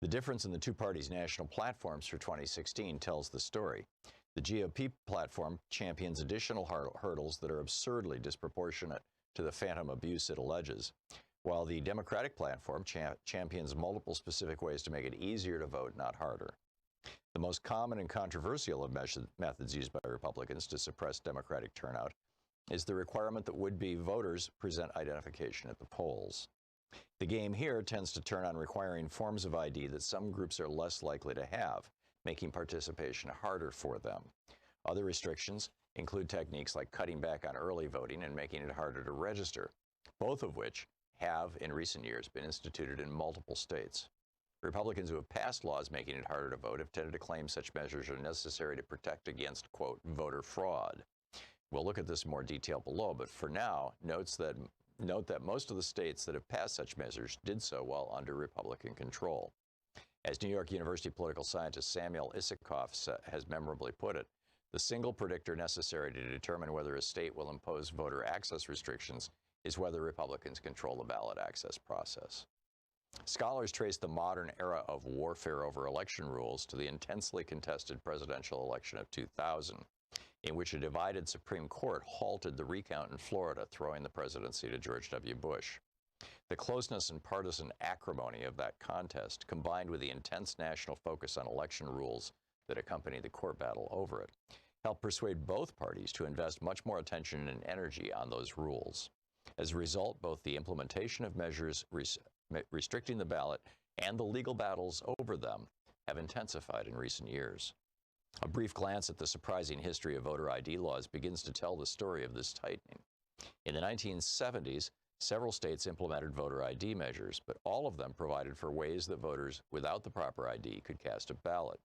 The difference in the two parties' national platforms for 2016 tells the story. The GOP platform champions additional hurdles that are absurdly disproportionate to the phantom abuse it alleges, while the Democratic platform champions multiple specific ways to make it easier to vote, not harder. The most common and controversial of methods used by Republicans to suppress Democratic turnout is the requirement that would-be voters present identification at the polls. The game here tends to turn on requiring forms of ID that some groups are less likely to have, making participation harder for them. Other restrictions include techniques like cutting back on early voting and making it harder to register, both of which have, in recent years, been instituted in multiple states. Republicans who have passed laws making it harder to vote have tended to claim such measures are necessary to protect against, quote, voter fraud. We'll look at this in more detail below, but for now, note that most of the states that have passed such measures did so while under Republican control. As New York University political scientist Samuel Isikoff has memorably put it, the single predictor necessary to determine whether a state will impose voter access restrictions is whether Republicans control the ballot access process. Scholars trace the modern era of warfare over election rules to the intensely contested presidential election of 2000, in which a divided Supreme Court halted the recount in Florida, throwing the presidency to George W. Bush. The closeness and partisan acrimony of that contest, combined with the intense national focus on election rules that accompanied the court battle over it, helped persuade both parties to invest much more attention and energy on those rules. As a result, both the implementation of measures restricting the ballot and the legal battles over them have intensified in recent years. A brief glance at the surprising history of voter ID laws begins to tell the story of this tightening. In the 1970s, several states implemented voter ID measures, but all of them provided for ways that voters without the proper ID could cast a ballot.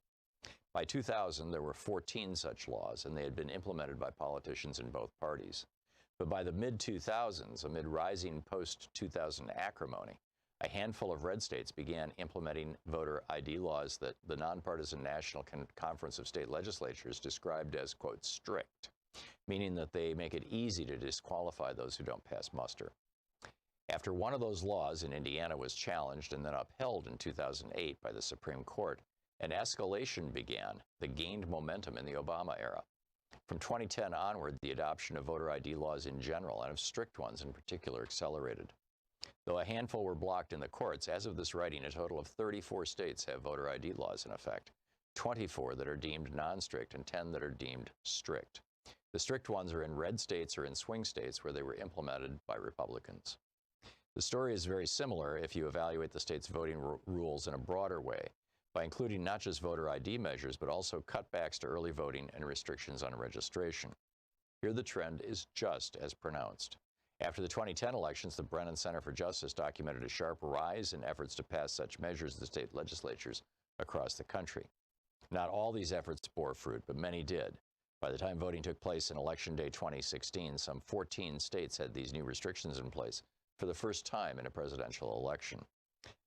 By 2000, there were 14 such laws, and they had been implemented by politicians in both parties. But by the mid-2000s, amid rising post-2000 acrimony, a handful of red states began implementing voter ID laws that the nonpartisan National Conference of State Legislatures described as, quote, strict, meaning that they make it easy to disqualify those who don't pass muster. After one of those laws in Indiana was challenged and then upheld in 2008 by the Supreme Court, an escalation began that gained momentum in the Obama era. From 2010 onward, the adoption of voter ID laws in general, and of strict ones in particular, accelerated. Though a handful were blocked in the courts, as of this writing, a total of 34 states have voter ID laws in effect, 24 that are deemed non-strict and 10 that are deemed strict. The strict ones are in red states or in swing states where they were implemented by Republicans. The story is very similar if you evaluate the state's voting rules in a broader way, by including not just voter ID measures, but also cutbacks to early voting and restrictions on registration. Here the trend is just as pronounced. After the 2010 elections, the Brennan Center for Justice documented a sharp rise in efforts to pass such measures in the state legislatures across the country. Not all these efforts bore fruit, but many did. By the time voting took place in Election Day 2016, some 14 states had these new restrictions in place for the first time in a presidential election.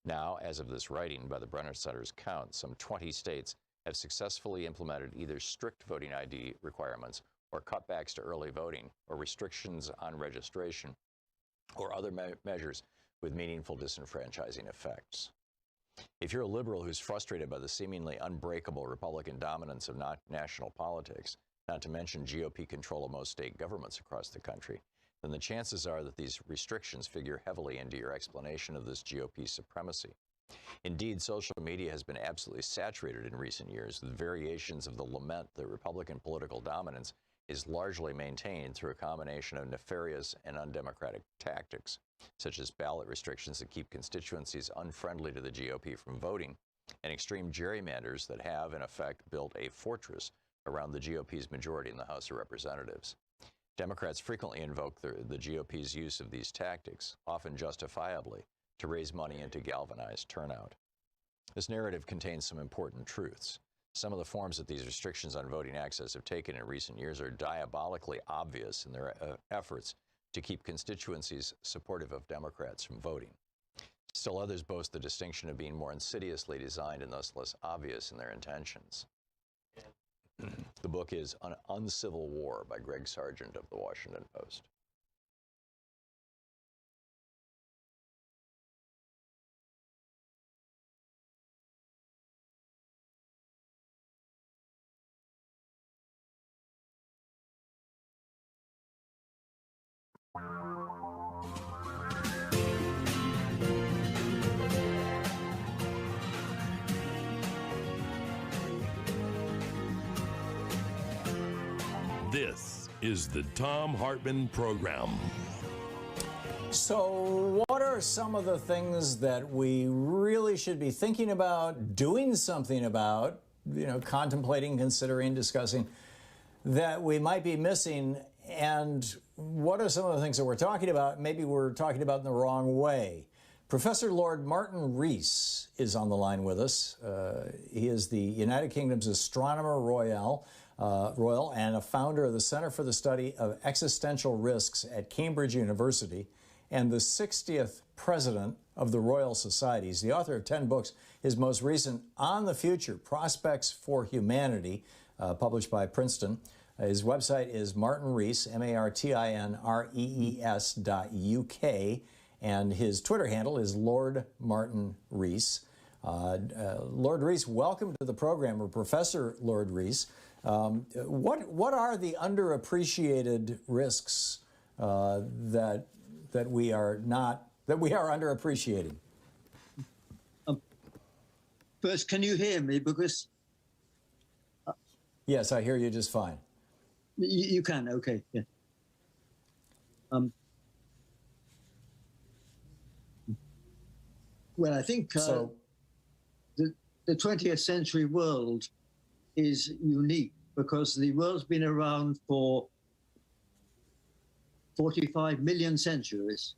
Now, as of this writing, by the Brennan Center's count, some 20 states have successfully implemented either strict voting ID requirements or cutbacks to early voting or restrictions on registration or other measures with meaningful disenfranchising effects. If you're a liberal who's frustrated by the seemingly unbreakable Republican dominance of national politics, not to mention GOP control of most state governments across the country, then the chances are that these restrictions figure heavily into your explanation of this GOP supremacy. Indeed, social media has been absolutely saturated in recent years with variations of the lament that Republican political dominance is largely maintained through a combination of nefarious and undemocratic tactics, such as ballot restrictions that keep constituencies unfriendly to the GOP from voting, and extreme gerrymanders that have, in effect, built a fortress around the GOP's majority in the House of Representatives. Democrats frequently invoke the GOP's use of these tactics, often justifiably, to raise money and to galvanize turnout. This narrative contains some important truths. Some of the forms that these restrictions on voting access have taken in recent years are diabolically obvious in their efforts to keep constituencies supportive of Democrats from voting. Still others boast the distinction of being more insidiously designed and thus less obvious in their intentions. The book is An Uncivil War by Greg Sargent of The Washington Post. This is the Thom Hartmann Program. So what are some of the things that we really should be thinking about, doing something about, contemplating, considering, discussing, that we might be missing? And what are some of the things that we're talking about? Maybe we're talking about in the wrong way. Professor Lord Martin Rees is on the line with us. He is the United Kingdom's Astronomer Royal and a founder of the Center for the Study of Existential Risks at Cambridge University and the 60th president of the Royal Society. He's the author of 10 books. His most recent, On the Future, Prospects for Humanity, published by Princeton, His website is Martin Rees, MartinRees.UK, and his Twitter handle is Lord Martin Rees. Lord Rees, welcome to the program, or Professor Lord Rees. What are the underappreciated risks that we are underappreciating? First, can you hear me? Because yes, I hear you just fine. You can, okay. Yeah. Well, I think the 20th century world is unique because the world's been around for 45 million centuries,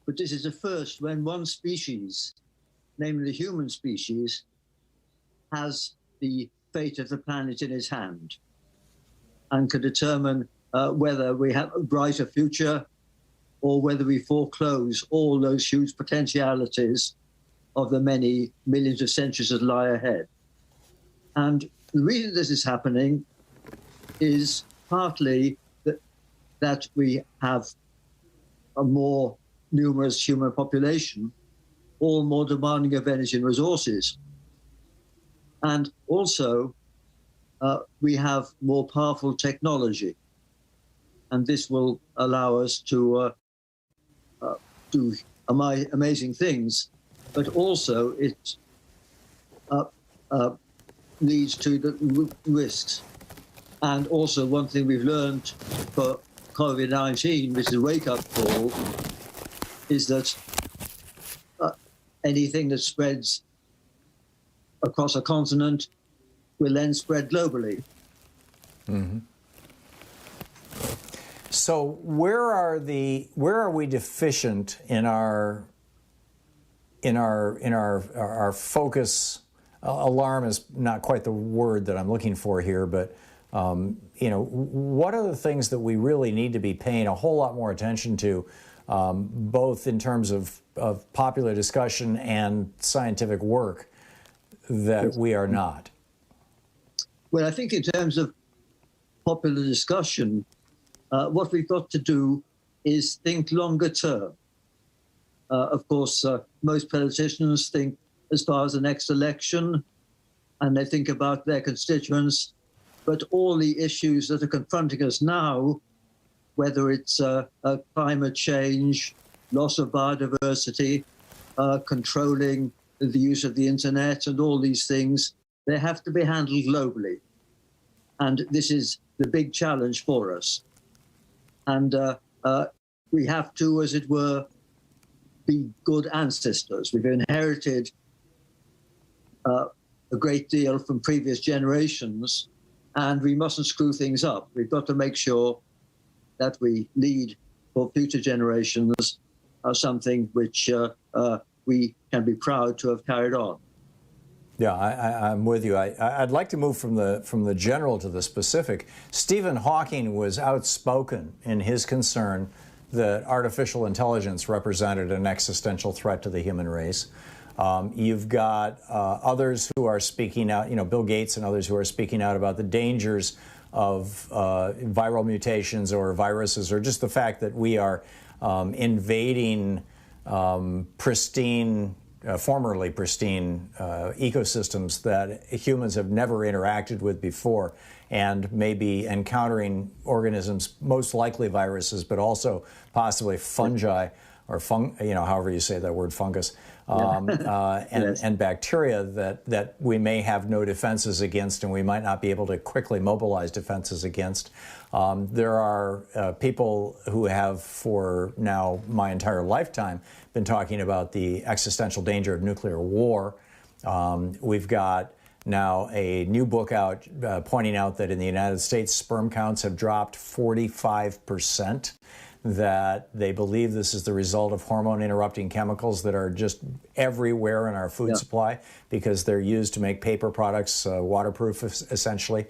but this is the first when one species, namely the human species, has the fate of the planet in its hand and can determine whether we have a brighter future or whether we foreclose all those huge potentialities of the many millions of centuries that lie ahead. And the reason this is happening is partly that we have a more numerous human population, all more demanding of energy and resources. And also, we have more powerful technology. And this will allow us to do amazing things, but also it leads to the risks. And also one thing we've learned for COVID-19, which is a wake-up call, is that anything that spreads across a continent will then spread globally. Mm-hmm. So where are we deficient in our focus? Alarm is not quite the word that I'm looking for here, but what are the things that we really need to be paying a whole lot more attention to, both in terms of popular discussion and scientific work, that we are not? Well, I think in terms of popular discussion, what we've got to do is think longer term. Of course, most politicians think as far as the next election, and they think about their constituents, but all the issues that are confronting us now, whether it's climate change, loss of biodiversity, controlling the use of the internet and all these things, they have to be handled globally. And this is the big challenge for us. And we have to, as it were, be good ancestors. We've inherited a great deal from previous generations, and we mustn't screw things up. We've got to make sure that we lead for future generations something which we can be proud to have carried on. Yeah, I'm with you. I'd like to move from the general to the specific. Stephen Hawking was outspoken in his concern that artificial intelligence represented an existential threat to the human race. You've got others who are speaking out, Bill Gates and others who are speaking out about the dangers of viral mutations or viruses, or just the fact that we are invading formerly pristine ecosystems that humans have never interacted with before, and maybe encountering organisms, most likely viruses, but also possibly fungi, or however you say that word, fungus, and bacteria that we may have no defenses against, and we might not be able to quickly mobilize defenses against. There are people who have, for now my entire lifetime, been talking about the existential danger of nuclear war. We've got now a new book out pointing out that in the United States, sperm counts have dropped 45%, that they believe this is the result of hormone-interrupting chemicals that are just everywhere in our food supply because they're used to make paper products, waterproof essentially,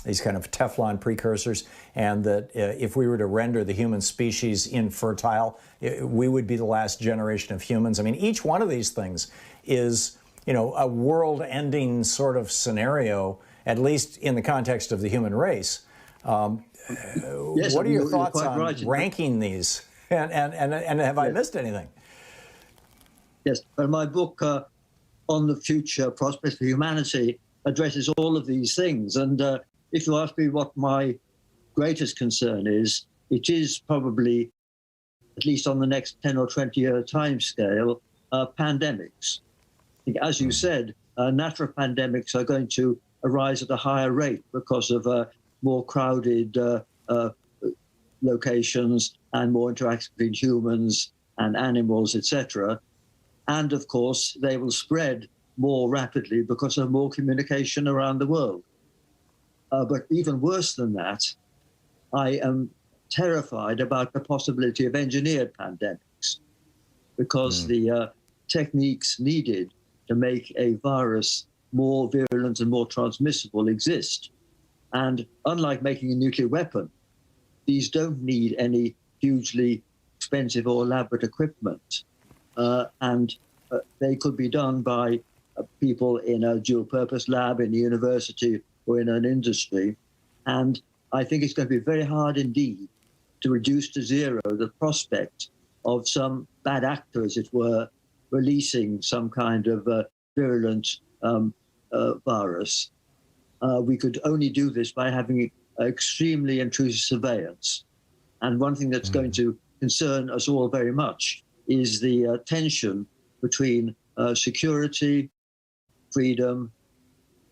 these kind of Teflon precursors, and that if we were to render the human species infertile, we would be the last generation of humans. I mean, each one of these things is a world-ending sort of scenario, at least in the context of the human race. Yes, what are your thoughts on right ranking these? And have I missed anything? Yes, well, my book on the future prospects for humanity addresses all of these things. And if you ask me what my greatest concern is, it is probably, at least on the next 10 or 20-year time scale, pandemics. As you said, natural pandemics are going to arise at a higher rate because of more crowded locations and more interaction between humans and animals, etc. And of course, they will spread more rapidly because of more communication around the world. But even worse than that, I am terrified about the possibility of engineered pandemics, because the techniques needed to make a virus more virulent and more transmissible exist. And unlike making a nuclear weapon, these don't need any hugely expensive or elaborate equipment. And they could be done by people in a dual-purpose lab, in a university, or in an industry. And I think it's going to be very hard indeed to reduce to zero the prospect of some bad actor, as it were, releasing some kind of virulent virus. We could only do this by having extremely intrusive surveillance. And one thing that's going to concern us all very much is the tension between security, freedom,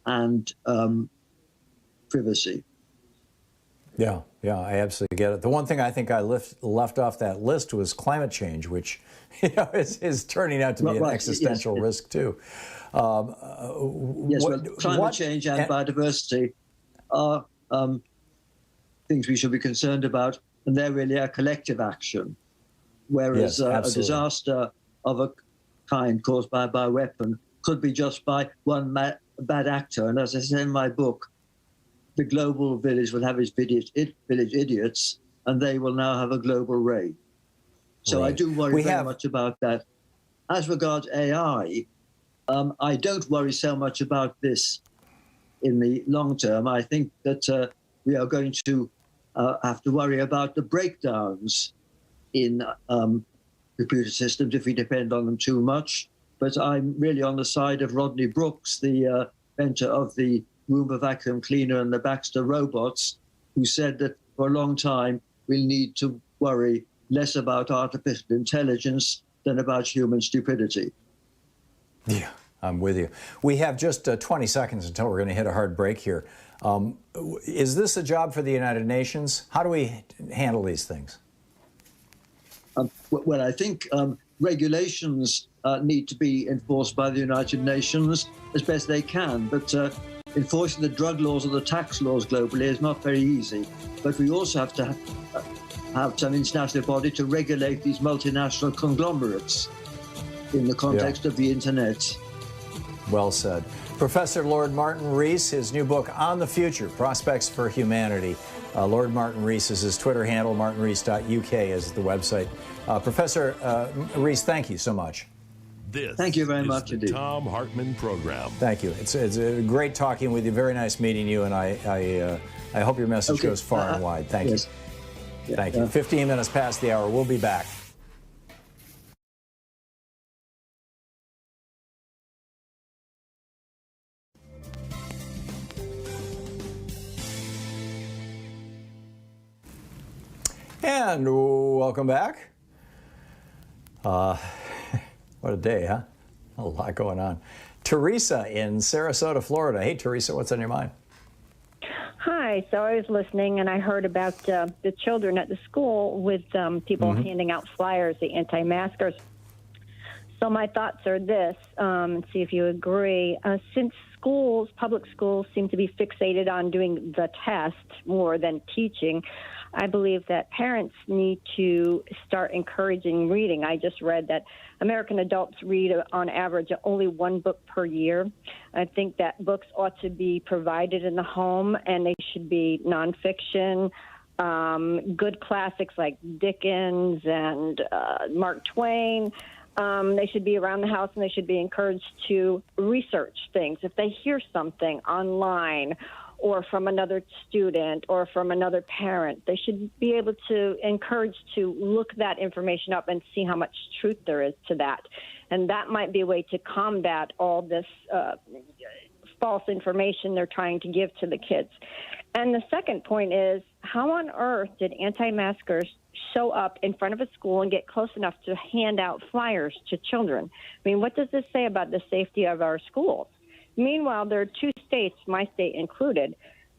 and privacy. Yeah, I absolutely get it. The one thing I think I left off that list was climate change, which is turning out to be an existential risk too. Climate change and biodiversity are things we should be concerned about, and they're really a collective action. Whereas a disaster of a kind caused by a bioweapon could be just by one bad actor. And as I said in my book, the global village will have its village idiots, and they will now have a global raid. So I do worry very much about that. As regards AI, I don't worry so much about this in the long term. I think that we are going to have to worry about the breakdowns in computer systems if we depend on them too much. But I'm really on the side of Rodney Brooks, the inventor of the Roomba vacuum cleaner and the Baxter robots, who said that for a long time we'll need to worry less about artificial intelligence than about human stupidity. Yeah, I'm with you. We have just 20 seconds until we're going to hit a hard break here. Is this a job for the United Nations? How do we handle these things? Well, I think regulations need to be enforced by the United Nations as best they can, but enforcing the drug laws or the tax laws globally is not very easy. But we also have to have some international body to regulate these multinational conglomerates in the context of the internet. Well said. Professor Lord Martin Rees, his new book, On the Future, Prospects for Humanity. Lord Martin Rees is his Twitter handle. martinrees.uk is the website. Professor Rees, thank you so much. Thank you very much indeed. Thom Hartmann Program. Thank you. It's great talking with you. Very nice meeting you, and I hope your message goes far and wide. Thank you. Yeah, thank you. 15 minutes past the hour. We'll be back. And welcome back. What a day, huh? A lot going on. Teresa in Sarasota, Florida. Hey, Teresa, what's on your mind? Hi. So I was listening, and I heard about the children at the school with people handing out flyers, the anti-maskers. So my thoughts are this, see if you agree. Since schools, public schools, seem to be fixated on doing the test more than teaching, I believe that parents need to start encouraging reading. I just read that American adults read, on average, only one book per year. I think that books ought to be provided in the home, and they should be nonfiction, good classics like Dickens and Mark Twain. They should be around the house, and they should be encouraged to research things. If they hear something online or from another student or from another parent. They should be able to encourage to look that information up and see how much truth there is to that. And that might be a way to combat all this false information they're trying to give to the kids. And the second point is, how on earth did anti-maskers show up in front of a school and get close enough to hand out flyers to children? I mean, what does this say about the safety of our schools? Meanwhile, there are 2 states, my state included,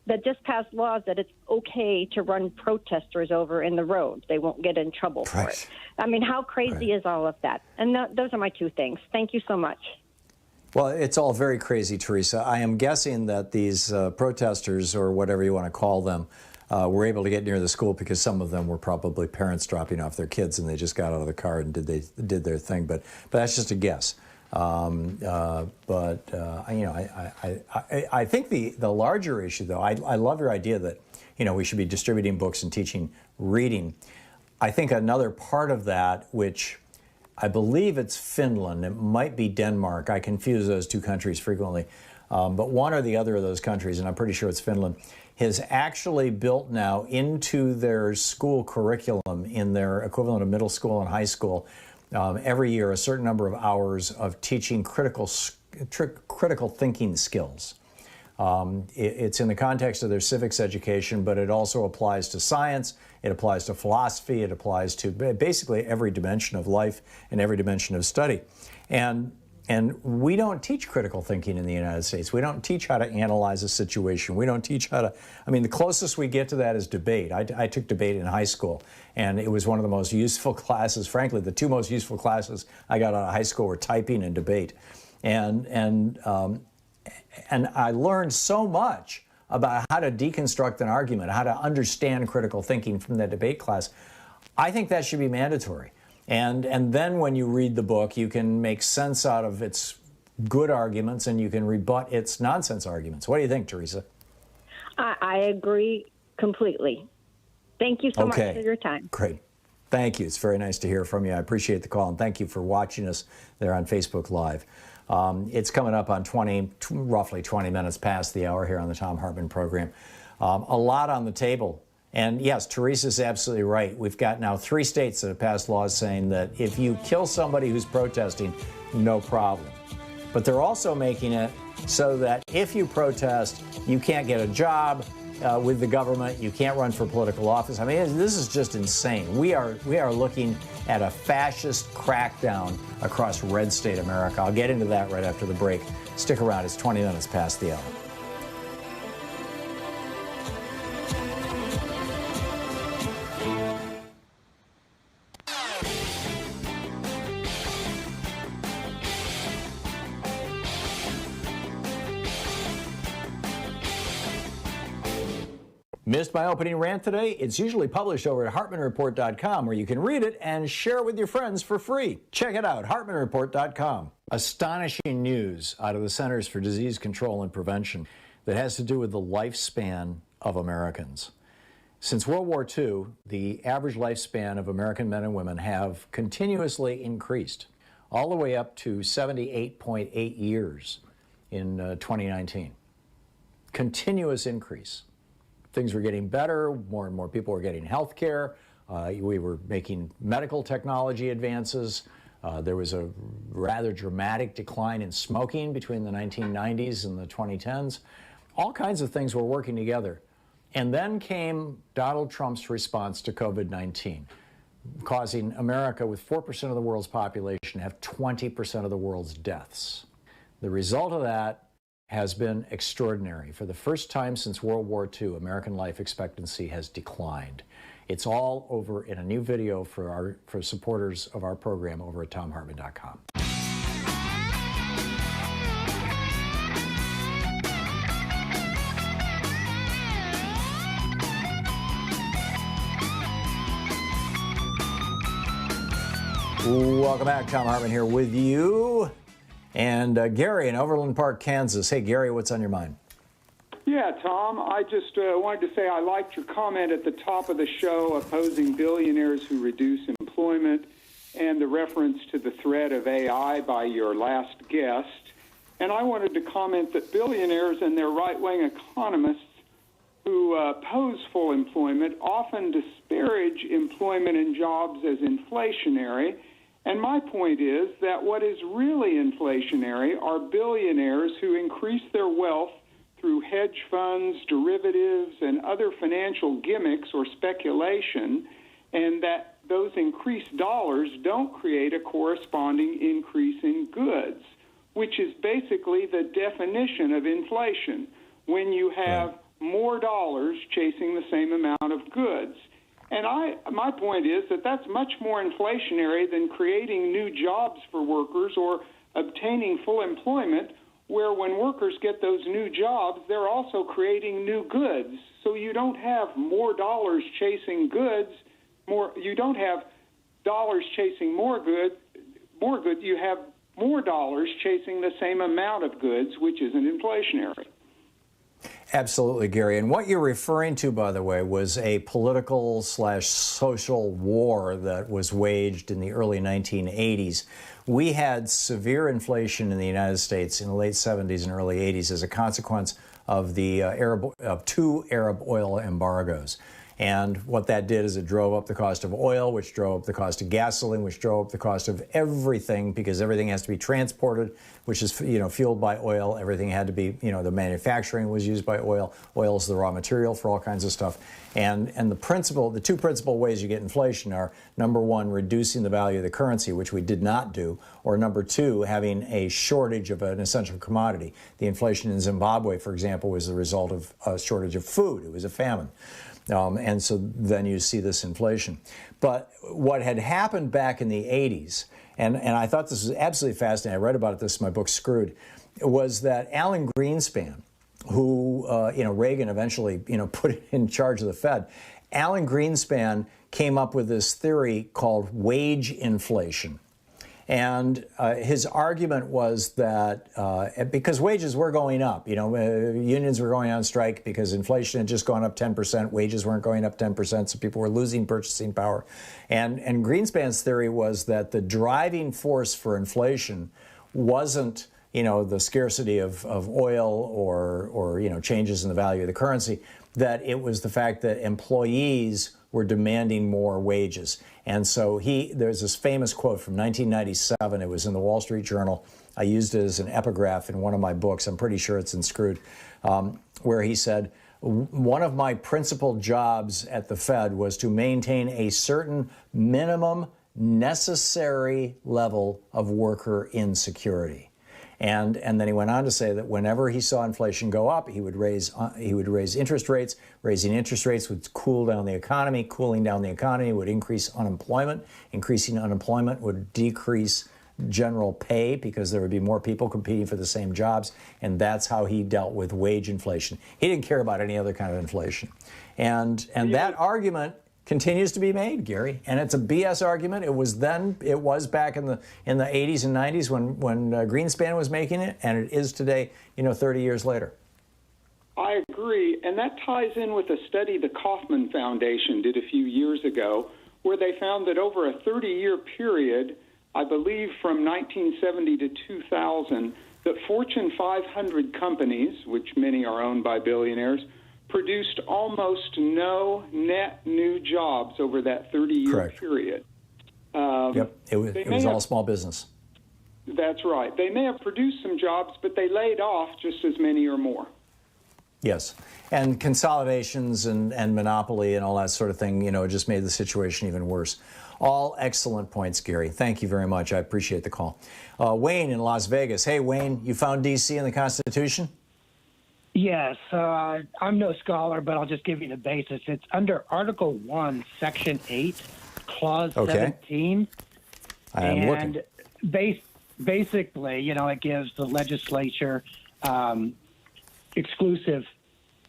that just passed laws that it's okay to run protesters over in the road. They won't get in trouble for it. I mean, how crazy is all of that? And those are my 2 things. Thank you so much. Well, it's all very crazy, Teresa. I am guessing that these protesters, or whatever you want to call them, were able to get near the school because some of them were probably parents dropping off their kids and they just got out of the car and did their thing. But that's just a guess. You know, I think the larger issue, though, I love your idea that, you know, we should be distributing books and teaching reading. I think another part of that, which I believe it's Finland, it might be Denmark. I confuse those 2 countries frequently. But one or the other of those countries, and I'm pretty sure it's Finland, has actually built now into their school curriculum, in their equivalent of middle school and high school, every year a certain number of hours of teaching critical thinking skills. It's in the context of their civics education, but it also applies to science, it applies to philosophy, it applies to basically every dimension of life and every dimension of study. And we don't teach critical thinking in the United States. We don't teach how to analyze a situation. We don't teach how to, I mean, the closest we get to that is debate. I took debate in high school, and it was one of the most useful classes. Frankly, the 2 most useful classes I got out of high school were typing and debate. And I learned so much about how to deconstruct an argument, how to understand critical thinking from that debate class. I think that should be mandatory. And then when you read the book, you can make sense out of its good arguments and you can rebut its nonsense arguments. What do you think, Teresa? I agree completely. Thank you so much for your time. Great. Thank you. It's very nice to hear from you. I appreciate the call, and thank you for watching us there on Facebook Live. It's coming up on roughly 20 minutes past the hour here on the Thom Hartmann Program. A lot on the table. And yes, Teresa's absolutely right. We've got now 3 states that have passed laws saying that if you kill somebody who's protesting, no problem. But they're also making it so that if you protest, you can't get a job with the government, you can't run for political office. I mean, this is just insane. We are looking at a fascist crackdown across red state America. I'll get into that right after the break. Stick around. It's 20 minutes past the hour. Missed my opening rant today? It's usually published over at HartmannReport.com, where you can read it and share it with your friends for free. Check it out, HartmannReport.com. Astonishing news out of the Centers for Disease Control and Prevention that has to do with the lifespan of Americans. Since World War II, the average lifespan of American men and women have continuously increased, all the way up to 78.8 years in 2019. Continuous increase. Things were getting better, more and more people were getting health care, we were making medical technology advances, there was a rather dramatic decline in smoking between the 1990s and the 2010s. All kinds of things were working together. And then came Donald Trump's response to COVID-19, causing America, with 4% of the world's population, to have 20% of the world's deaths. The result of that has been extraordinary. For the first time since World War II, American life expectancy has declined. It's all over in a new video for supporters of our program over at ThomHartmann.com. Welcome back. Thom Hartmann here with you. And Gary in Overland Park, Kansas. Hey, Gary, what's on your mind? Yeah, Tom, I just wanted to say I liked your comment at the top of the show opposing billionaires who reduce employment and the reference to the threat of AI by your last guest. And I wanted to comment that billionaires and their right-wing economists who oppose full employment often disparage employment and jobs as inflationary. And my point is that what is really inflationary are billionaires who increase their wealth through hedge funds, derivatives, and other financial gimmicks or speculation, and that those increased dollars don't create a corresponding increase in goods, which is basically the definition of inflation, when you have more dollars chasing the same amount of goods. And my point is that that's much more inflationary than creating new jobs for workers or obtaining full employment, where when workers get those new jobs, they're also creating new goods. So you don't have more dollars chasing goods, you don't have dollars chasing more goods, you have more dollars chasing the same amount of goods, which isn't inflationary. Absolutely, Gary. And what you're referring to, by the way, was a political/social war that was waged in the early 1980s. We had severe inflation in the United States in the late 70s and early 80s as a consequence of the two Arab oil embargoes. And what that did is it drove up the cost of oil, which drove up the cost of gasoline, which drove up the cost of everything, because everything has to be transported, which is, fueled by oil. Everything had to be, the manufacturing was used by oil. Oil is the raw material for all kinds of stuff. And the two principal ways you get inflation are, number one, reducing the value of the currency, which we did not do, or number two, having a shortage of an essential commodity. The inflation in Zimbabwe, for example, was the result of a shortage of food. It was a famine. And so then you see this inflation. But what had happened back in the 80s, and I thought this was absolutely fascinating, I read about this in my book, Screwed, was that Alan Greenspan, who Reagan eventually put in charge of the Fed, Alan Greenspan came up with this theory called wage inflation. And his argument was that because wages were going up, unions were going on strike because inflation had just gone up 10%, wages weren't going up 10%, so people were losing purchasing power. And Greenspan's theory was that the driving force for inflation wasn't, the scarcity of oil or changes in the value of the currency, that it was the fact that employees were demanding more wages. And so there's this famous quote from 1997. It was in the Wall Street Journal. I used it as an epigraph in one of my books. I'm pretty sure it's in Screwed, where he said, one of my principal jobs at the Fed was to maintain a certain minimum necessary level of worker insecurity. And then he went on to say that whenever he saw inflation go up, he would raise interest rates. Raising interest rates would cool down the economy. Cooling down the economy would increase unemployment. Increasing unemployment would decrease general pay because there would be more people competing for the same jobs. And that's how he dealt with wage inflation. He didn't care about any other kind of inflation. And that argument continues to be made, Gary, and it's a BS argument. It was back in the 80s and 90s when Greenspan was making it, and it is today, 30 years later. I agree, and that ties in with a study the Kauffman Foundation did a few years ago, where they found that over a 30-year period, I believe from 1970 to 2000, that Fortune 500 companies, which many are owned by billionaires, produced almost no net new jobs over that 30-year period. Yep, it was all small business. That's right. They may have produced some jobs, but they laid off just as many or more. Yes, and consolidations and monopoly and all that sort of thing, just made the situation even worse. All excellent points, Gary. Thank you very much. I appreciate the call. Wayne in Las Vegas. Hey, Wayne, you found D.C. in the Constitution? Yes, I'm no scholar, but I'll just give you the basis. It's under Article 1, Section 8, Clause 17. I am looking. Basically, it gives the legislature exclusive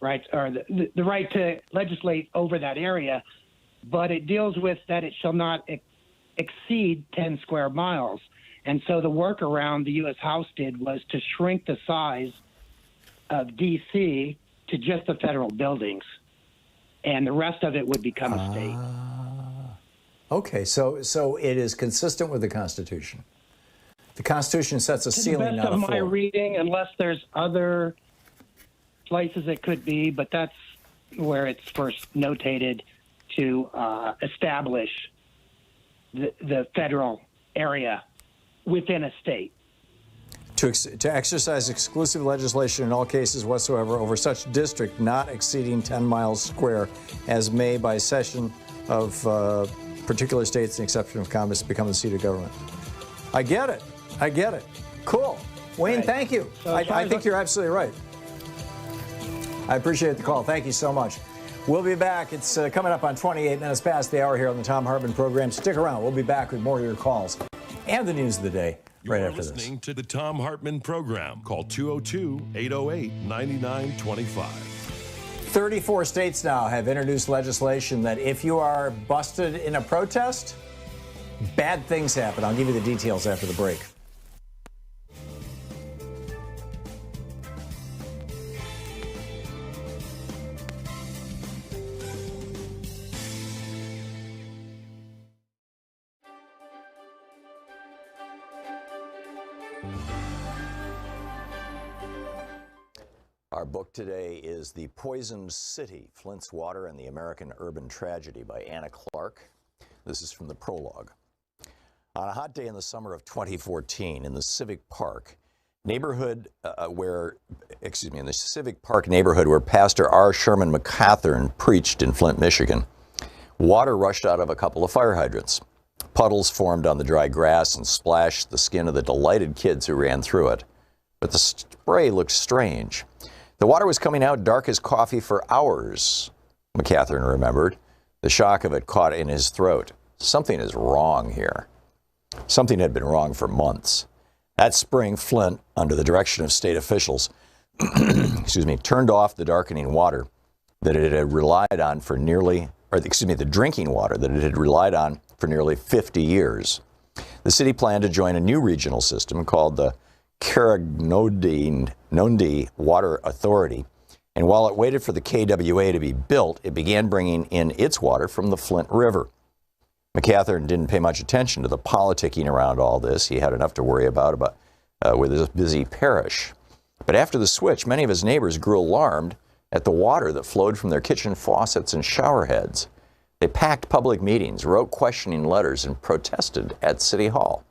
rights, or the right to legislate over that area, but it deals with that it shall not exceed 10 square miles. And so the workaround the U.S. House did was to shrink the size of D.C. to just the federal buildings, and the rest of it would become a state. Okay, so it is consistent with the Constitution. The Constitution sets a ceiling, not a floor. To the best of my reading, unless there's other places it could be, but that's where it's first notated to establish the federal area within a state. To exercise exclusive legislation in all cases whatsoever over such district not exceeding 10 miles square as may by session of particular states, the exception of Congress, become the seat of government. I get it. I get it. Cool. Wayne, Right. thank you. So I think you're absolutely right. I appreciate the call. Thank you so much. We'll be back. It's coming up on 28 minutes past the hour here on the Thom Hartmann Program. Stick around. We'll be back with more of your calls and the news of the day right after this. Listening to the Thom Hartmann Program. Call 202-808-9925. 34 states now have introduced legislation that if you are busted in a protest, bad things happen. I'll give you the details after the break. Our book today is The Poisoned City, Flint's Water and the American Urban Tragedy by Anna Clark. This is from the prologue. On a hot day in the summer of 2014 in the Civic Park neighborhood where Pastor R. Sherman McCathern preached in Flint, Michigan, water rushed out of a couple of fire hydrants. Puddles formed on the dry grass and splashed the skin of the delighted kids who ran through it. But the spray looked strange. The water was coming out dark as coffee for hours, McCathern remembered. The shock of it caught in his throat. Something is wrong here. Something had been wrong for months. That spring, Flint, under the direction of state officials, turned off the darkening water that it had relied on for the drinking water that it had relied on for nearly 50 years. The city planned to join a new regional system called the Carignondi Water Authority, and while it waited for the KWA to be built, it began bringing in its water from the Flint River. McCathern didn't pay much attention to the politicking around all this. He had enough to worry about with his busy parish. But after the switch, many of his neighbors grew alarmed at the water that flowed from their kitchen faucets and shower heads. They packed public meetings, wrote questioning letters, and protested at City Hall.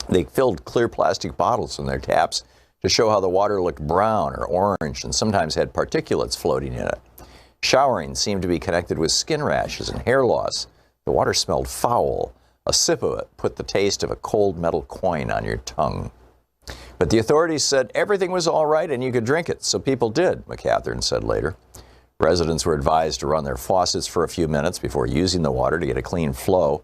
They filled clear plastic bottles in their taps to show how the water looked brown or orange and sometimes had particulates floating in it. Showering seemed to be connected with skin rashes and hair loss. The water smelled foul. A sip of it put the taste of a cold metal coin on your tongue. But the authorities said everything was all right and you could drink it, so people did, McCathern said later. Residents were advised to run their faucets for a few minutes before using the water to get a clean flow.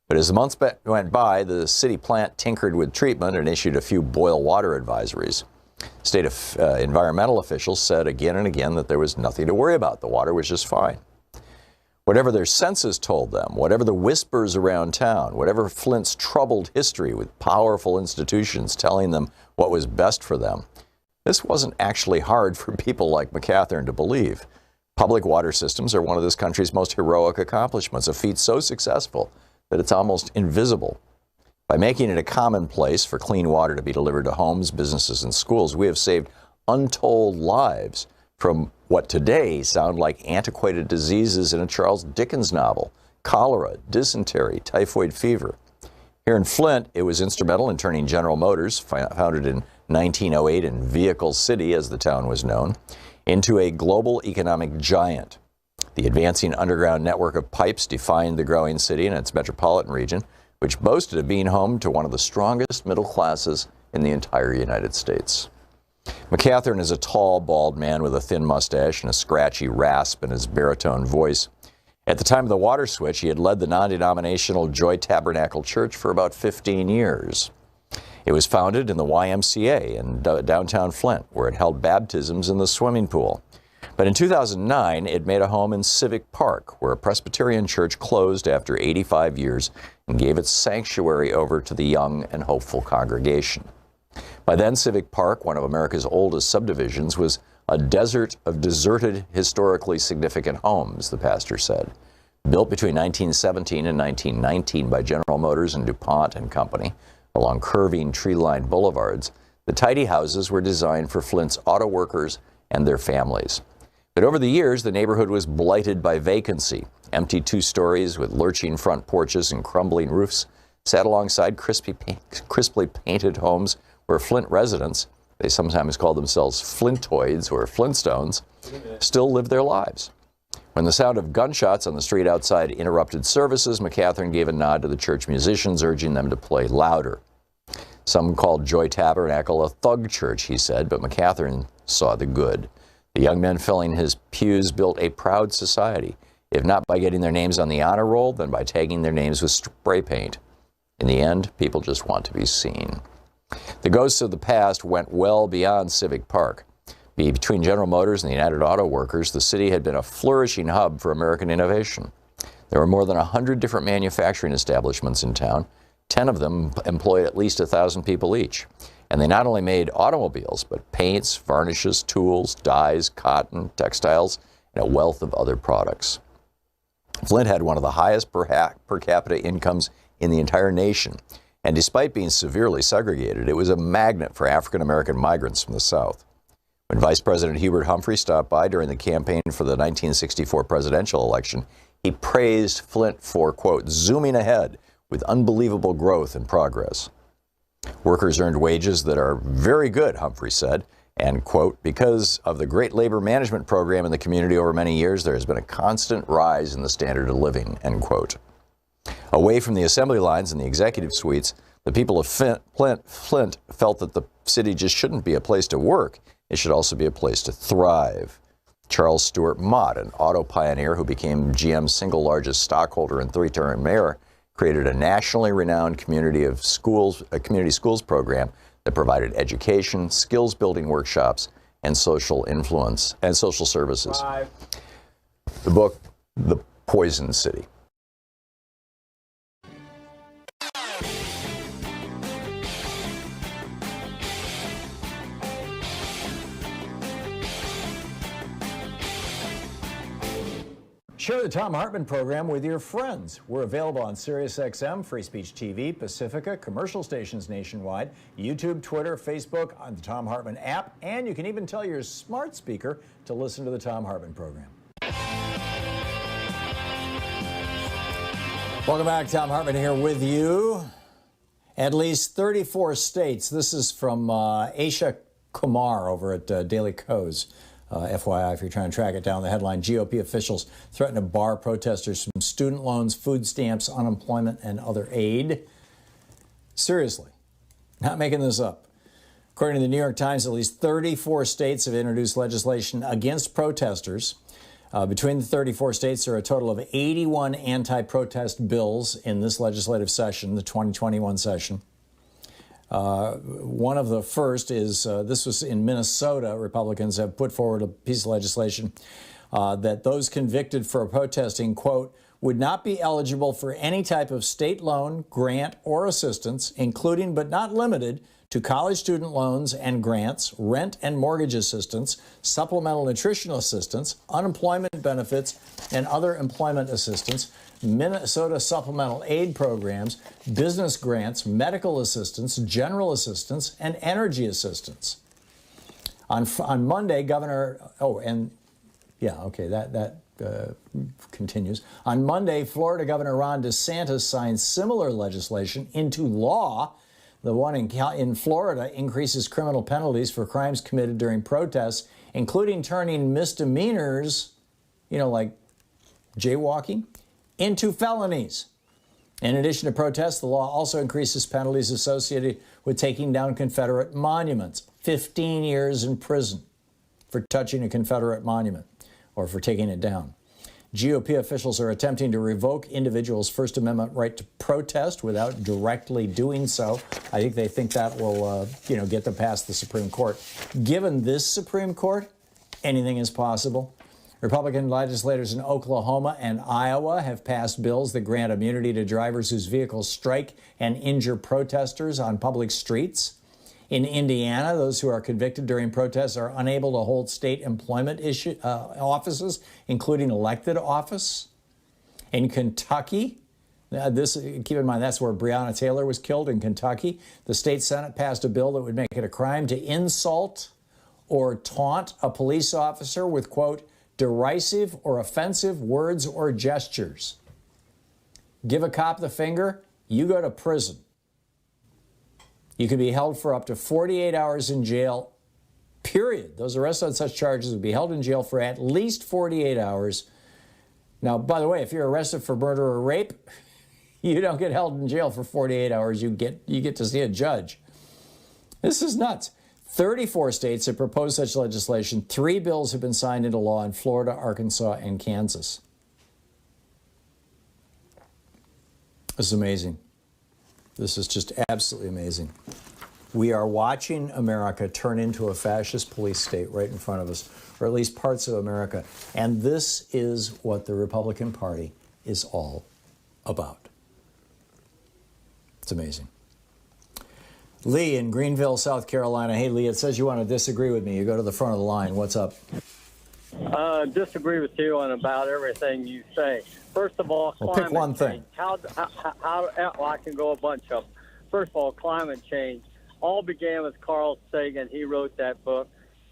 But as the months went by, the city plant tinkered with treatment and issued a few boil water advisories. State environmental officials said again and again that there was nothing to worry about. The water was just fine. Whatever their senses told them, whatever the whispers around town, whatever Flint's troubled history with powerful institutions telling them what was best for them, this wasn't actually hard for people like McCathern to believe. Public water systems are one of this country's most heroic accomplishments, a feat so successful that it's almost invisible. By making it a commonplace for clean water to be delivered to homes, businesses, and schools, we have saved untold lives from what today sound like antiquated diseases in a Charles Dickens novel: cholera, dysentery, typhoid fever. Here in Flint, it was instrumental in turning General Motors, founded in 1908 in Vehicle City, as the town was known, into a global economic giant. The advancing underground network of pipes defined the growing city and its metropolitan region, which boasted of being home to one of the strongest middle classes in the entire United States. McCathern is a tall, bald man with a thin mustache and a scratchy rasp in his baritone voice. At the time of the water switch, he had led the non-denominational Joy Tabernacle Church for about 15 years. It was founded in the YMCA in downtown Flint, where it held baptisms in the swimming pool. But in 2009, it made a home in Civic Park, where a Presbyterian church closed after 85 years and gave its sanctuary over to the young and hopeful congregation. By then, Civic Park, one of America's oldest subdivisions, was a desert of deserted, historically significant homes, the pastor said. Built between 1917 and 1919 by General Motors and DuPont and Company, along curving tree-lined boulevards, the tidy houses were designed for Flint's auto workers and their families. But over the years, the neighborhood was blighted by vacancy. Empty two-stories with lurching front porches and crumbling roofs sat alongside crisply painted homes where Flint residents, they sometimes call themselves Flintoids or Flintstones, still live their lives. When the sound of gunshots on the street outside interrupted services, McCatherine gave a nod to the church musicians, urging them to play louder. Some called Joy Tabernacle a thug church, he said, but McCatherine saw the good. The young men filling his pews built a proud society, if not by getting their names on the honor roll, then by tagging their names with spray paint. In the end, people just want to be seen. The ghosts of the past went well beyond Civic Park. Between General Motors and the United Auto Workers, the city had been a flourishing hub for American innovation. There were more than 100 different manufacturing establishments in town. 10 of them employed at least 1,000 people each. And they not only made automobiles, but paints, varnishes, tools, dyes, cotton, textiles, and a wealth of other products. Flint had one of the highest per capita incomes in the entire nation. And despite being severely segregated, it was a magnet for African-American migrants from the South. When Vice President Hubert Humphrey stopped by during the campaign for the 1964 presidential election, he praised Flint for, quote, zooming ahead with unbelievable growth and progress. Workers earned wages that are very good, Humphrey said, and, quote, because of the great labor management program in the community over many years, there has been a constant rise in the standard of living, end quote. Away from the assembly lines and the executive suites, the people of Flint felt that the city just shouldn't be a place to work. It should also be a place to thrive. Charles Stewart Mott, an auto pioneer who became GM's single largest stockholder and three-term mayor, created a nationally renowned community schools program that provided education, skills-building workshops, and social influence and social services. The book, The Poison City. Share the Thom Hartmann Program with your friends. We're available on SiriusXM, Free Speech TV, Pacifica, commercial stations nationwide, YouTube, Twitter, Facebook, on the Thom Hartmann app, and you can even tell your smart speaker to listen to the Thom Hartmann Program. Welcome back. Thom Hartmann here with you. At least 34 states. This is from Aisha Kumar over at Daily Kos. FYI, if you're trying to track it down, the headline, GOP officials threaten to bar protesters from student loans, food stamps, unemployment, and other aid. Seriously, not making this up. According to the New York Times, at least 34 states have introduced legislation against protesters. Between the 34 states, there are a total of 81 anti-protest bills in this legislative session, the 2021 session. One of the first is, this was in Minnesota, Republicans have put forward a piece of legislation that those convicted for protesting, quote, would not be eligible for any type of state loan, grant, or assistance, including but not limited to college student loans and grants, rent and mortgage assistance, supplemental nutritional assistance, unemployment benefits, and other employment assistance, Minnesota supplemental aid programs, business grants, medical assistance, general assistance, and energy assistance. On Monday, Governor, that continues. On Monday, Florida Governor Ron DeSantis signed similar legislation into law. The one in Florida increases criminal penalties for crimes committed during protests, including turning misdemeanors, like jaywalking, into felonies. In addition to protests, the law also increases penalties associated with taking down Confederate monuments. 15 years in prison for touching a Confederate monument or for taking it down. GOP officials are attempting to revoke individuals' First Amendment right to protest without directly doing so. I think they think that will, get them past the Supreme Court. Given this Supreme Court, anything is possible. Republican legislators in Oklahoma and Iowa have passed bills that grant immunity to drivers whose vehicles strike and injure protesters on public streets. In Indiana, those who are convicted during protests are unable to hold state employment offices, including elected office. In Kentucky, keep in mind, that's where Breonna Taylor was killed in Kentucky. The state Senate passed a bill that would make it a crime to insult or taunt a police officer with, quote, derisive or offensive words or gestures. Give a cop the finger, you go to prison. You could be held for up to 48 hours in jail, period. Those arrested on such charges would be held in jail for at least 48 hours. Now, by the way, if you're arrested for murder or rape, you don't get held in jail for 48 hours. You get to see a judge. This is nuts. 34 states have proposed such legislation. 3 bills have been signed into law in Florida, Arkansas, and Kansas. This is amazing. This is just absolutely amazing. We are watching America turn into a fascist police state right in front of us, or at least parts of America. And this is what the Republican Party is all about. It's amazing. Lee in Greenville, South Carolina. Hey, Lee, it says you want to disagree with me. You go to the front of the line. What's up? Disagree with you on about everything you say. First of all, well, pick one thing. Well, I can go a bunch of them. First of all, climate change. All began with Carl Sagan. He wrote that book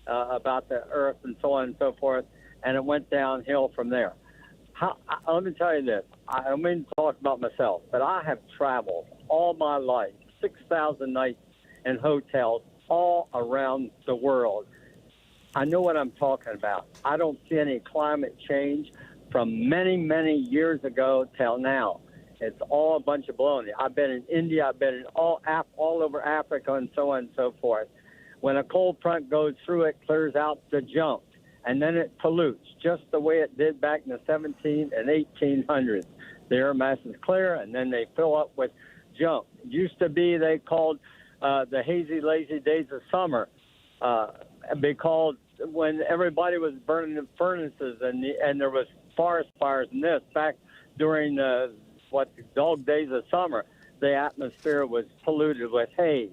about the Earth and so on and so forth, and it went downhill from there. Let me tell you this. I don't mean to talk about myself, but I have traveled all my life, 6,000 nights in hotels all around the world. I know what I'm talking about. I don't see any climate change from many, many years ago till now. It's all a bunch of baloney. I've been in India. I've been in all over Africa and so on and so forth. When a cold front goes through, it clears out the junk, and then it pollutes just the way it did back in the 1700s and 1800s. The air mass is clear, and then they fill up with junk. It used to be they called the hazy, lazy days of summer because when everybody was burning the furnaces and there was forest fires and this back during the dog days of summer, the atmosphere was polluted with haze.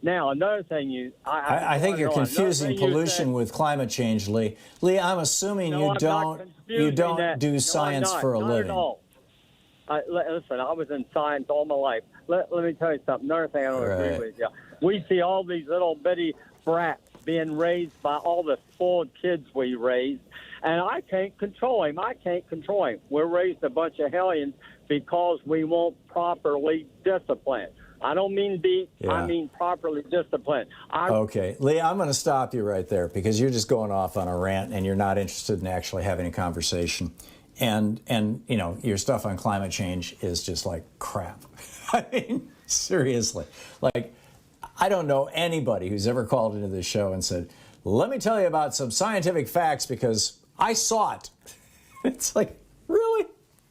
Now, another thing I think you're confusing pollution with climate change, Lee. Lee, I'm assuming you don't do science for a living. At all. Listen, I was in science all my life. Let me tell you something. Another thing I don't agree with you. We see all these little bitty brats being raised by all the spoiled kids we raised, and I can't control him. We're raised a bunch of hellions because we won't properly discipline. I don't mean beat. Yeah. I mean properly disciplined. Okay. Lee, I'm going to stop you right there because you're just going off on a rant and you're not interested in actually having a conversation. And you know, your stuff on climate change is just like crap. I mean, seriously. Like, I don't know anybody who's ever called into this show and said, let me tell you about some scientific facts because I saw it. It's like, really?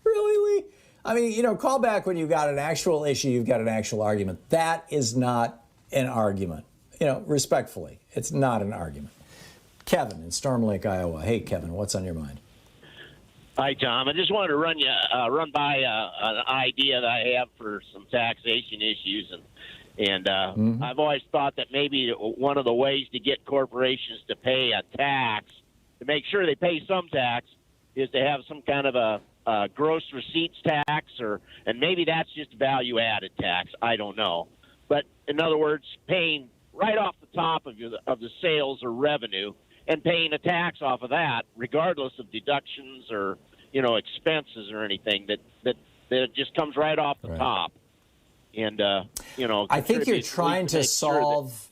Really, Lee? I mean, you know, call back when you've got an actual issue, you've got an actual argument. That is not an argument. You know, respectfully, it's not an argument. Kevin in Storm Lake, Iowa. Hey, Kevin, what's on your mind? Hi, Tom. I just wanted to run by an idea that I have for some taxation issues, and I've always thought that maybe one of the ways to get corporations to pay a tax, to make sure they pay some tax, is to have some kind of a gross receipts tax, and maybe that's just value-added tax. I don't know, but in other words, paying right off the top of the sales or revenue, and paying a tax off of that, regardless of deductions or expenses or anything. That it just comes right off the top, and I think you're trying to solve.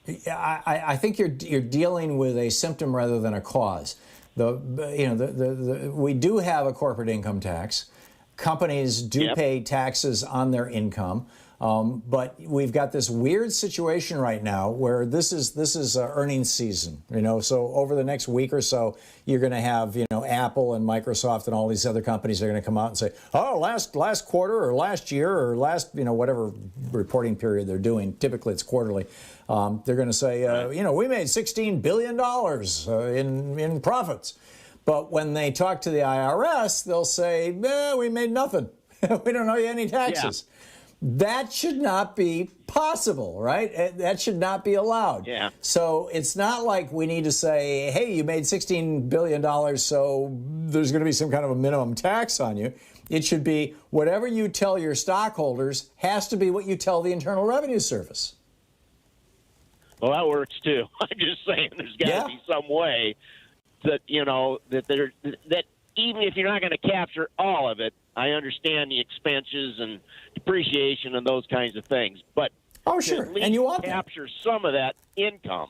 I think you're dealing with a symptom rather than a cause. We do have a corporate income tax. Companies do pay taxes on their income, but we've got this weird situation right now where this is earnings season. So over the next week or so, you're going to have Apple and Microsoft and all these other companies are going to come out and say, oh, last quarter or last year or last whatever reporting period they're doing. Typically, it's quarterly. They're going to say, we made $16 billion in profits. But when they talk to the IRS, they'll say, we made nothing. We don't owe you any taxes. Yeah. That should not be possible, right? That should not be allowed. Yeah. So it's not like we need to say, hey, you made $16 billion, so there's going to be some kind of a minimum tax on you. It should be whatever you tell your stockholders has to be what you tell the Internal Revenue Service. Well, that works too. I'm just saying there's got to be some way that that even if you're not going to capture all of it, I understand the expenses and depreciation and those kinds of things, but sure, at least and you want capture some of that income,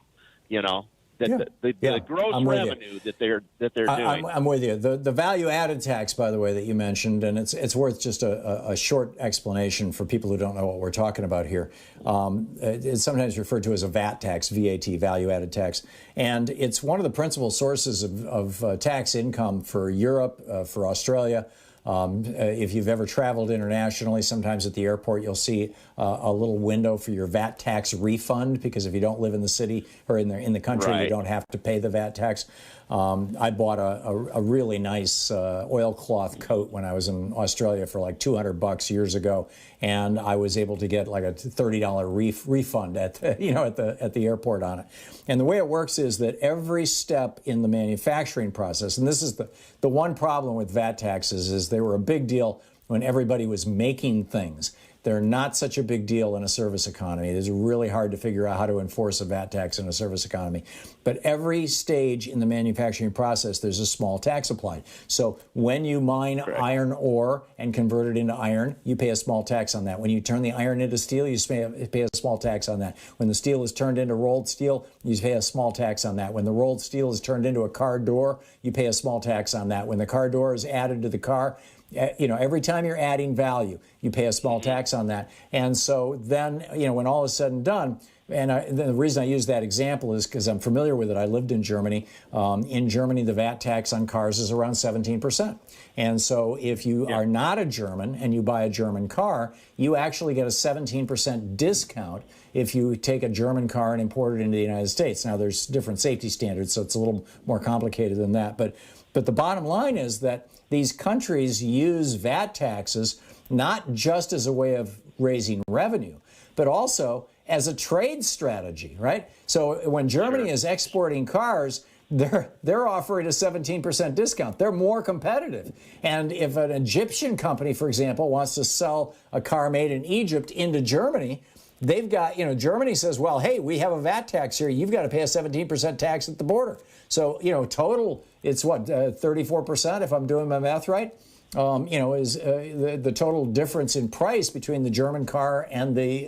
the gross I'm with you. revenue that they're doing. I'm with you. The value-added tax, by the way, that you mentioned, and it's worth just a short explanation for people who don't know what we're talking about here. It's sometimes referred to as a VAT tax, VAT, value-added tax, and it's one of the principal sources of tax income for Europe, for Australia. If you've ever traveled internationally, sometimes at the airport you'll see a little window for your VAT tax refund, because if you don't live in the city or in the country, you don't have to pay the VAT tax. I bought a really nice oilcloth coat when I was in Australia for like $200 years ago, and I was able to get like a $30 refund at the airport on it. And the way it works is that every step in the manufacturing process, and this is the one problem with VAT taxes, is they were a big deal when everybody was making things. They're not such a big deal in a service economy. It's really hard to figure out how to enforce a VAT tax in a service economy. But every stage in the manufacturing process, there's a small tax applied. So when you mine iron ore and convert it into iron, you pay a small tax on that. When you turn the iron into steel, you pay a small tax on that. When the steel is turned into rolled steel, you pay a small tax on that. When the rolled steel is turned into a car door, you pay a small tax on that. When the car door is added to the car, every time you're adding value, you pay a small tax on that. And so then, when all is said and done, and the reason I use that example is because I'm familiar with it. I lived in Germany. In Germany, the VAT tax on cars is around 17%. And so if you are not a German and you buy a German car, you actually get a 17% discount if you take a German car and import it into the United States. Now, there's different safety standards, so it's a little more complicated than that. But the bottom line is that these countries use VAT taxes not just as a way of raising revenue, but also as a trade strategy, right? So when Germany is exporting cars, they're offering a 17% discount. They're more competitive. And if an Egyptian company, for example, wants to sell a car made in Egypt into Germany, they've got, Germany says, well, hey, we have a VAT tax here. You've got to pay a 17% tax at the border. So, total, it's what, 34%, if I'm doing my math right, is the total difference in price between the German car and the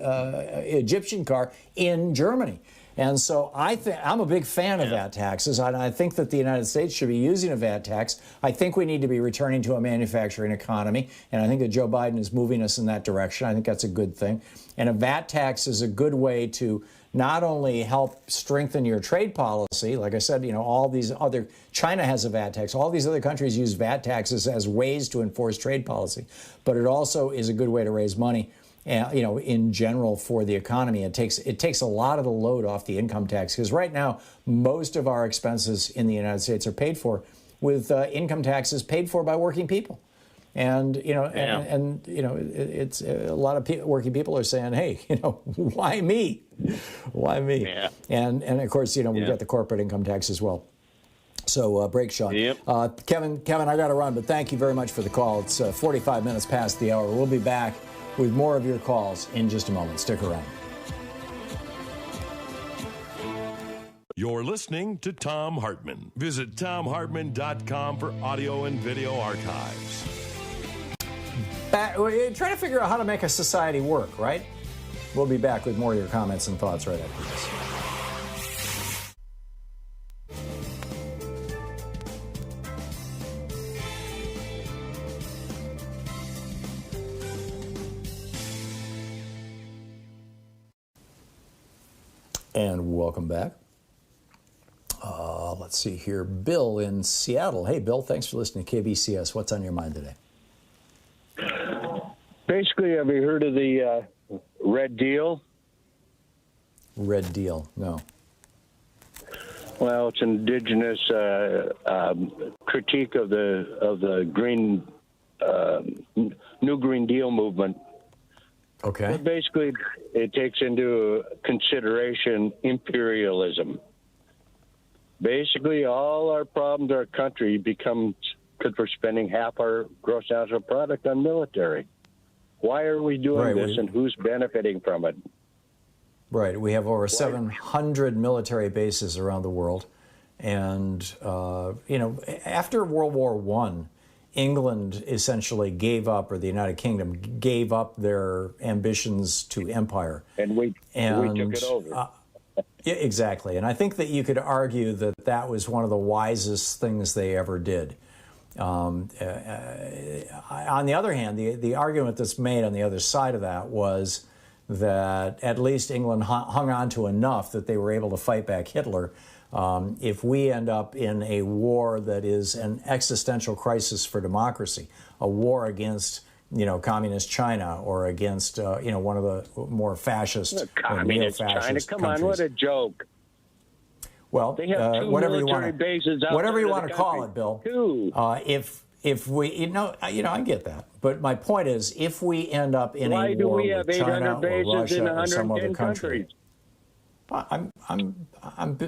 Egyptian car in Germany. And so I'm a big fan of VAT taxes, and I think that the United States should be using a VAT tax. I think we need to be returning to a manufacturing economy, and I think that Joe Biden is moving us in that direction. I think that's a good thing. And a VAT tax is a good way to not only help strengthen your trade policy, like I said, China has a VAT tax. All these other countries use VAT taxes as ways to enforce trade policy, but it also is a good way to raise money, in general for the economy. It takes a lot of the load off the income tax, because right now most of our expenses in the United States are paid for with income taxes paid for by working people. And it's a lot of working people are saying, hey, why me? Why me? Yeah. And of course, we've got the corporate income tax as well. So break, Sean. Yep. Kevin, I got to run, but thank you very much for the call. It's 45 minutes past the hour. We'll be back with more of your calls in just a moment. Stick around. You're listening to Thom Hartmann. Visit thomhartmann.com for audio and video archives. We're trying to figure out how to make a society work, right? We'll be back with more of your comments and thoughts right after this. And welcome back. Let's see here. Bill in Seattle. Hey, Bill, thanks for listening to KBCS. What's on your mind today? Basically, have you heard of the Red Deal? Red Deal, no. Well, it's an indigenous critique of the green New Green Deal movement. Okay. But basically, it takes into consideration imperialism. Basically, all our problems, our country becomes because we're spending half our gross national product on military. Why are we doing this, and who's benefiting from it? Right. We have over 700 military bases around the world, And, after World War I, England essentially gave up, or the United Kingdom gave up their ambitions to empire. And we took it over. Yeah, exactly. And I think that you could argue that that was one of the wisest things they ever did. On the other hand, the argument that's made on the other side of that was that at least England hung on to enough that they were able to fight back Hitler. If we end up in a war that is an existential crisis for democracy, a war against communist China or against one of the more fascist communist China, come countries. on, what a joke. Well, they have two whatever you military want bases to, whatever you outside want of to the call country. it, Bill. Two. If we, I get that, but my point is, if we end up in Why a do war we have with 800 China or bases Russia in or some other 110 country, countries?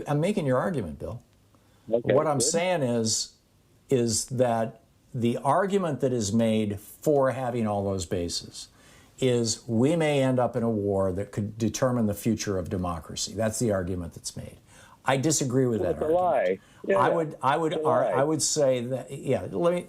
I'm making your argument, Bill. Okay, what I'm good. saying is that the argument that is made for having all those bases is we may end up in a war that could determine the future of democracy. That's the argument that's made. I disagree with that argument. It's a lie. Yeah, I would say that,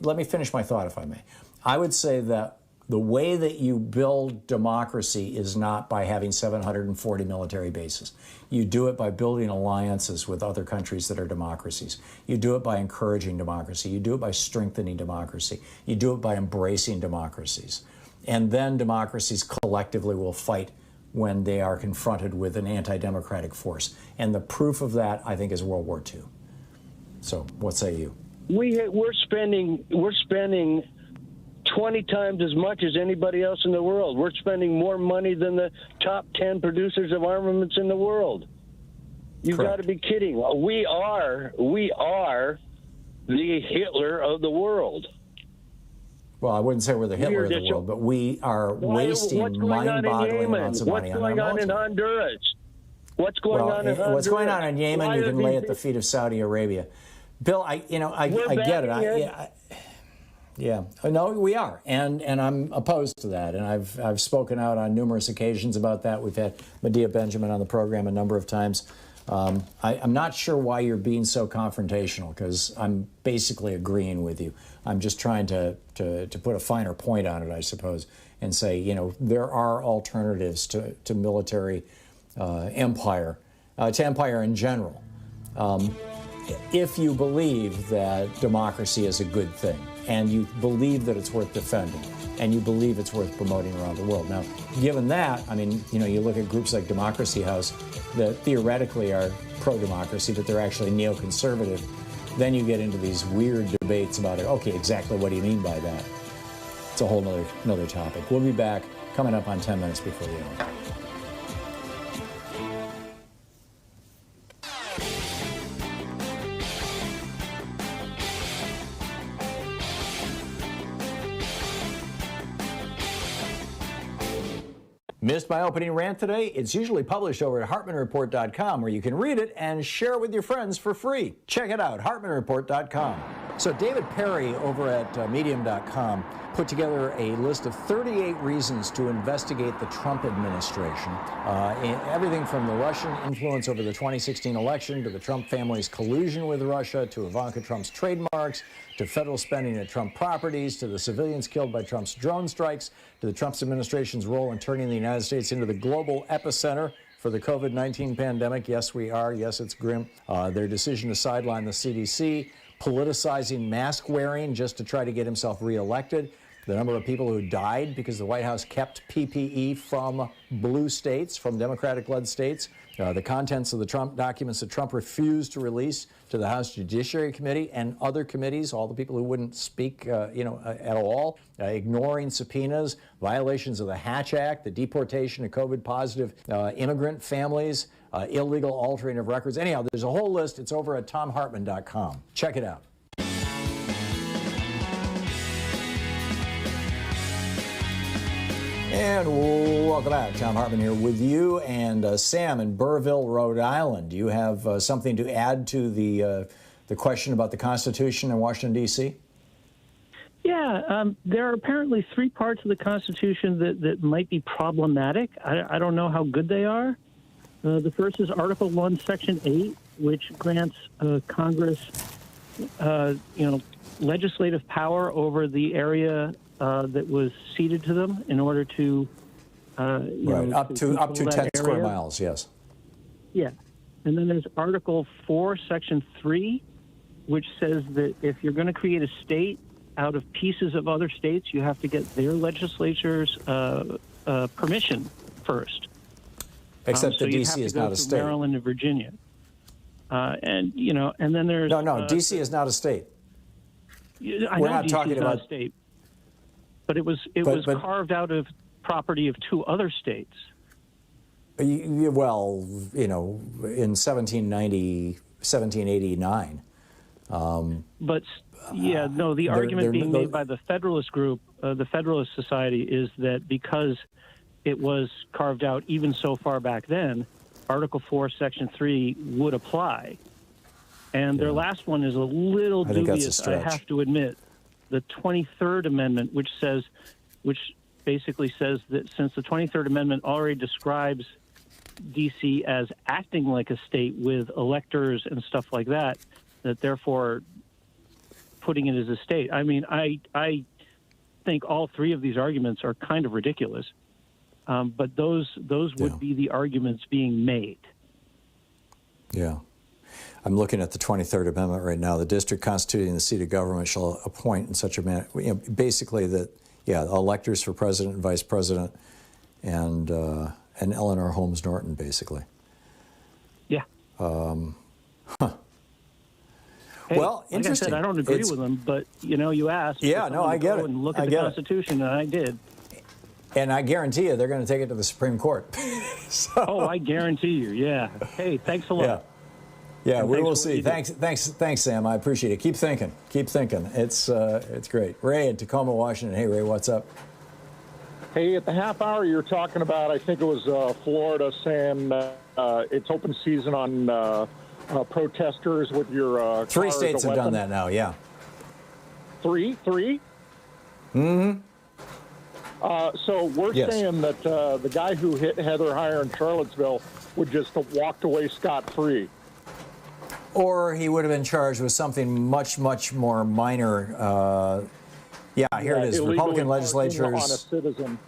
let me finish my thought if I may. I would say that the way that you build democracy is not by having 740 military bases. You do it by building alliances with other countries that are democracies. You do it by encouraging democracy. You do it by strengthening democracy. You do it by embracing democracies. And then democracies collectively will fight when they are confronted with an anti-democratic force. And the proof of that, I think, is World War II. So what say you? We're spending 20 times as much as anybody else in the world. We're spending more money than the top 10 producers of armaments in the world. You've got to be kidding. We are the Hitler of the world. Well, I wouldn't say we're the Hitler of the world, but we are wasting mind-boggling amounts of money on our military. What's going on in Honduras? What's going on in Honduras? What's going on in Yemen, you can lay at the feet of Saudi Arabia. Bill, I get it. Yeah, no, we are, and I'm opposed to that, and I've spoken out on numerous occasions about that. We've had Medea Benjamin on the program a number of times. I'm not sure why you're being so confrontational, because I'm basically agreeing with you. I'm just trying to put a finer point on it, I suppose, and say, there are alternatives to military empire, to empire in general. If you believe that democracy is a good thing, and you believe that it's worth defending, and you believe it's worth promoting around the world. Now, given that, you look at groups like Democracy House that theoretically are pro-democracy, but they're actually neoconservative. Then you get into these weird debates about it. Okay, exactly what do you mean by that? It's a whole another topic. We'll be back coming up on 10 minutes before the hour. Missed my opening rant today? It's usually published over at HartmannReport.com, where you can read it and share it with your friends for free. Check it out, HartmannReport.com. So David Perry over at Medium.com put together a list of 38 reasons to investigate the Trump administration. Everything from the Russian influence over the 2016 election, to the Trump family's collusion with Russia, to Ivanka Trump's trademarks, to federal spending at Trump properties, to the civilians killed by Trump's drone strikes, to the Trump administration's role in turning the United States into the global epicenter for the COVID-19 pandemic. Yes, we are. Yes, it's grim. Their decision to sideline the CDC, politicizing mask wearing just to try to get himself reelected, the number of people who died because the White House kept PPE from blue states, from Democratic-led states, the contents of the Trump documents that Trump refused to release to the House Judiciary Committee and other committees, all the people who wouldn't speak, at all, ignoring subpoenas, violations of the Hatch Act, the deportation of COVID-positive immigrant families, illegal altering of records. Anyhow, there's a whole list. It's over at ThomHartmann.com. Check it out. And welcome back. Thom Hartmann here with you, and Sam in Burrville, Rhode Island. Do you have something to add to the question about the Constitution in Washington, D.C.? Yeah, there are apparently three parts of the Constitution that might be problematic. I don't know how good they are. The first is Article 1, Section 8, which grants Congress, legislative power over the area that was ceded to them in order to, up to 10 square miles. Yes. Yeah, and then there's Article 4, Section 3, which says that if you're going to create a state out of pieces of other states, you have to get their legislature's permission first. Except that D.C. is not a state. Maryland and Virginia, and then there's no. D.C. is not a state. I know D.C. is not a state, but it was carved out of property of two other states. Well, in 1789. But the argument being made by the Federalist group, the Federalist Society, is that because it was carved out even so far back then, Article 4, Section 3 would apply. And their last one is a little dubious, I have to admit. The 23rd Amendment, which basically says that since the 23rd Amendment already describes D.C. as acting like a state with electors and stuff like that, that therefore putting it as a state. I mean, I think all three of these arguments are kind of ridiculous, but those would be the arguments being made. Yeah. I'm looking at the 23rd Amendment right now. The district constituting the seat of government shall appoint in such a manner, basically that, electors for president and vice president and Eleanor Holmes Norton, basically. Yeah. Hey, well, interesting. Like I said, I don't agree with them, but you asked. Yeah, no, I get it. And look at the Constitution, and I did. And I guarantee you, they're going to take it to the Supreme Court. I guarantee you. Yeah. Hey, thanks a lot. Yeah, we will see. Thanks, Sam. I appreciate it. Keep thinking. It's great. Ray in Tacoma, Washington. Hey, Ray, what's up? Hey, at the half hour you're talking about, I think it was Florida saying it's open season on protesters with your three states have done that now. Yeah. Three? Mm-hmm. So we're saying that the guy who hit Heather Heyer in Charlottesville would just have walked away scot-free. Or he would have been charged with something much, much more minor. Here it is. Republican legislatures. On a citizen.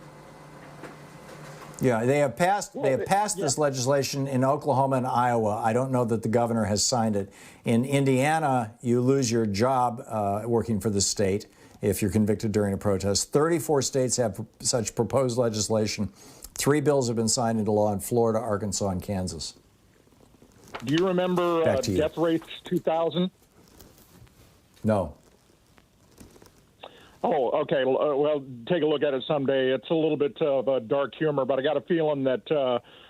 Yeah, they have passed this legislation in Oklahoma and Iowa. I don't know that the governor has signed it. In Indiana, you lose your job working for the state if you're convicted during a protest. 34 states have such proposed legislation. 3 bills have been signed into law in Florida, Arkansas, and Kansas. Do you remember Death Race 2000? No. Oh, okay. Well, take a look at it someday. It's a little bit of dark humor, but I got a feeling that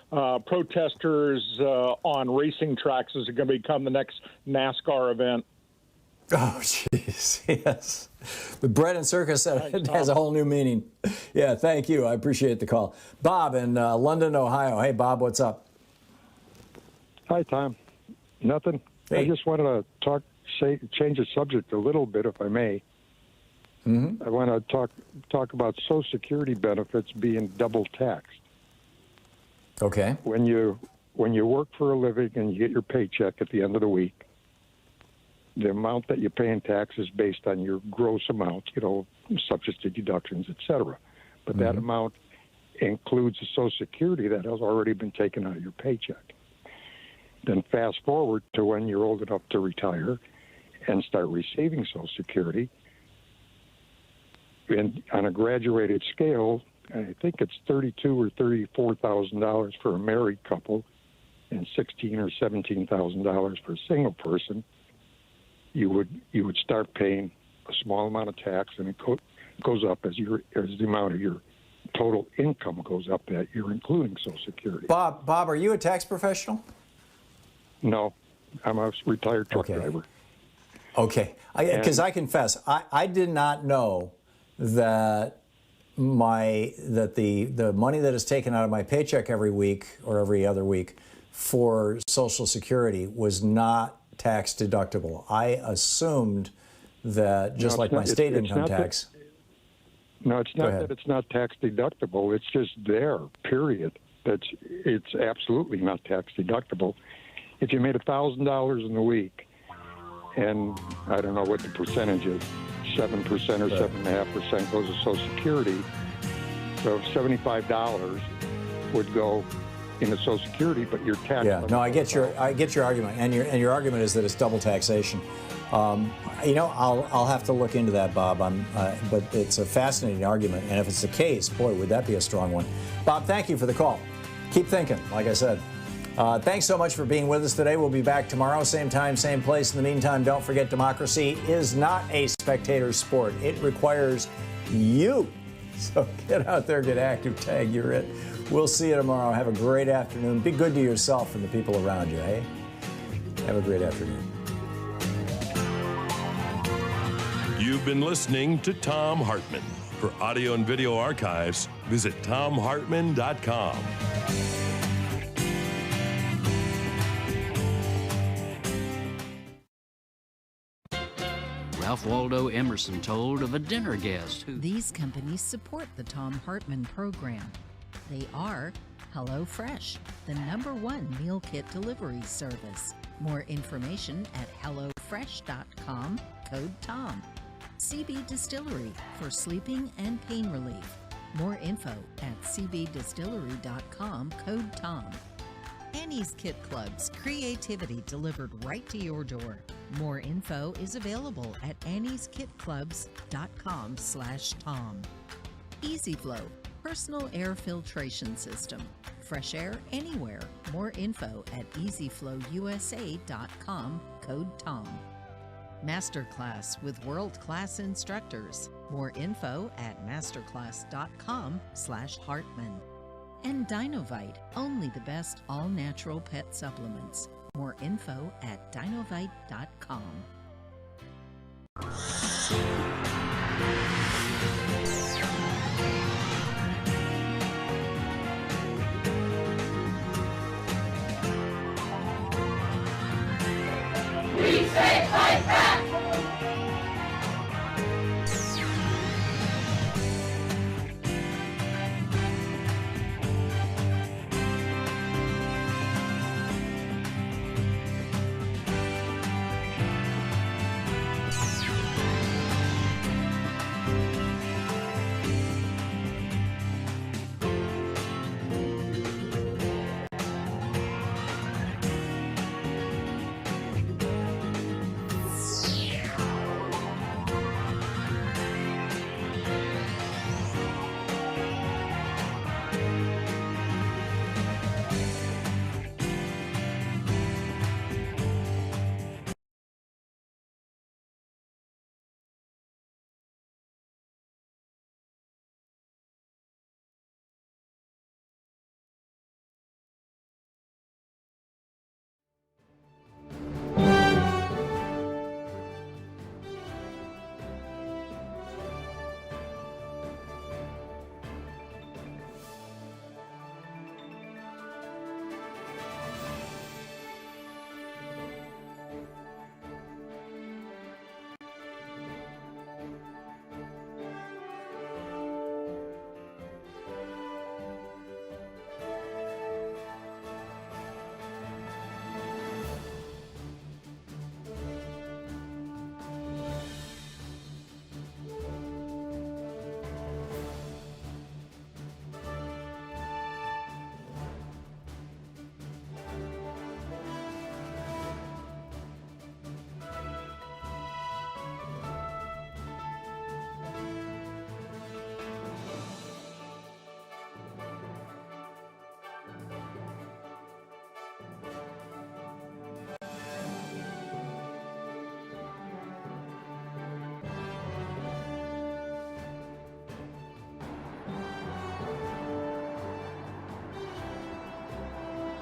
protesters on racing tracks is going to become the next NASCAR event. Oh, jeez. Yes. The bread and circus has a whole new meaning. Yeah, thank you. I appreciate the call. Bob in London, Ohio. Hey, Bob, what's up? Hi, Tom. Nothing. Hey. I just wanted to change the subject a little bit, if I may. Mm-hmm. I want to talk about Social Security benefits being double taxed. Okay. When you work for a living and you get your paycheck at the end of the week, the amount that you pay in tax is based on your gross amount, subject to deductions, etc. But that amount includes the Social Security that has already been taken out of your paycheck. Then fast forward to when you're old enough to retire and start receiving Social Security. And on a graduated scale, I think it's $32,000 or $34,000 for a married couple, and $16,000 or $17,000 for a single person. You would start paying a small amount of tax, and it goes up as the amount of your total income goes up that year, including Social Security. Bob, are you a tax professional? No, I'm a retired truck driver. Okay, because I confess, I did not know that the money that is taken out of my paycheck every week or every other week for Social Security was not tax deductible. I assumed that just like my state income tax. No, it's not that it's not tax deductible. It's just there, period. It's absolutely not tax deductible. if you made $1,000 in the week, and I don't know what the percentage is, 7% or 7.5% goes to Social Security. So $75 would go into Social Security, but your tax. Yeah, no, I get your argument, and your argument is that it's double taxation. I'll have to look into that, Bob. But it's a fascinating argument, and if it's the case, boy, would that be a strong one. Bob, thank you for the call. Keep thinking, like I said. Thanks so much for being with us today. We'll be back tomorrow, same time, same place. In the meantime, don't forget, democracy is not a spectator sport. It requires you. So get out there, get active, tag, you're it. We'll see you tomorrow. Have a great afternoon. Be good to yourself and the people around you, hey? Have a great afternoon. You've been listening to Thom Hartmann. For audio and video archives, visit thomhartmann.com. Ralph Waldo Emerson told of a dinner guest who... These companies support the Thom Hartmann Program. They are HelloFresh, the #1 meal kit delivery service. More information at hellofresh.com, code TOM. CB Distillery for sleeping and pain relief. More info at cbdistillery.com, code TOM. Annie's Kit Clubs, creativity delivered right to your door. More info is available at annieskitclubs.com/Tom. EasyFlow, personal air filtration system. Fresh air anywhere. More info at easyflowusa.com, code TOM. Masterclass with world-class instructors. More info at masterclass.com/Hartman. And Dinovite, only the best all-natural pet supplements. More info at dinovite.com. We say fight back!